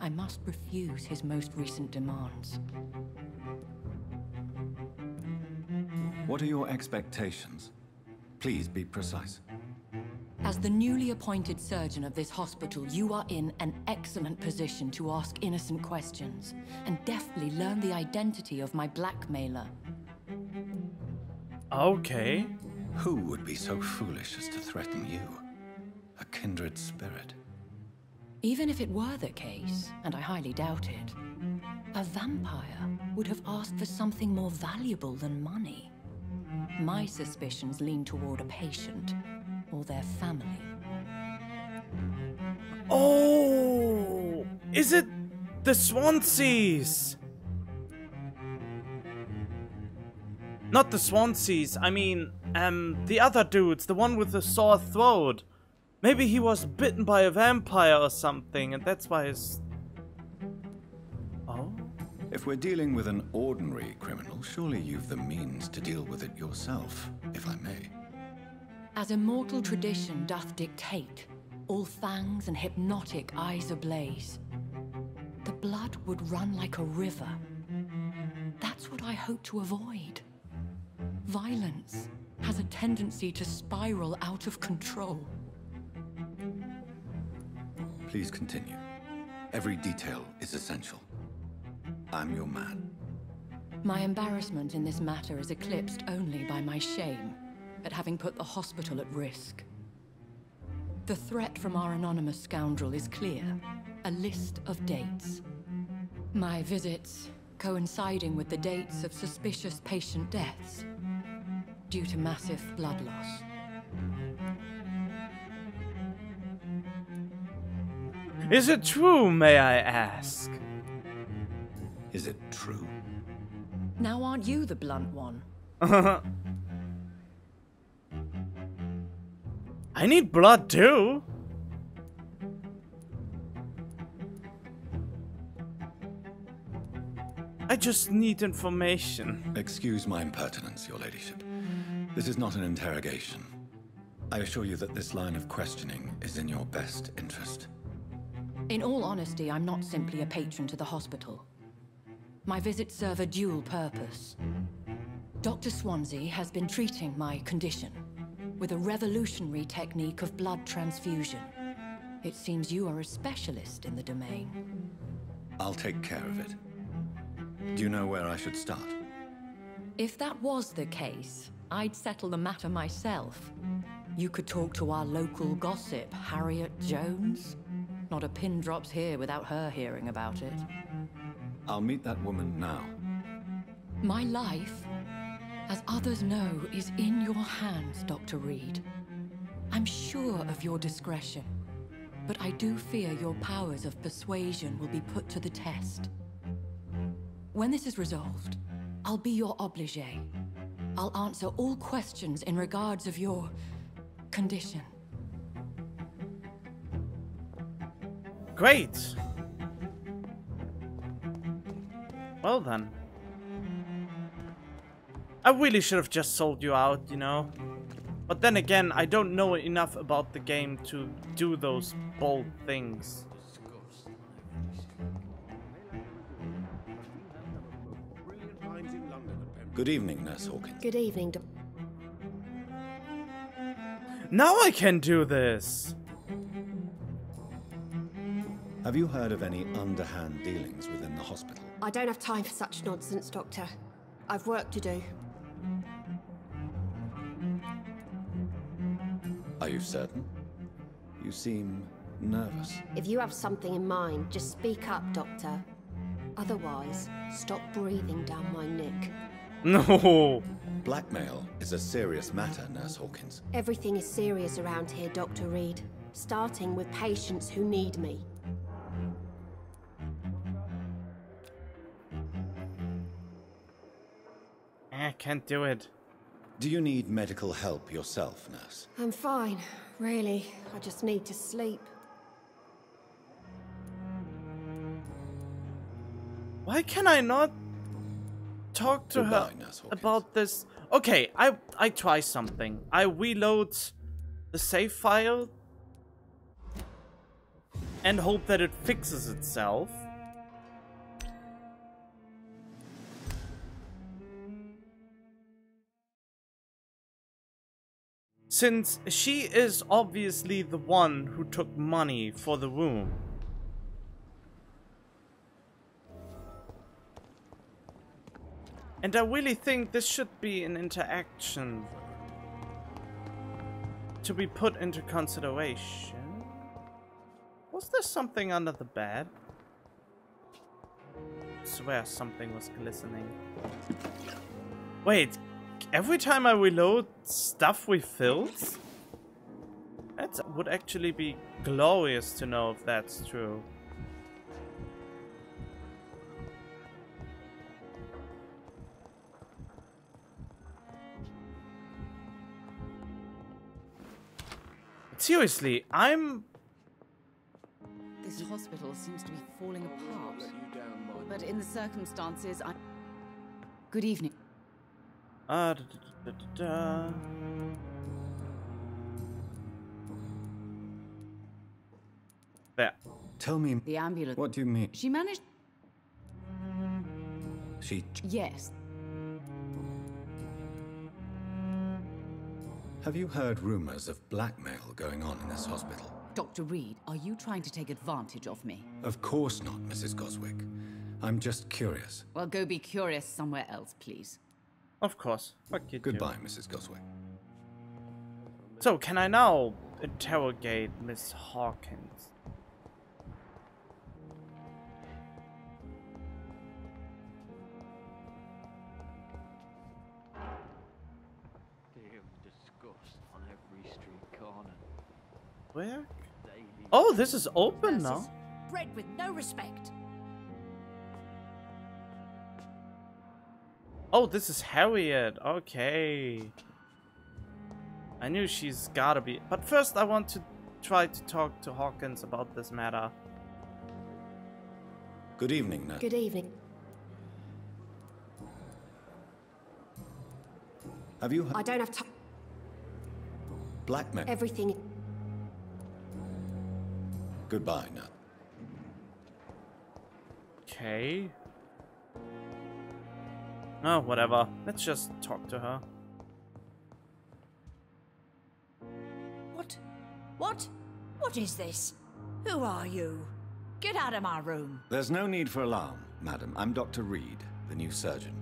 I must refuse his most recent demands. What are your expectations? Please be precise. As the newly appointed surgeon of this hospital, you are in an excellent position to ask innocent questions and deftly learn the identity of my blackmailer. Okay. Who would be so foolish as to threaten you? A kindred spirit. Even if it were the case, and I highly doubt it, a vampire would have asked for something more valuable than money. My suspicions lean toward a patient or their family. Oh! Is it the Swanseas? Not the Swanseas, I mean, the other dudes, the one with the sore throat. Maybe he was bitten by a vampire or something, and that's why his... Oh? If we're dealing with an ordinary criminal, surely you've the means to deal with it yourself, if I may. As immortal tradition doth dictate, all fangs and hypnotic eyes ablaze, the blood would run like a river. That's what I hope to avoid. Violence has a tendency to spiral out of control. Please continue. Every detail is essential. I'm your man. My embarrassment in this matter is eclipsed only by my shame at having put the hospital at risk. The threat from our anonymous scoundrel is clear. A list of dates. My visits coinciding with the dates of suspicious patient deaths due to massive blood loss. Is it true, may I ask? Is it true? Now aren't you the blunt one? I need blood too. I just need information. Excuse my impertinence, your ladyship. This is not an interrogation. I assure you that this line of questioning is in your best interest. In all honesty, I'm not simply a patron to the hospital. My visits serve a dual purpose. Dr. Swansea has been treating my condition with a revolutionary technique of blood transfusion. It seems you are a specialist in the domain. I'll take care of it. Do you know where I should start? If that was the case, I'd settle the matter myself. You could talk to our local gossip, Harriet Jones. Not a pin drops here without her hearing about it. I'll meet that woman now. My life, as others know, is in your hands, Dr. Reed. I'm sure of your discretion, but I do fear your powers of persuasion will be put to the test. When this is resolved, I'll be your obligé. I'll answer all questions in regards of your condition. Great. Well then. I really should have just sold you out, you know? But then again, I don't know enough about the game to do those bold things. Good evening, Nurse Hawkins. Good evening, Now I can do this! Have you heard of any underhand dealings within the hospital? I don't have time for such nonsense, Doctor. I've work to do. Are you certain? You seem nervous. If you have something in mind, just speak up, Doctor. Otherwise, stop breathing down my neck. No! Blackmail is a serious matter, Nurse Hawkins. Everything is serious around here, Dr. Reed. Starting with patients who need me. I can't do it. Do you need medical help yourself, Nurse? I'm fine, really. I just need to sleep. Why can I not talk to her about this? Okay, I try something. I reload the save file and hope that it fixes itself. Since she is obviously the one who took money for the room. And I really think this should be an interaction to be put into consideration. Was there something under the bed? I swear something was glistening. Wait, every time I reload, stuff refills? That would actually be glorious to know if that's true. Seriously, This hospital seems to be falling apart. But in the circumstances, Good evening. There. Tell me. The ambulance. What do you mean? She managed. Yes. Have you heard rumors of blackmail going on in this hospital? Dr. Reed, are you trying to take advantage of me? Of course not, Mrs. Goswick. I'm just curious. Well, go be curious somewhere else, please. Of course. Fuck you too. Goodbye, Mrs. Goswick. So, can I now interrogate Miss Hawkins? On every street corner. Where? Oh, this is open now. Bred with no respect. Oh, this is Harriet. Okay. I knew she's gotta be. But first, I want to try to talk to Hawkins about this matter. Good evening, Nurse. Good evening. Have you I don't have time. Blackmail? Everything. Goodbye, Nurse. Okay. Oh, whatever. Let's just talk to her. What? What is this? Who are you? Get out of my room. There's no need for alarm, madam. I'm Dr. Reed, the new surgeon.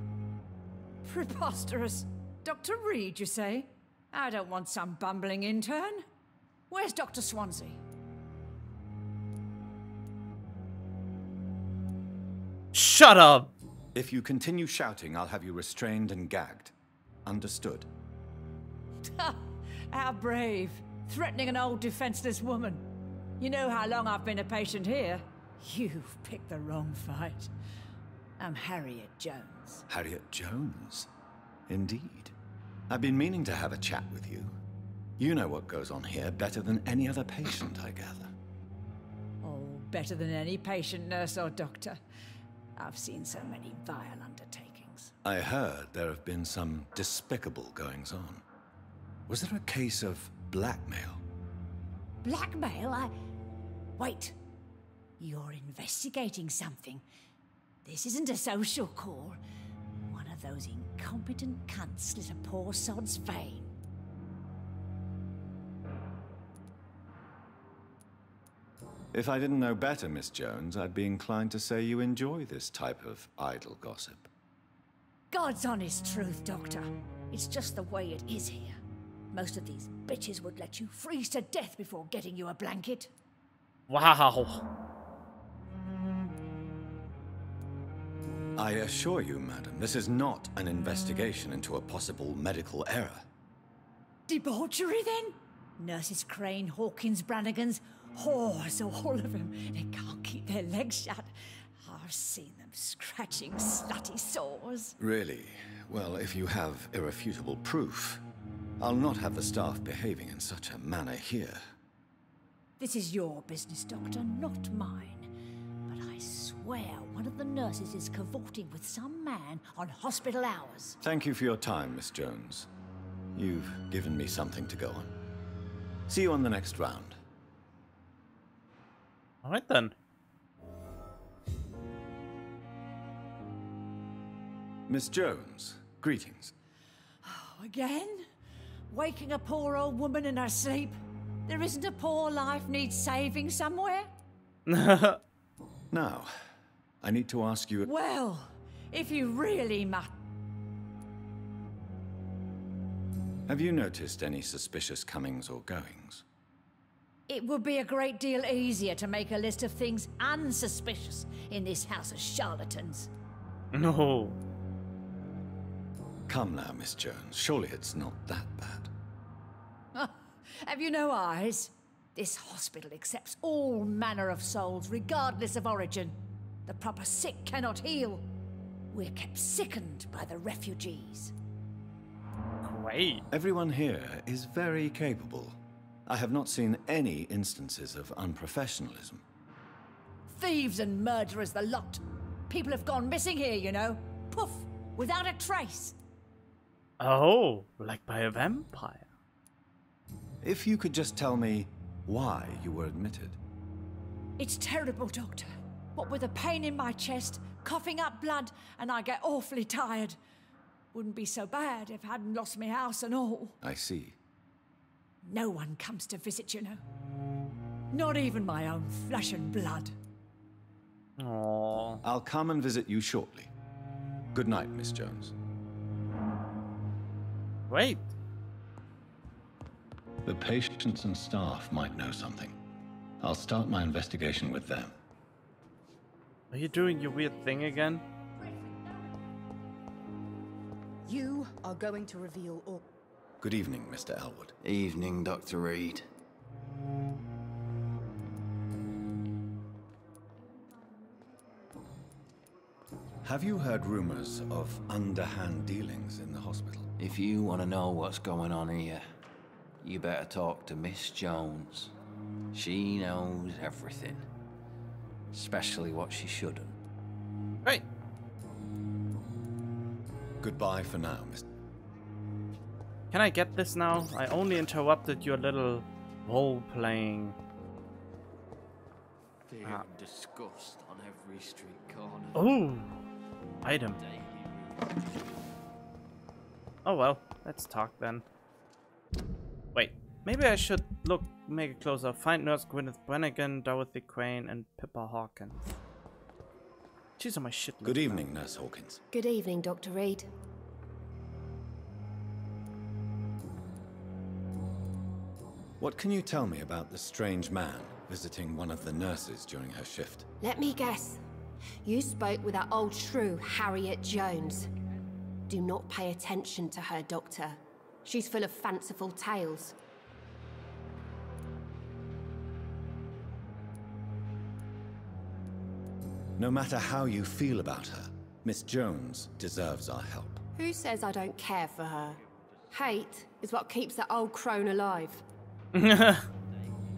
Preposterous. Dr. Reed, you say? I don't want some bumbling intern. Where's Dr. Swansea? Shut up! If you continue shouting, I'll have you restrained and gagged. Understood? How brave. Threatening an old defenseless woman. You know how long I've been a patient here. You've picked the wrong fight. I'm Harriet Jones. Harriet Jones? Indeed. I've been meaning to have a chat with you. You know what goes on here better than any other patient, I gather. Oh, better than any patient, nurse or doctor. I've seen so many vile undertakings. I heard there have been some despicable goings-on. Was there a case of blackmail? Blackmail? Wait. You're investigating something. This isn't a social call. One of those incompetent cunts slit a poor sod's vein. If I didn't know better, Miss Jones, I'd be inclined to say you enjoy this type of idle gossip. God's honest truth, Doctor. It's just the way it is here. Most of these bitches would let you freeze to death before getting you a blanket. Wow. I assure you, madam, this is not an investigation into a possible medical error. Debauchery, then? Nurses Crane, Hawkins, Brannigans, whores, all of them. They can't keep their legs shut. I've seen them scratching slutty sores. Really? Well, if you have irrefutable proof, I'll not have the staff behaving in such a manner here. This is your business, Doctor, not mine. But I swear one of the nurses is cavorting with some man on hospital hours. Thank you for your time, Miss Jones. You've given me something to go on. See you on the next round. All right, then. Miss Jones, greetings. Oh, again? Waking a poor old woman in her sleep? There isn't a poor life needs saving somewhere? Now, I need to ask you... Well, if you really must... Have you noticed any suspicious comings or goings? It would be a great deal easier to make a list of things unsuspicious in this house of charlatans. No. Come now, Miss Jones. Surely it's not that bad. Have you no eyes? This hospital accepts all manner of souls, regardless of origin. The proper sick cannot heal. We're kept sickened by the refugees. Great. Everyone here is very capable. I have not seen any instances of unprofessionalism. Thieves and murderers, the lot. People have gone missing here, you know. Poof, without a trace. Oh, like by a vampire. If you could just tell me why you were admitted. It's terrible, Doctor. What with a pain in my chest, coughing up blood, and I get awfully tired. Wouldn't be so bad if I hadn't lost my house and all. I see. No one comes to visit, you know. Not even my own flesh and blood. Aww. I'll come and visit you shortly. Good night, Miss Jones. Wait. The patients and staff might know something. I'll start my investigation with them. Are you doing your weird thing again? You are going to reveal all... Good evening, Mr. Elwood. Evening, Dr. Reed. Have you heard rumors of underhand dealings in the hospital? If you want to know what's going on here, you better talk to Miss Jones. She knows everything. Especially what she shouldn't. Right. Goodbye for now, Mr. Can I get this now? I only interrupted your little role-playing. Fear and disgust on every street corner. Oh! Item. Oh well, let's talk then. Wait, maybe I should make it closer. Find Nurse Gwyneth Brannigan, Dorothy Crane, and Pippa Hawkins. She's on my shit list. Good evening, Nurse Hawkins. Good evening, Dr. Reed. What can you tell me about the strange man visiting one of the nurses during her shift? Let me guess. You spoke with that old shrew, Harriet Jones. Do not pay attention to her, Doctor. She's full of fanciful tales. No matter how you feel about her, Miss Jones deserves our help. Who says I don't care for her? Hate is what keeps that old crone alive.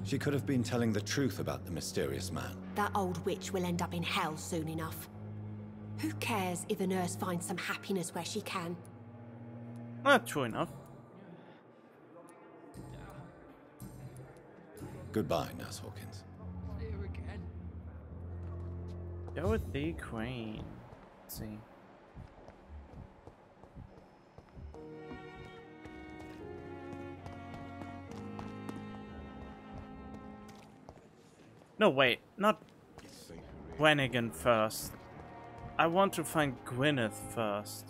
She could have been telling the truth about the mysterious man. That old witch will end up in hell soon enough. Who cares if a nurse finds some happiness where she can? True enough. Goodbye, Nurse Hawkins. Here again. Dorothy Crane. Let's see. No, wait, not Gwenigan first. I want to find Gwyneth first.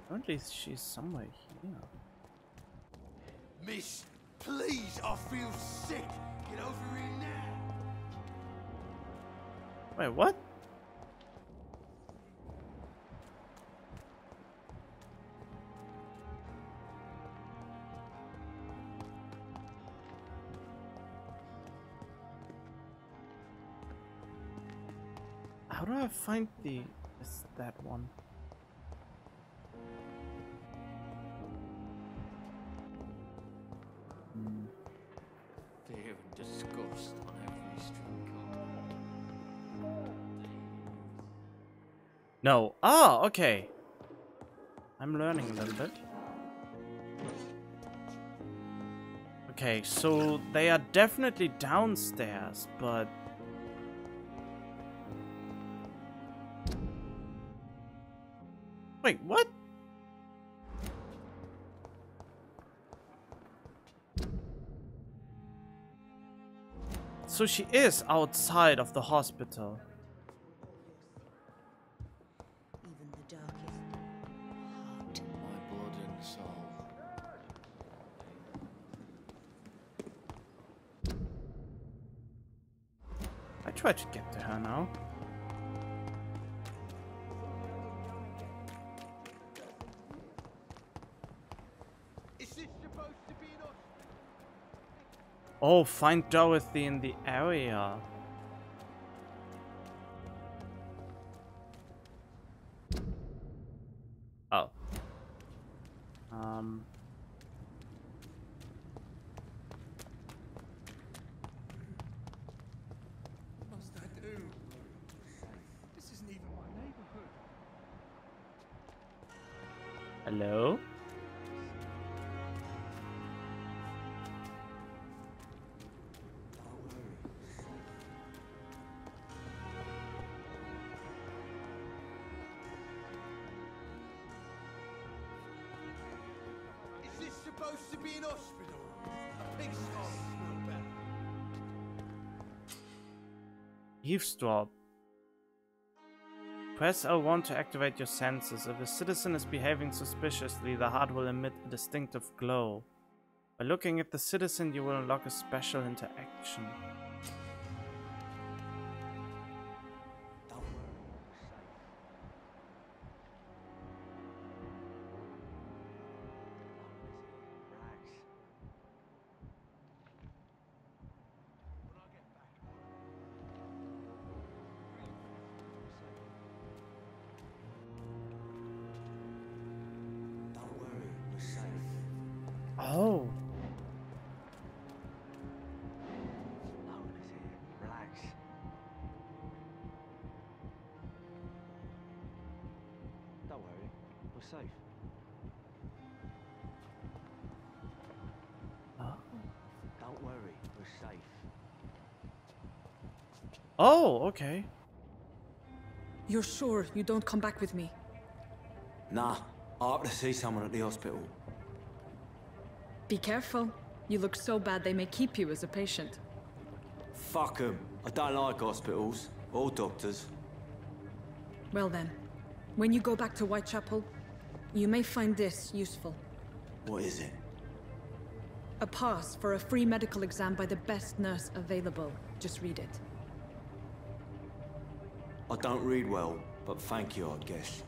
Apparently she's somewhere here. Miss, please, I feel sick. Get over here now. Wait, what? How do I find the... Is that one? Fear and disgust on every street corner. No. Ah, okay. I'm learning a little bit. Okay, so they are definitely downstairs, but... Wait, what? So she is outside of the hospital. Even the darkest heart. My blood and soul. I try to get to her now. Oh, find Dorothy in the area. Oh. What must I do? This isn't even my neighborhood. Hello? Supposed to be an hospital. Pigsty smell better. Eavesdrop. Press L1 to activate your senses. If a citizen is behaving suspiciously, the heart will emit a distinctive glow. By looking at the citizen, you will unlock a special interaction. Oh. Relax. Don't worry, we're safe. Don't worry, we're safe. Oh, okay. You're sure you don't come back with me? Nah, I have to see someone at the hospital. Be careful. You look so bad they may keep you as a patient. Fuck 'em. I don't like hospitals or doctors. Well then, when you go back to Whitechapel, you may find this useful. What is it? A pass for a free medical exam by the best nurse available. Just read it. I don't read well, but thank you, I guess.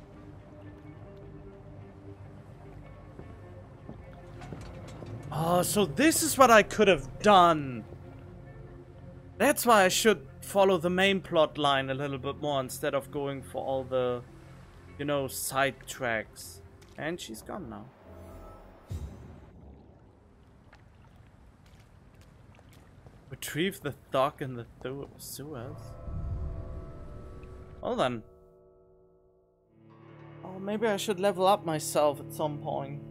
Oh, so this is what I could have done. That's why I should follow the main plot line a little bit more instead of going for all the, you know, side tracks. And she's gone now. Retrieve the dog in the sewers. Well then. Oh, maybe I should level up myself at some point.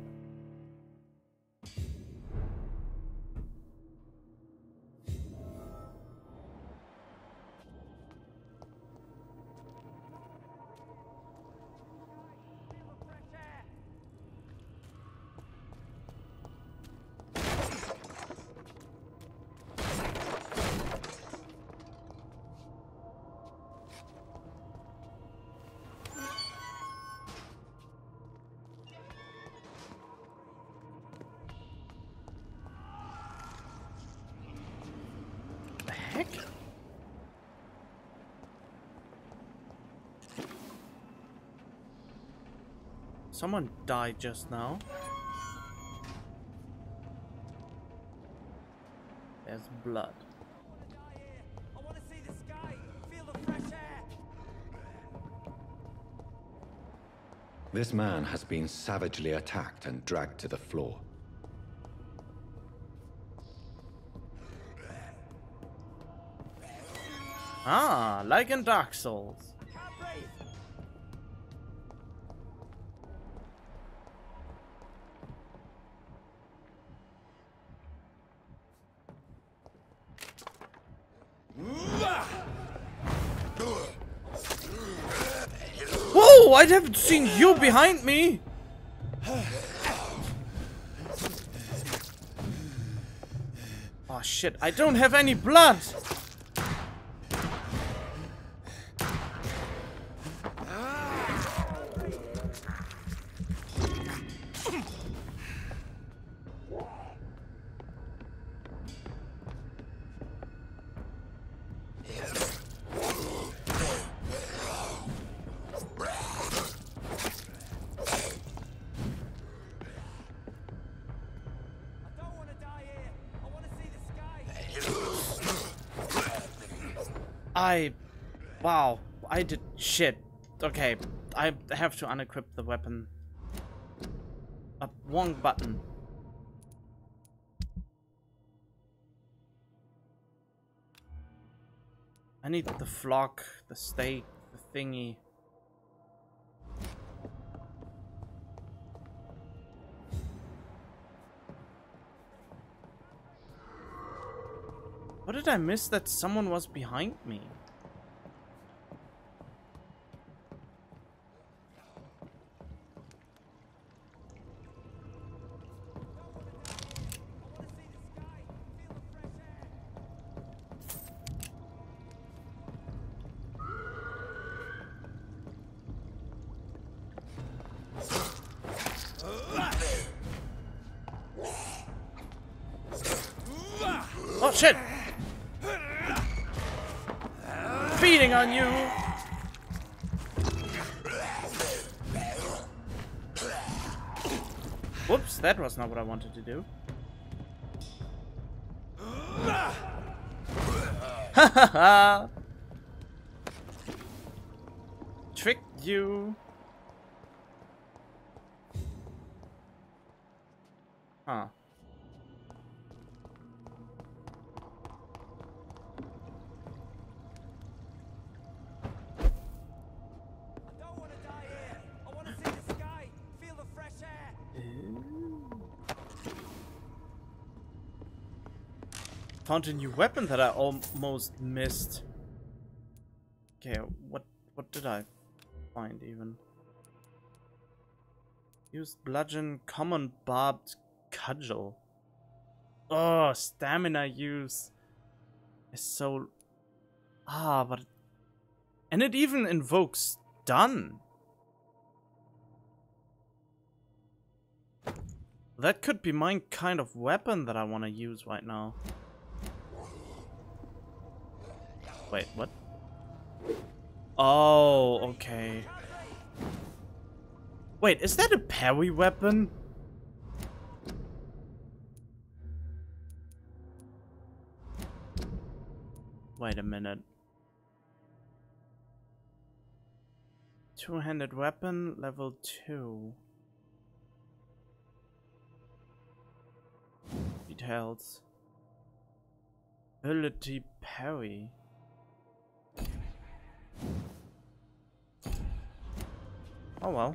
heck? Someone died just now. There's blood. This man has been savagely attacked and dragged to the floor. Ah, like in Dark Souls. Whoa, I haven't seen you behind me. Oh shit, I don't have any blood. Wow, I did shit. Okay, I have to unequip the weapon. Wrong button. I need the flock, the stake, the thingy. What did I miss that someone was behind me? Oh shit! Feeding on you! Whoops, that was not what I wanted to do. Hahaha! Tricked you! Huh. Found a new weapon that I almost missed. Okay, what did I find even? Used bludgeon, common barbed cudgel. Oh, stamina use is so... but... And it even invokes stun. That could be my kind of weapon that I want to use right now. Wait, what? Oh, okay. Wait, is that a parry weapon? Wait a minute. Two-handed weapon, level 2. Details. Ability parry. Oh well.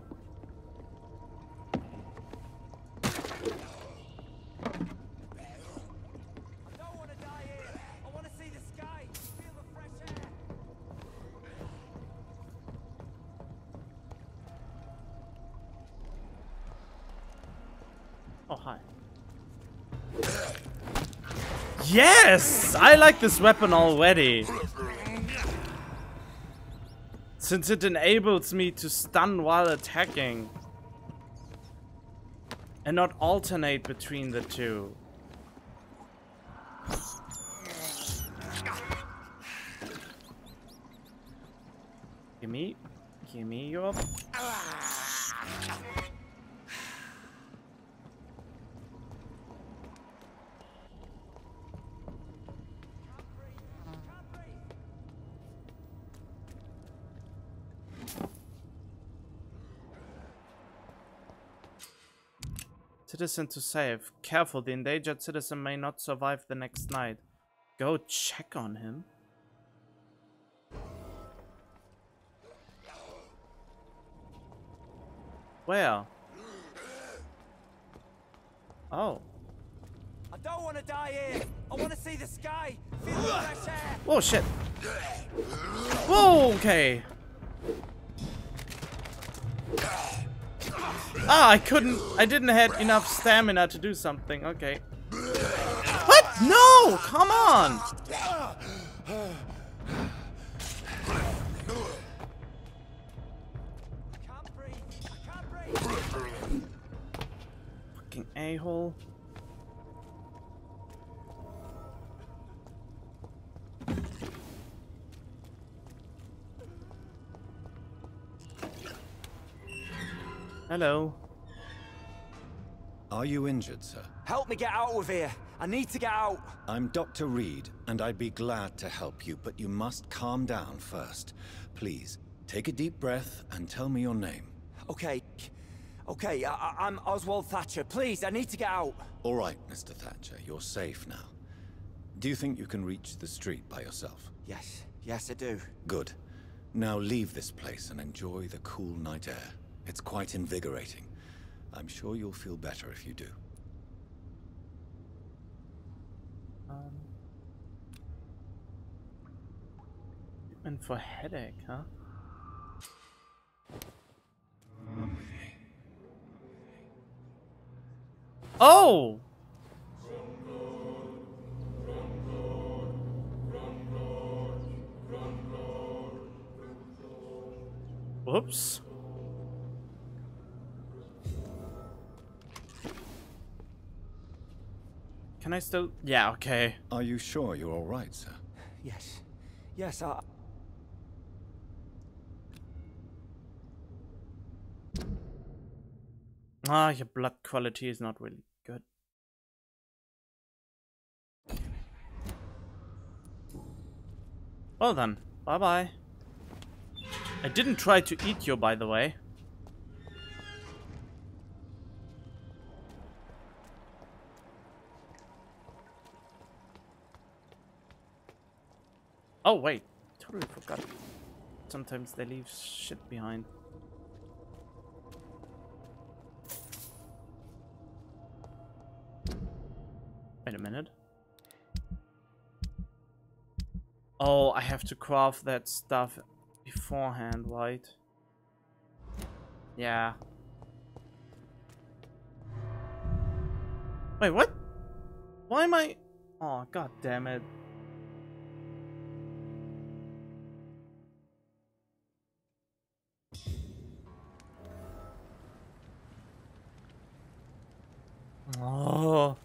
Oh, hi. Yes! I like this weapon already. Since it enables me to stun while attacking. And not alternate between the two. Gimme your... Citizen to save. Careful, the endangered citizen may not survive the next night. Go check on him. Where? Oh. I don't want to die here. I want to see the sky. Feel the fresh air. Oh shit. Whoa, okay. Ah, I didn't have enough stamina to do something. Okay. What? No, come on. Fucking a-hole. Hello. Are you injured, sir? Help me get out of here. I need to get out. I'm Dr. Reed, and I'd be glad to help you, but you must calm down first. Please, take a deep breath and tell me your name. Okay. Okay, I'm Oswald Thatcher. Please, I need to get out. All right, Mr. Thatcher, you're safe now. Do you think you can reach the street by yourself? Yes. Yes, I do. Good. Now leave this place and enjoy the cool night air. It's quite invigorating. I'm sure you'll feel better if you do. And for headache, huh? Oh! Whoops. Can I still... Yeah, okay. Are you sure you're all right, sir? Yes. Yes, Ah, your blood quality is not really good. Well then, bye-bye. I didn't try to eat you, by the way. Oh wait, totally forgot. Sometimes they leave shit behind. Wait a minute. Oh, I have to craft that stuff beforehand, right? Yeah. Wait, what? Why am I... Oh, god damn it. Oh,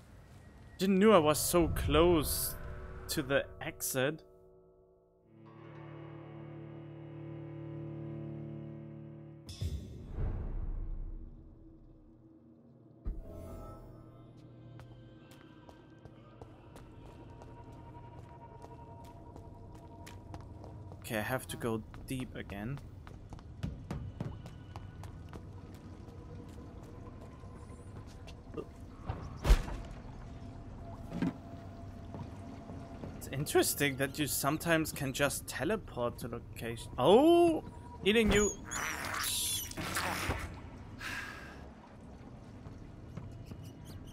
didn't know I was so close to the exit. Okay, I have to go deep again. Interesting that you sometimes can just teleport to location. Oh, eating you.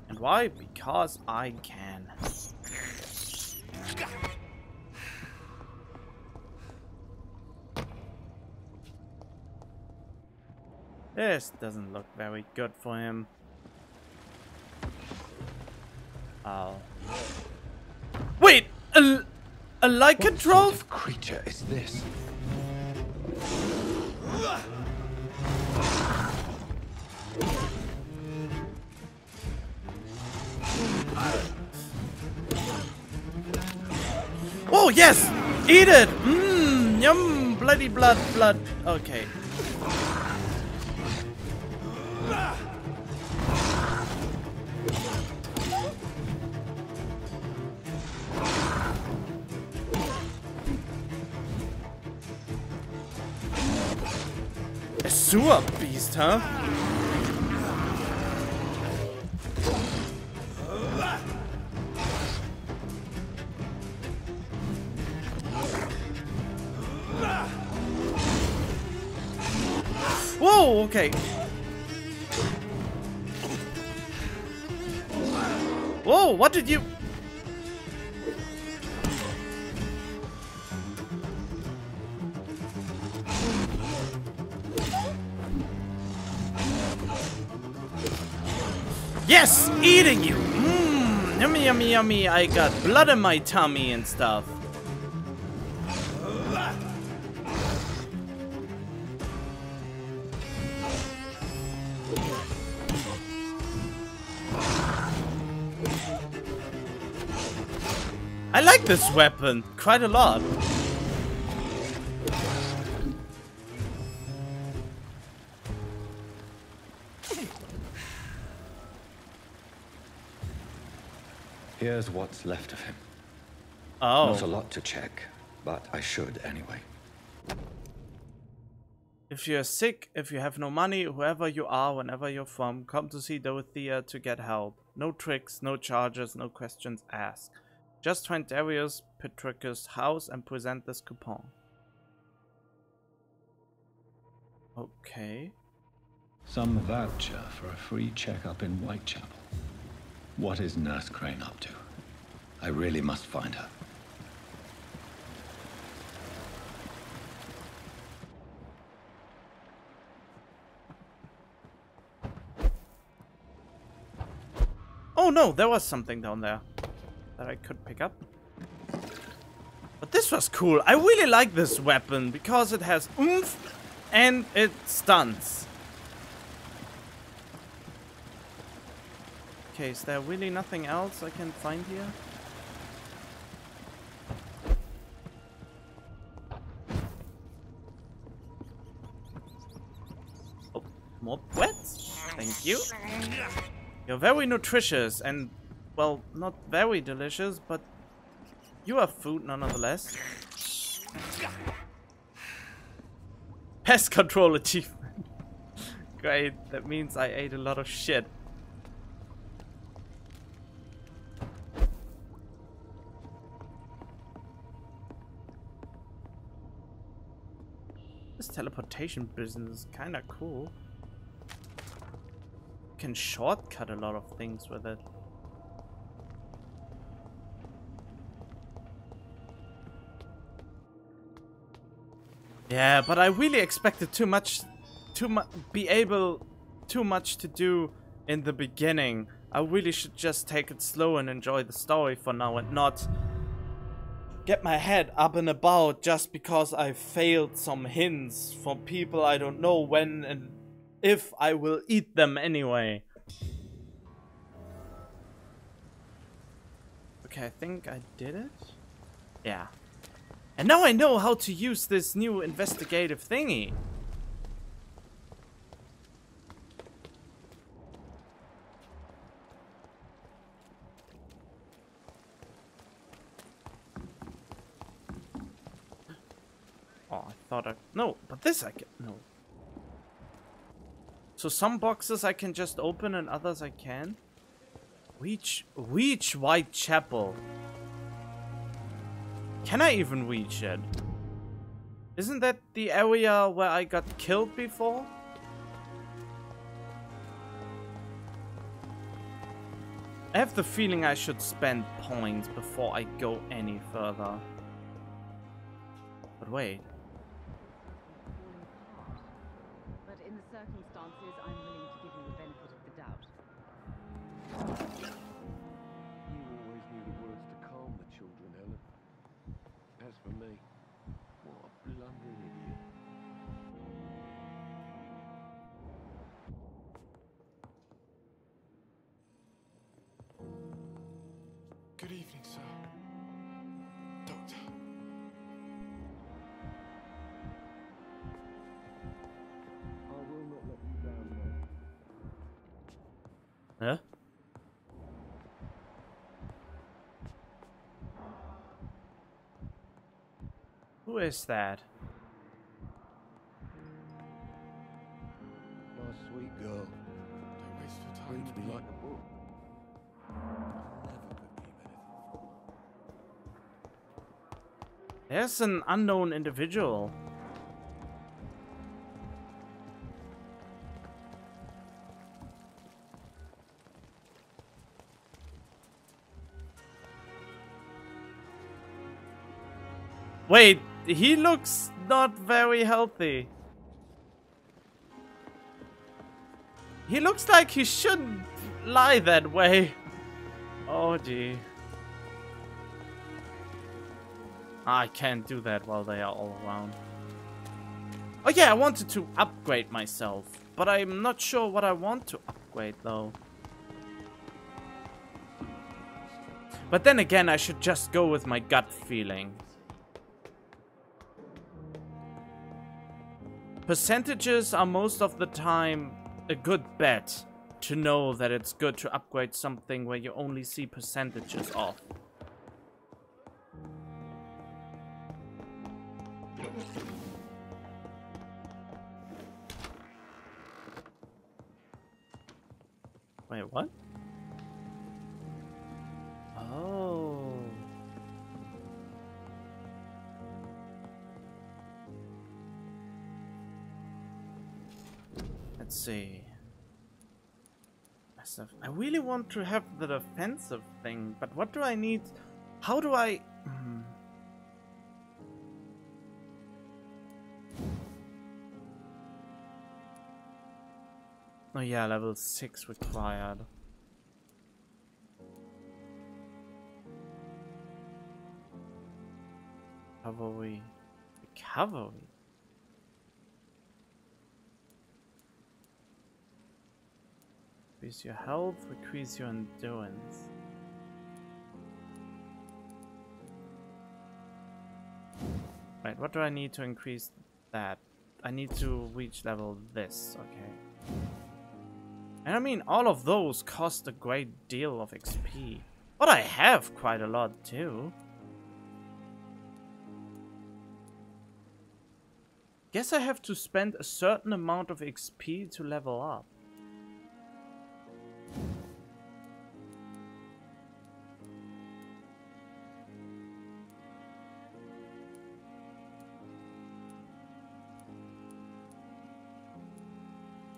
And why? Because I can. This doesn't look very good for him. Oh. Wait! A lycanthrope? What sort of creature is this? Oh yes! Eat it! Mmm! Yum! Bloody blood! Okay. sewer beast, huh? Whoa, okay. Whoa, what did you... Yes! Eating you! Mmm! Yummy, yummy, yummy. I got blood in my tummy and stuff. I like this weapon quite a lot. Here's what's left of him. Oh. Not a lot to check, but I should anyway. If you're sick, if you have no money, whoever you are, whenever you're from, come to see Dorothea to get help. No tricks, no charges, no questions asked. Just find Darius Petricus' house and present this coupon. Okay. Some voucher for a free checkup in Whitechapel. What is Nurse Crane up to? I really must find her. Oh no, there was something down there that I could pick up. But this was cool. I really like this weapon because it has oomph and it stuns. Okay, is there really nothing else I can find here? Oh, more wets. Thank you. You're very nutritious and, well, not very delicious, but you are food nonetheless. Pest control achievement. Great, that means I ate a lot of shit. This teleportation business is kinda cool. You can shortcut a lot of things with it. Yeah, but I really expected too much to do in the beginning. I really should just take it slow and enjoy the story for now and not get my head up and about just because I failed some hints from people I don't know when and if I will eat them anyway. Okay, I think I did it. Yeah. And now I know how to use this new investigative thingy. Oh, I thought no, but this I can... No. So some boxes I can just open and others I can? Reach Whitechapel. Can I even reach it? Isn't that the area where I got killed before? I have the feeling I should spend points before I go any further. But wait. But in the circumstances, I'm willing to give you the benefit of the doubt. You always knew the words to calm the children, Helen. As for me, what a blundering idiot. Good evening, sir. Doctor. I will not let you down, Mom. Huh? Who is that? reads me like a book. There's an unknown individual. Wait, he looks not very healthy. He looks like he shouldn't lie that way. Oh gee. I can't do that while they are all around. Oh yeah, I wanted to upgrade myself, but I'm not sure what I want to upgrade though. But then again, I should just go with my gut feeling. Percentages are most of the time a good bet to know that it's good to upgrade something where you only see percentages off. Wait, what? Oh. Let's see. I really want to have the defensive thing, but what do I need? How do I... Oh yeah, level 6 required. Cavalry. Cavalry? Increase your health, increase your endurance. Wait, what do I need to increase that? I need to reach level this, okay. And I mean, all of those cost a great deal of XP. But I have quite a lot too. Guess I have to spend a certain amount of XP to level up.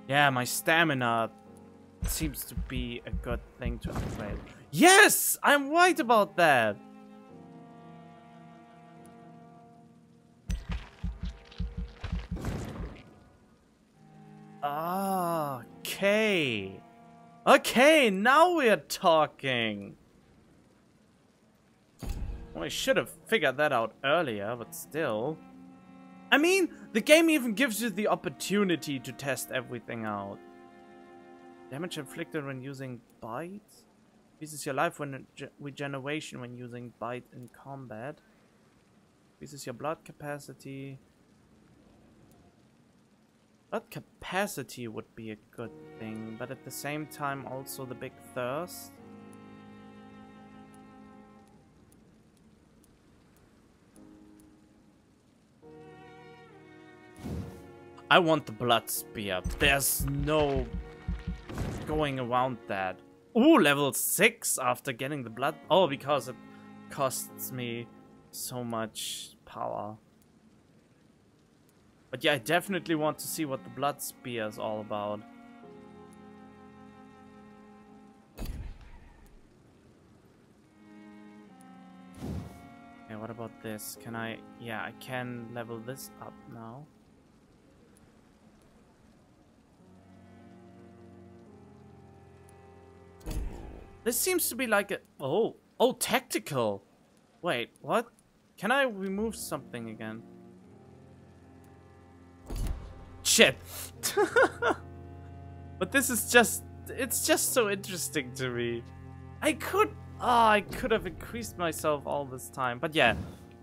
Yeah, my stamina seems to be a good thing to upgrade. Yes! I'm right about that! Okay. Okay, now we're talking. Well, I should have figured that out earlier, but still. I mean, the game even gives you the opportunity to test everything out. Damage inflicted when using bite. Increases your life when regeneration when using bite in combat. Increases your blood capacity. Blood capacity would be a good thing, but at the same time also the big thirst. I want the blood spear. There's no going around that. Ooh, level 6 after getting the blood. Oh, because it costs me so much power. But yeah, I definitely want to see what the blood spear is all about. Okay, what about this? Can I... Yeah, I can level this up now. This seems to be like a... Oh, tactical. Wait, what? Can I remove something again? Shit. But this is just... It's just so interesting to me. I could have increased myself all this time. But yeah,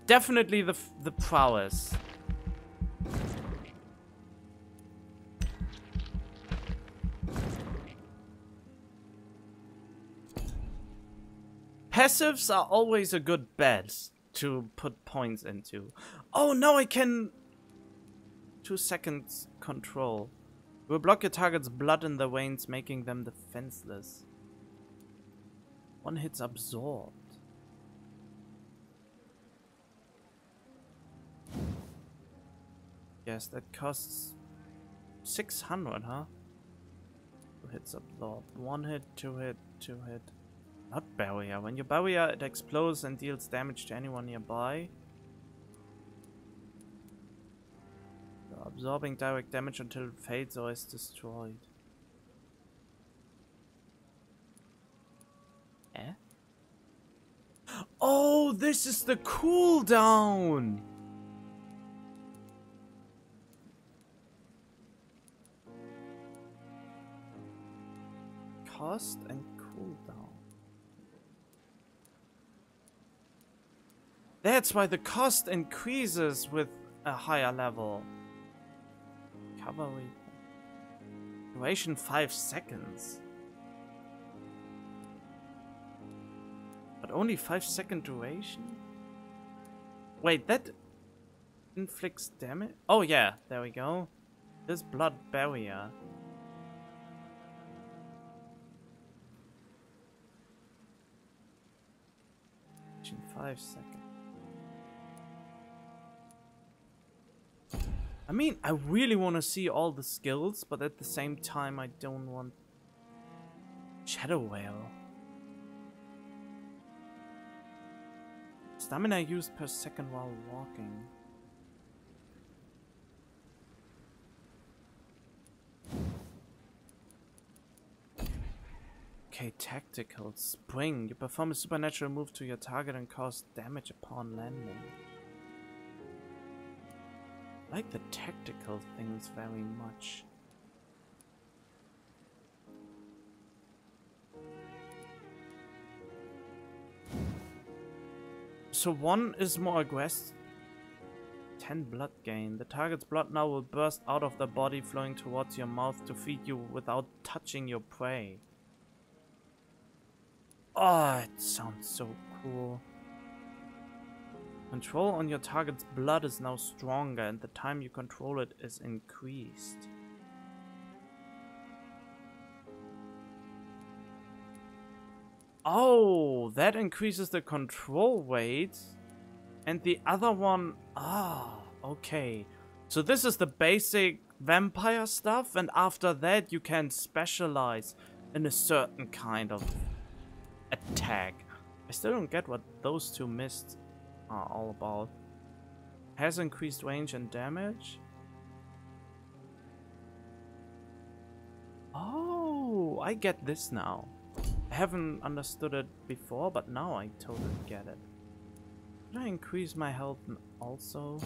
definitely the prowess. Passives are always a good bet to put points into. Oh, now I can... 2 seconds control. Will block your target's blood in the veins, making them defenseless. One hit's absorbed. Yes, that costs 600, huh? 2 hits absorbed. 1 hit, 2 hit, 2 hit. Not barrier. When you barrier, it explodes and deals damage to anyone nearby. Absorbing direct damage until it fades or is destroyed. Eh? Oh, this is the cooldown! Cost and cooldown. That's why the cost increases with a higher level. Recovery. Duration 5 seconds. But only 5-second duration? Wait, that inflicts damage? Oh yeah, there we go. This blood barrier. 5 seconds. I mean, I really want to see all the skills, but at the same time, I don't want Shadow Whale. Stamina used per second while walking. Okay, tactical. Spring. You perform a supernatural move to your target and cause damage upon landing. I like the tactical things very much. So one is more aggressive. 10 blood gain. The target's blood now will burst out of the body, flowing towards your mouth to feed you without touching your prey. Oh, it sounds so cool. Control on your target's blood is now stronger, and the time you control it is increased. Oh, that increases the control weight. And the other one... Ah, okay. So this is the basic vampire stuff, and after that you can specialize in a certain kind of attack. I still don't get what those two mists are all about. Has increased range and damage. Oh, I get this now. I haven't understood it before, but now I totally get it. Should I increase my health also?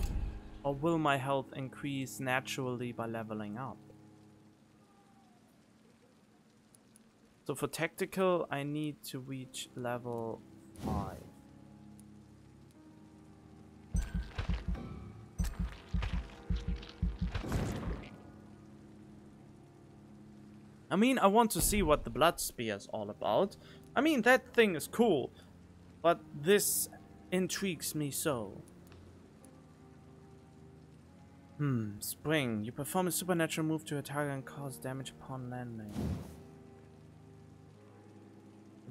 Or will my health increase naturally by leveling up? So for tactical, I need to reach level 5. I mean, I want to see what the blood spear is all about. I mean, that thing is cool, but this intrigues me so. Spring. You perform a supernatural move to a target and cause damage upon landing.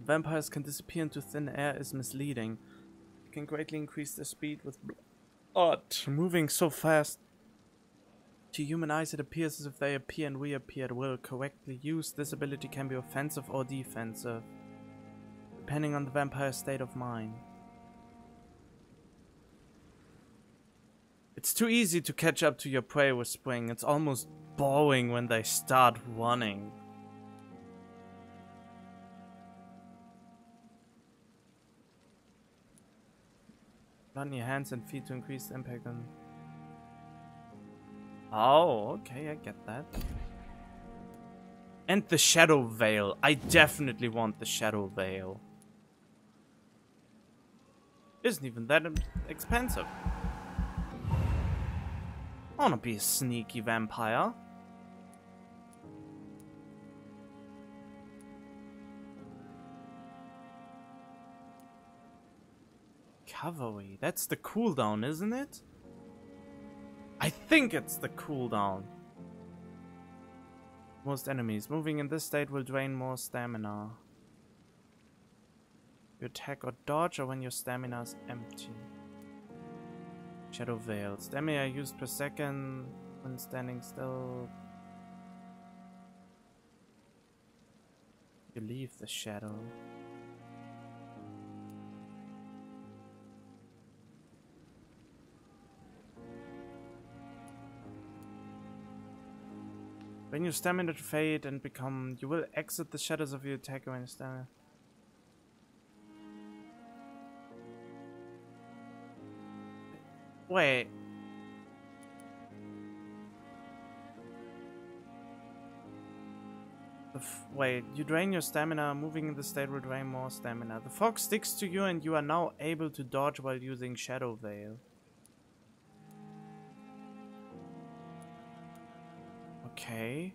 Vampires can disappear into thin air is misleading. You can greatly increase their speed with blood moving so fast. To human eyes, it appears as if they appear and reappear at will. Correctly used, this ability can be offensive or defensive, depending on the vampire's state of mind. It's too easy to catch up to your prey with Spring. It's almost boring when they start running. Blood in your hands and feet to increase the impact on... Oh, okay, I get that. And the Shadow Veil. I definitely want the Shadow Veil. Isn't even that expensive. I wanna be a sneaky vampire. Cavalry. That's the cooldown, isn't it? I think it's the cooldown. most enemies. Moving in this state will drain more stamina. You attack or dodge, or when your stamina is empty. Shadow Veil. Stamina used per second when standing still. You leave the shadow. When your stamina fade and become, you will exit the shadows of your attacker when your stamina. Wait. Wait, you drain your stamina. Moving in the state will drain more stamina. The fog sticks to you and you are now able to dodge while using Shadow Veil. Okay.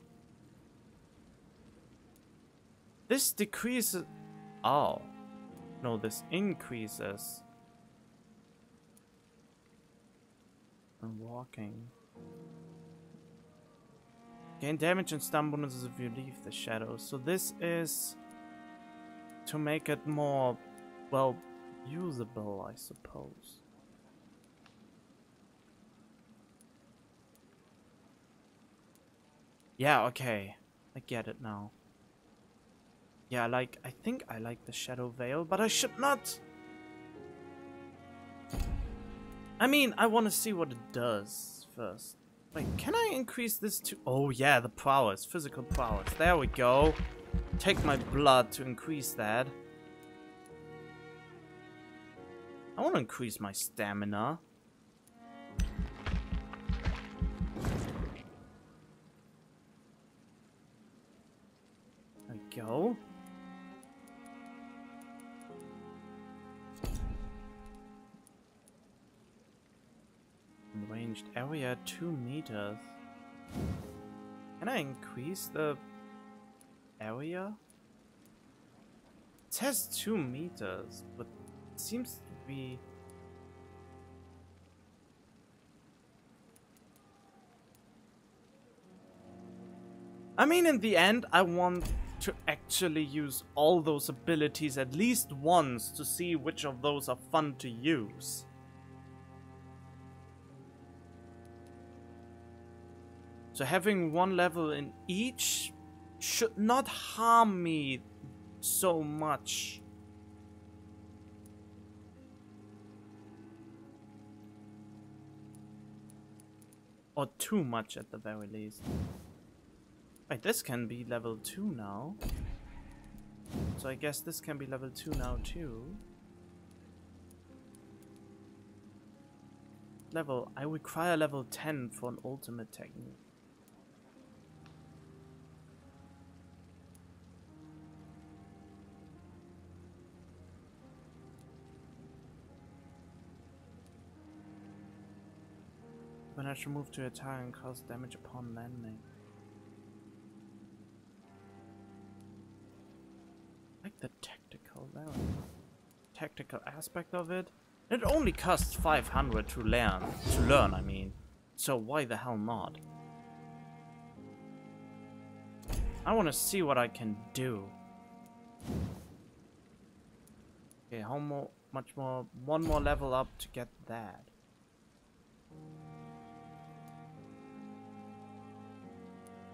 This decreases... Oh. No, this increases. And walking. Gain damage and stun bonuses if you leave the shadows. So this is to make it more, well, usable, I suppose. Yeah, okay. I get it now. Yeah, I think I like the Shadow Veil, but I should not. I mean, I want to see what it does first. Wait, can I increase this to... Oh yeah, the prowess, physical prowess. There we go. Take my blood to increase that. I want to increase my stamina. There we go. Ranged area 2 meters. Can I increase the area? It says 2 meters, but it seems to be... I mean, in the end, I want to actually use all those abilities at least once to see which of those are fun to use. So having one level in each should not harm me so much. Or too much at the very least. Wait, this can be level 2 now. So I guess this can be level 2 now too. I require level 10 for an ultimate technique. When I should move to attack and cause damage upon landing. I like the tactical aspect of it. It only costs 500 to learn, I mean. So why the hell not? I want to see what I can do. Okay, one more level up to get that.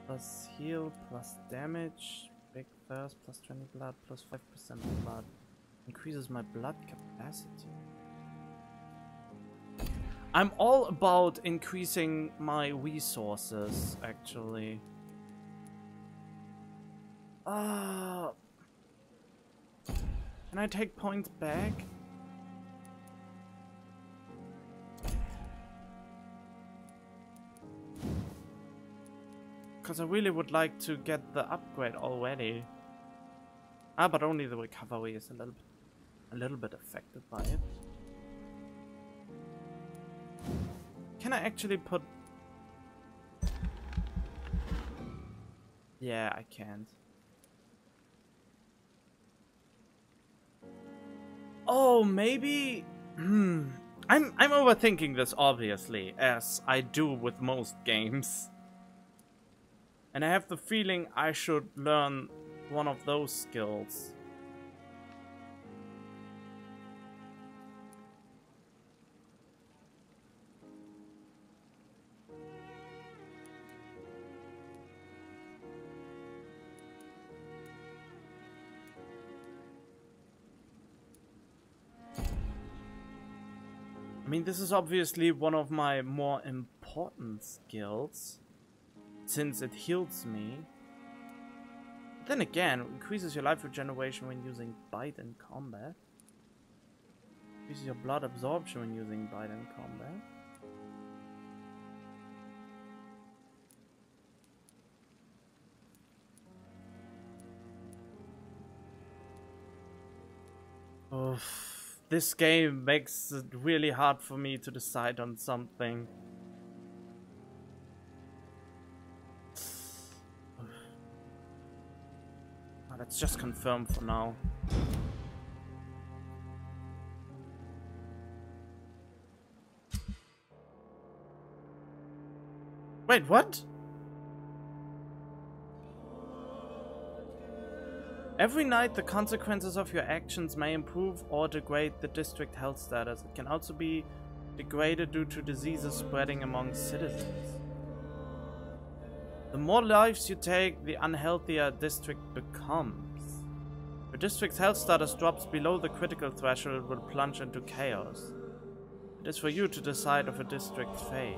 Plus heal, plus damage, big thirst, plus 20 blood, plus 5% blood. Increases my blood capacity. I'm all about increasing my resources, actually. Can I take points back? Because I really would like to get the upgrade already. But only the recovery is a little bit affected by it. Can I actually put... Yeah, I can't. Oh, maybe... I'm overthinking this, obviously, as I do with most games. And I have the feeling I should learn one of those skills. I mean, this is obviously one of my more important skills, since it heals me. Then again, increases your life regeneration when using bite in combat. Increases your blood absorption when using bite in combat. Oh, this game makes it really hard for me to decide on something. Let's just confirm for now. Wait, what? Every night, the consequences of your actions may improve or degrade the district health status. It can also be degraded due to diseases spreading among citizens. The more lives you take, the unhealthier a district becomes. If a district's health status drops below the critical threshold, it will plunge into chaos. It is for you to decide of a district's fate.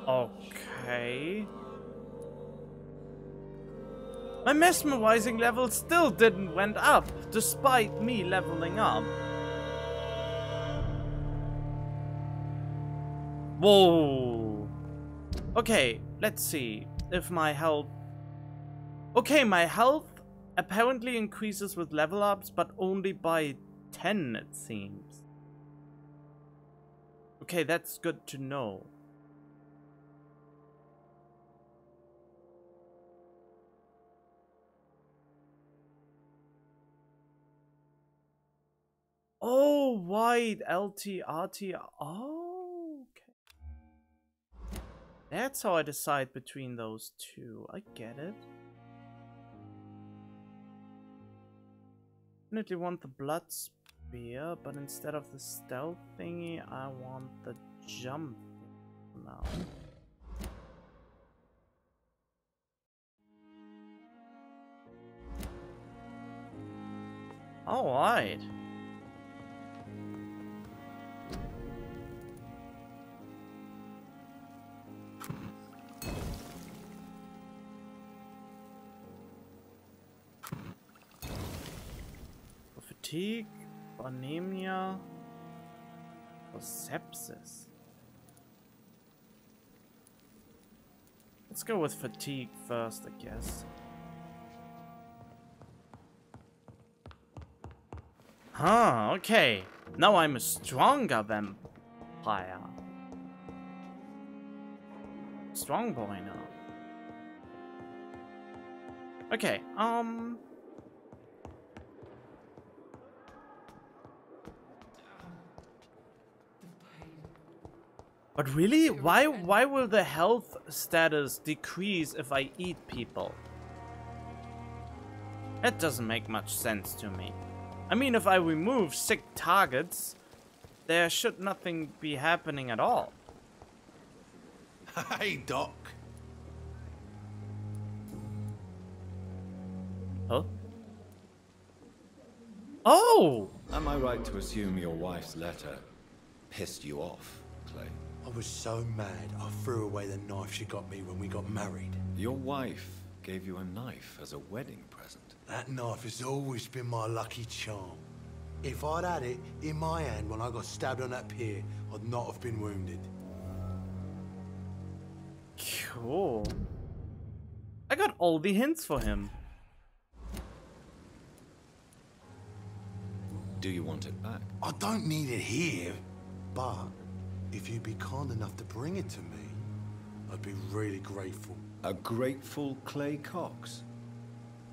Okay. My mesmerizing level still didn't went up, despite me leveling up. Whoa. Okay, let's see if my health... Okay, my health apparently increases with level ups, but only by 10 it seems. Okay, that's good to know. Oh, wide LT, RT. Oh, okay. That's how I decide between those two. I get it. Definitely want the blood spear, but instead of the stealth thingy, I want the jump now. Alright. For fatigue, for anemia, for sepsis. Let's go with fatigue first, I guess. Huh, okay. Now I'm a stronger vampire. Strong boy now. Okay, But really? Why will the health status decrease if I eat people? That doesn't make much sense to me. I mean, if I remove sick targets, there should nothing be happening at all. Hey, Doc. Huh? Oh! Am I right to assume your wife's letter pissed you off, Clay? I was so mad, I threw away the knife she got me when we got married. Your wife gave you a knife as a wedding present. That knife has always been my lucky charm. If I'd had it in my hand when I got stabbed on that pier, I'd not have been wounded. Cool. I got all the hints for him. Do you want it back? I don't need it here, but if you'd be kind enough to bring it to me, I'd be really grateful. A grateful Clay Cox?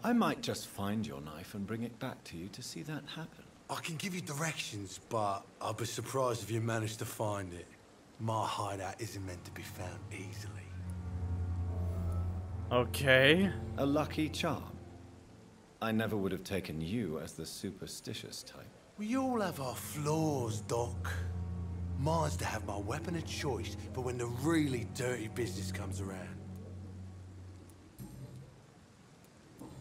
I might just find your knife and bring it back to you to see that happen. I can give you directions, but I'll be surprised if you manage to find it. My hideout isn't meant to be found easily. Okay. A lucky charm. I never would have taken you as the superstitious type. We all have our flaws, Doc. Mine's to have my weapon of choice for when the really dirty business comes around.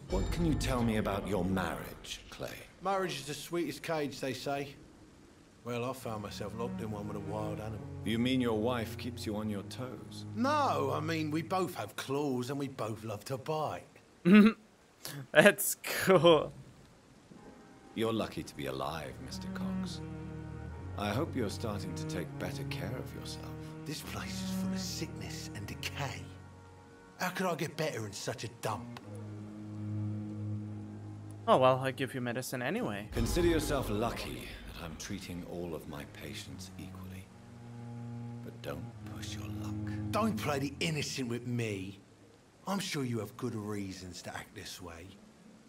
What can you tell me about your marriage, Clay? Marriage is the sweetest cage, they say. Well, I found myself locked in one with a wild animal. You mean your wife keeps you on your toes? No, I mean, we both have claws and we both love to bite. That's cool. You're lucky to be alive, Mr. Cox. I hope you're starting to take better care of yourself. This place is full of sickness and decay. How could I get better in such a dump? Oh well, I give you medicine anyway. Consider yourself lucky that I'm treating all of my patients equally. But don't push your luck. Don't play the innocent with me. I'm sure you have good reasons to act this way.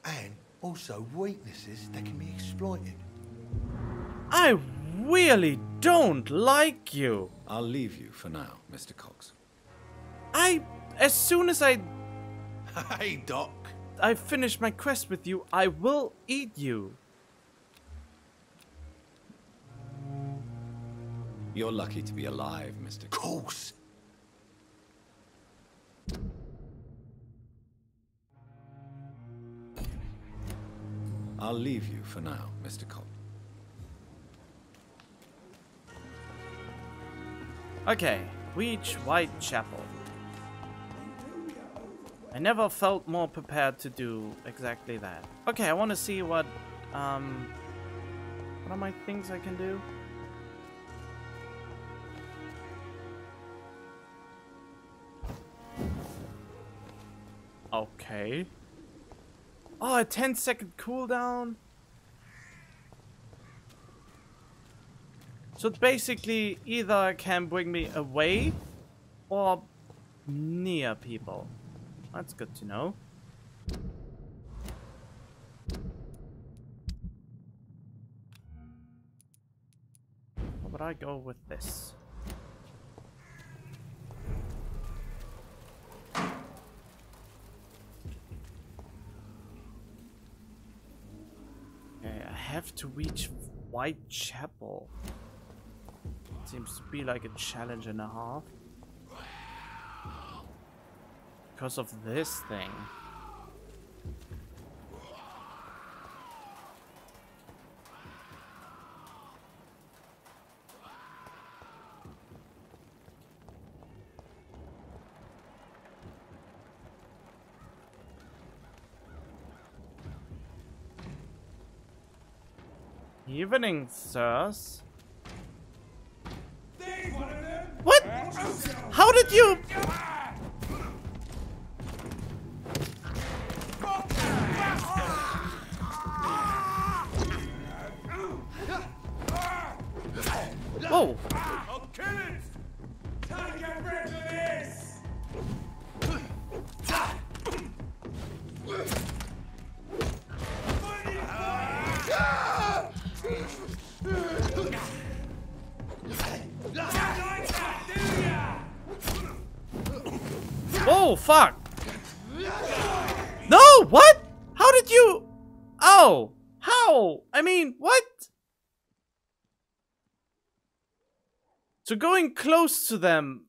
And also weaknesses that can be exploited. I really don't like you. I'll leave you for now, Mr. Cox. As soon as I Hey, Doc. I finish my quest with you, I will eat you. You're lucky to be alive, Mr. Cox. I'll leave you for now, Mr. Cox. Okay, reach Whitechapel. I never felt more prepared to do exactly that. Okay, I want to see what are my things I can do? Okay. Oh, a 10-second cooldown. So it basically either can bring me away or near people. That's good to know. How would I go with this? Okay, I have to reach Whitechapel. Seems to be like a challenge and a half. Because of this thing. Evening, sirs. What? How did you? Whoa! I'll kill it! Time to get rid of this! Oh, fuck! No, what? How did you? Oh, how? I mean, what? So going close to them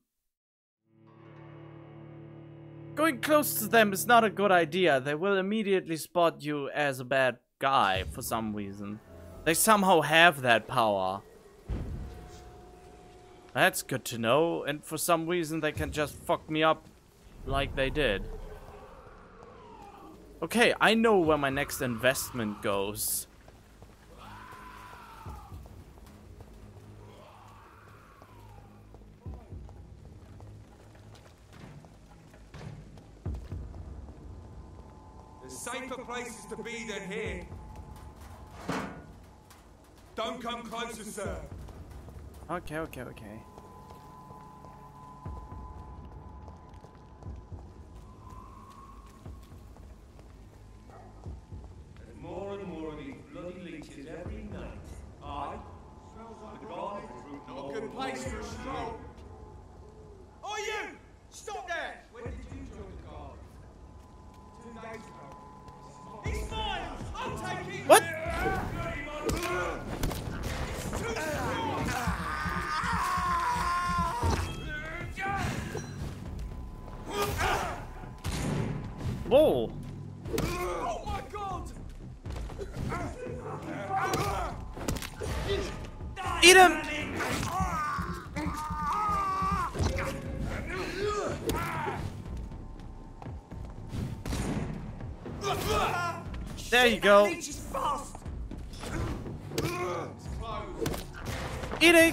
is not a good idea. They will immediately spot you as a bad guy for some reason. They somehow have that power. That's good to know. And for some reason they can just fuck me up like they did. Okay, I know where my next investment goes. There's safer places to be than here. Don't come closer, sir. Okay. Eat him! There you go. Eating!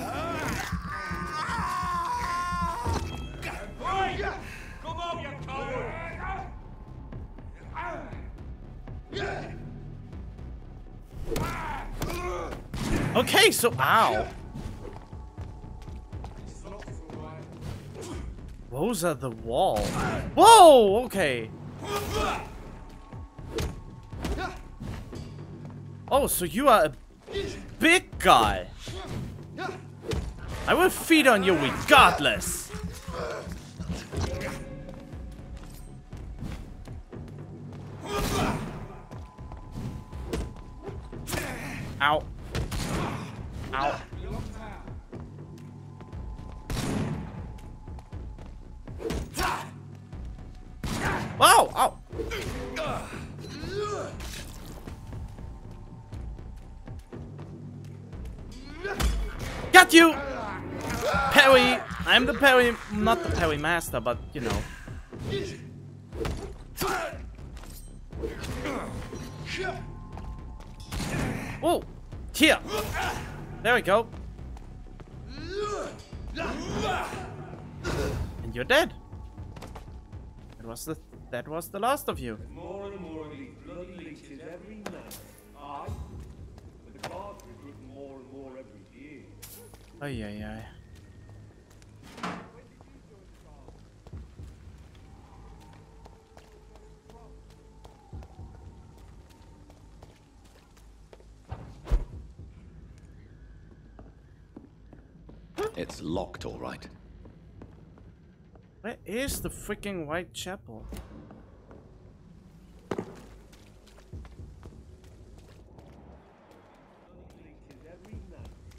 Come on, you coward! Okay, so ow. Those are the wall. Whoa, okay. Oh, so you are a big guy. I will feed on you regardless. Ow. Ow. Wow! Ow! Got you! Parry! I'm the parry, not the parry master, but you know. Whoa! Here! There we go. And you're dead. That was the last of you. More and more of these bloody leeches every night. Aye. But the guards recruit more and more every year. Ay, ay, ay. It's locked, all right. Where is the freaking Whitechapel?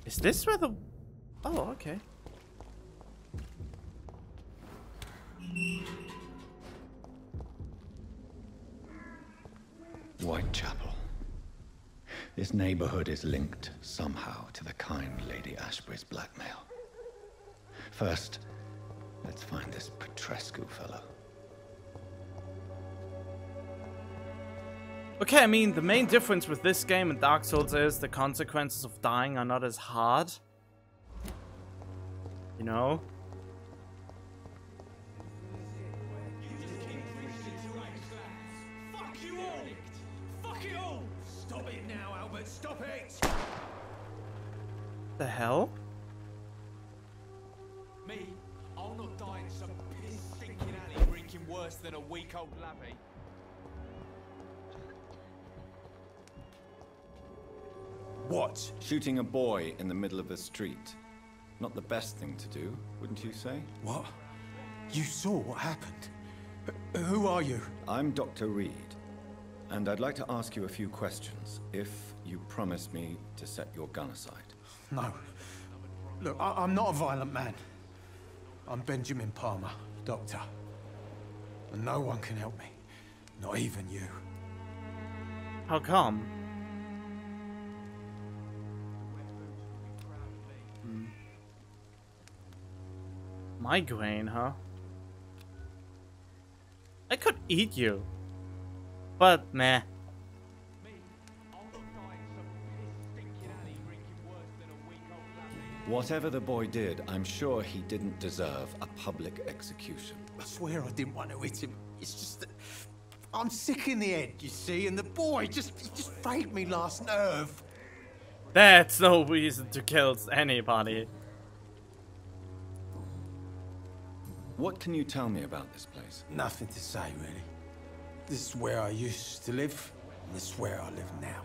Is this where the... Oh, okay. Whitechapel. This neighborhood is linked somehow to the kind Lady Ashbury's blackmail. First, let's find this Petrescu fellow. Okay, I mean, the main difference with this game and Dark Souls is the consequences of dying are not as hard. You know? Fuck you all! Fuck it all! Stop it now, Albert! Stop it! The hell? Me? I'll not die in some piss-stinking alley reeking worse than a week-old lavvy. What? Shooting a boy in the middle of the street. Not the best thing to do, wouldn't you say? What? You saw what happened? Who are you? I'm Dr. Reed, and I'd like to ask you a few questions, if you promise me to set your gun aside. No. Look, I'm not a violent man. I'm Benjamin Palmer, doctor. And no one can help me. Not even you. How come? Migraine, huh? I could eat you. But meh. Whatever the boy did, I'm sure he didn't deserve a public execution. I swear I didn't want to hit him. It's just that I'm sick in the head, you see, and the boy just frayed me last nerve. That's no reason to kill anybody. What can you tell me about this place? Nothing to say, really. This is where I used to live, and this is where I live now.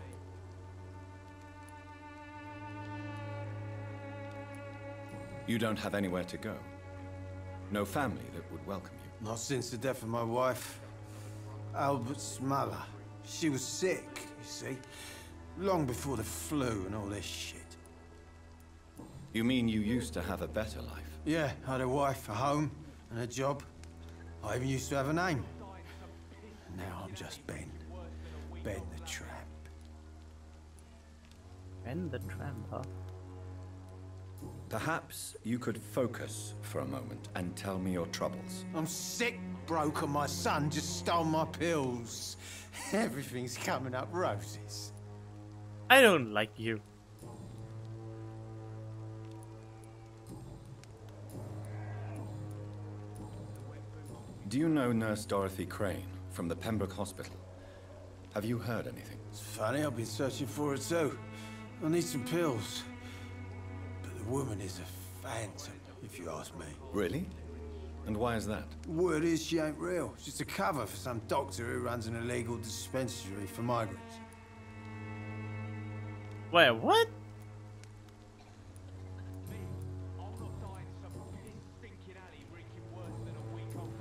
You don't have anywhere to go? No family that would welcome you? Not since the death of my wife, Albert's mother. She was sick, you see. Long before the flu and all this shit. You mean you used to have a better life? Yeah, I had a wife, a home, and a job. I even used to have a name. Now I'm just Ben. Ben the Tramp. Ben the Tramp, huh? Perhaps you could focus for a moment and tell me your troubles. I'm sick, broke, and my son just stole my pills. Everything's coming up roses. I don't like you. Do you know Nurse Dorothy Crane from the Pembroke Hospital? Have you heard anything? It's funny, I've been searching for her too. I need some pills. But the woman is a phantom, if you ask me. Really? And why is that? Word is she ain't real. She's a cover for some doctor who runs an illegal dispensary for migrants. Wait, what?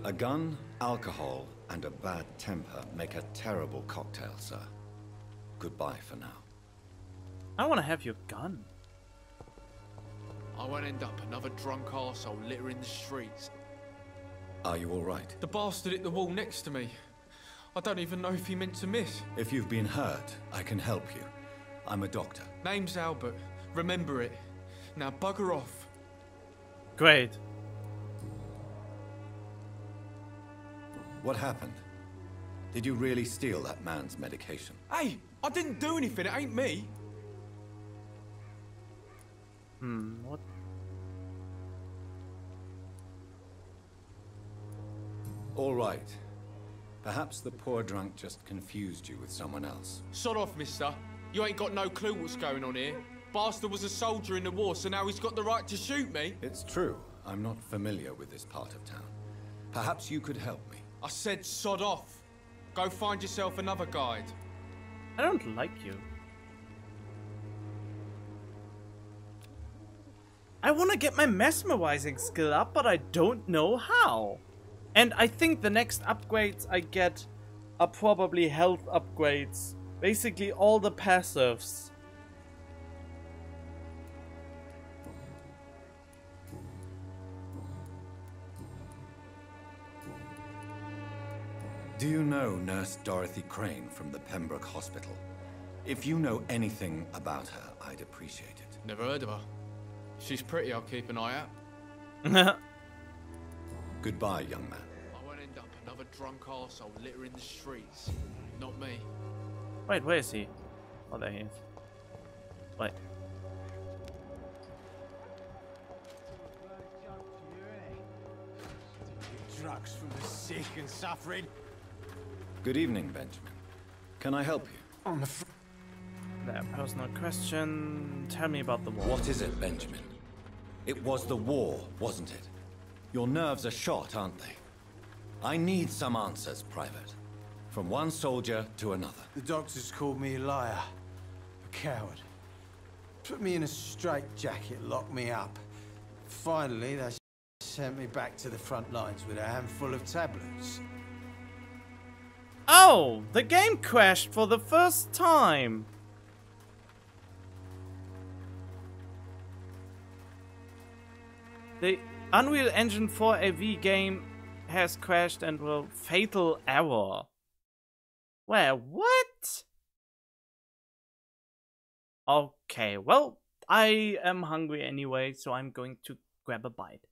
A gun, alcohol, and a bad temper make a terrible cocktail, sir. Goodbye for now. I want to have your gun. I won't end up another drunk arsehole littering the streets. Are you all right? The bastard hit the wall next to me. I don't even know if he meant to miss. If you've been hurt, I can help you. I'm a doctor. Name's Albert. Remember it. Now bugger off. Great. What happened? Did you really steal that man's medication? Hey, I didn't do anything. It ain't me. What? All right. Perhaps the poor drunk just confused you with someone else. Sod off, mister. You ain't got no clue what's going on here. Bastard was a soldier in the war, so now he's got the right to shoot me. It's true. I'm not familiar with this part of town. Perhaps you could help me. I said sod off. Go find yourself another guide. I don't like you. I want to get my mesmerizing skill up, but I don't know how. And I think the next upgrades I get are probably health upgrades. Basically all the passives. Do you know Nurse Dorothy Crane from the Pembroke Hospital? If you know anything about her, I'd appreciate it. Never heard of her. If she's pretty, I'll keep an eye out. Goodbye, young man. I won't end up another drunk arsehole littering the streets. Not me. Wait, where is he? Oh, there he is. Wait. Drugs from the sick and suffering. Good evening, Benjamin. Can I help you? I'm There, personal question. Tell me about the war. What is it, Benjamin? It was the war, wasn't it? Your nerves are shot, aren't they? I need some answers, Private. From one soldier to another. The doctors called me a liar. A coward. Put me in a straitjacket, locked me up. Finally, they sent me back to the front lines with a handful of tablets. Oh! The game crashed for the first time! The Unreal Engine 4 AV game has crashed and will fatal error. Where? What? Okay, well, I am hungry anyway, so I'm going to grab a bite.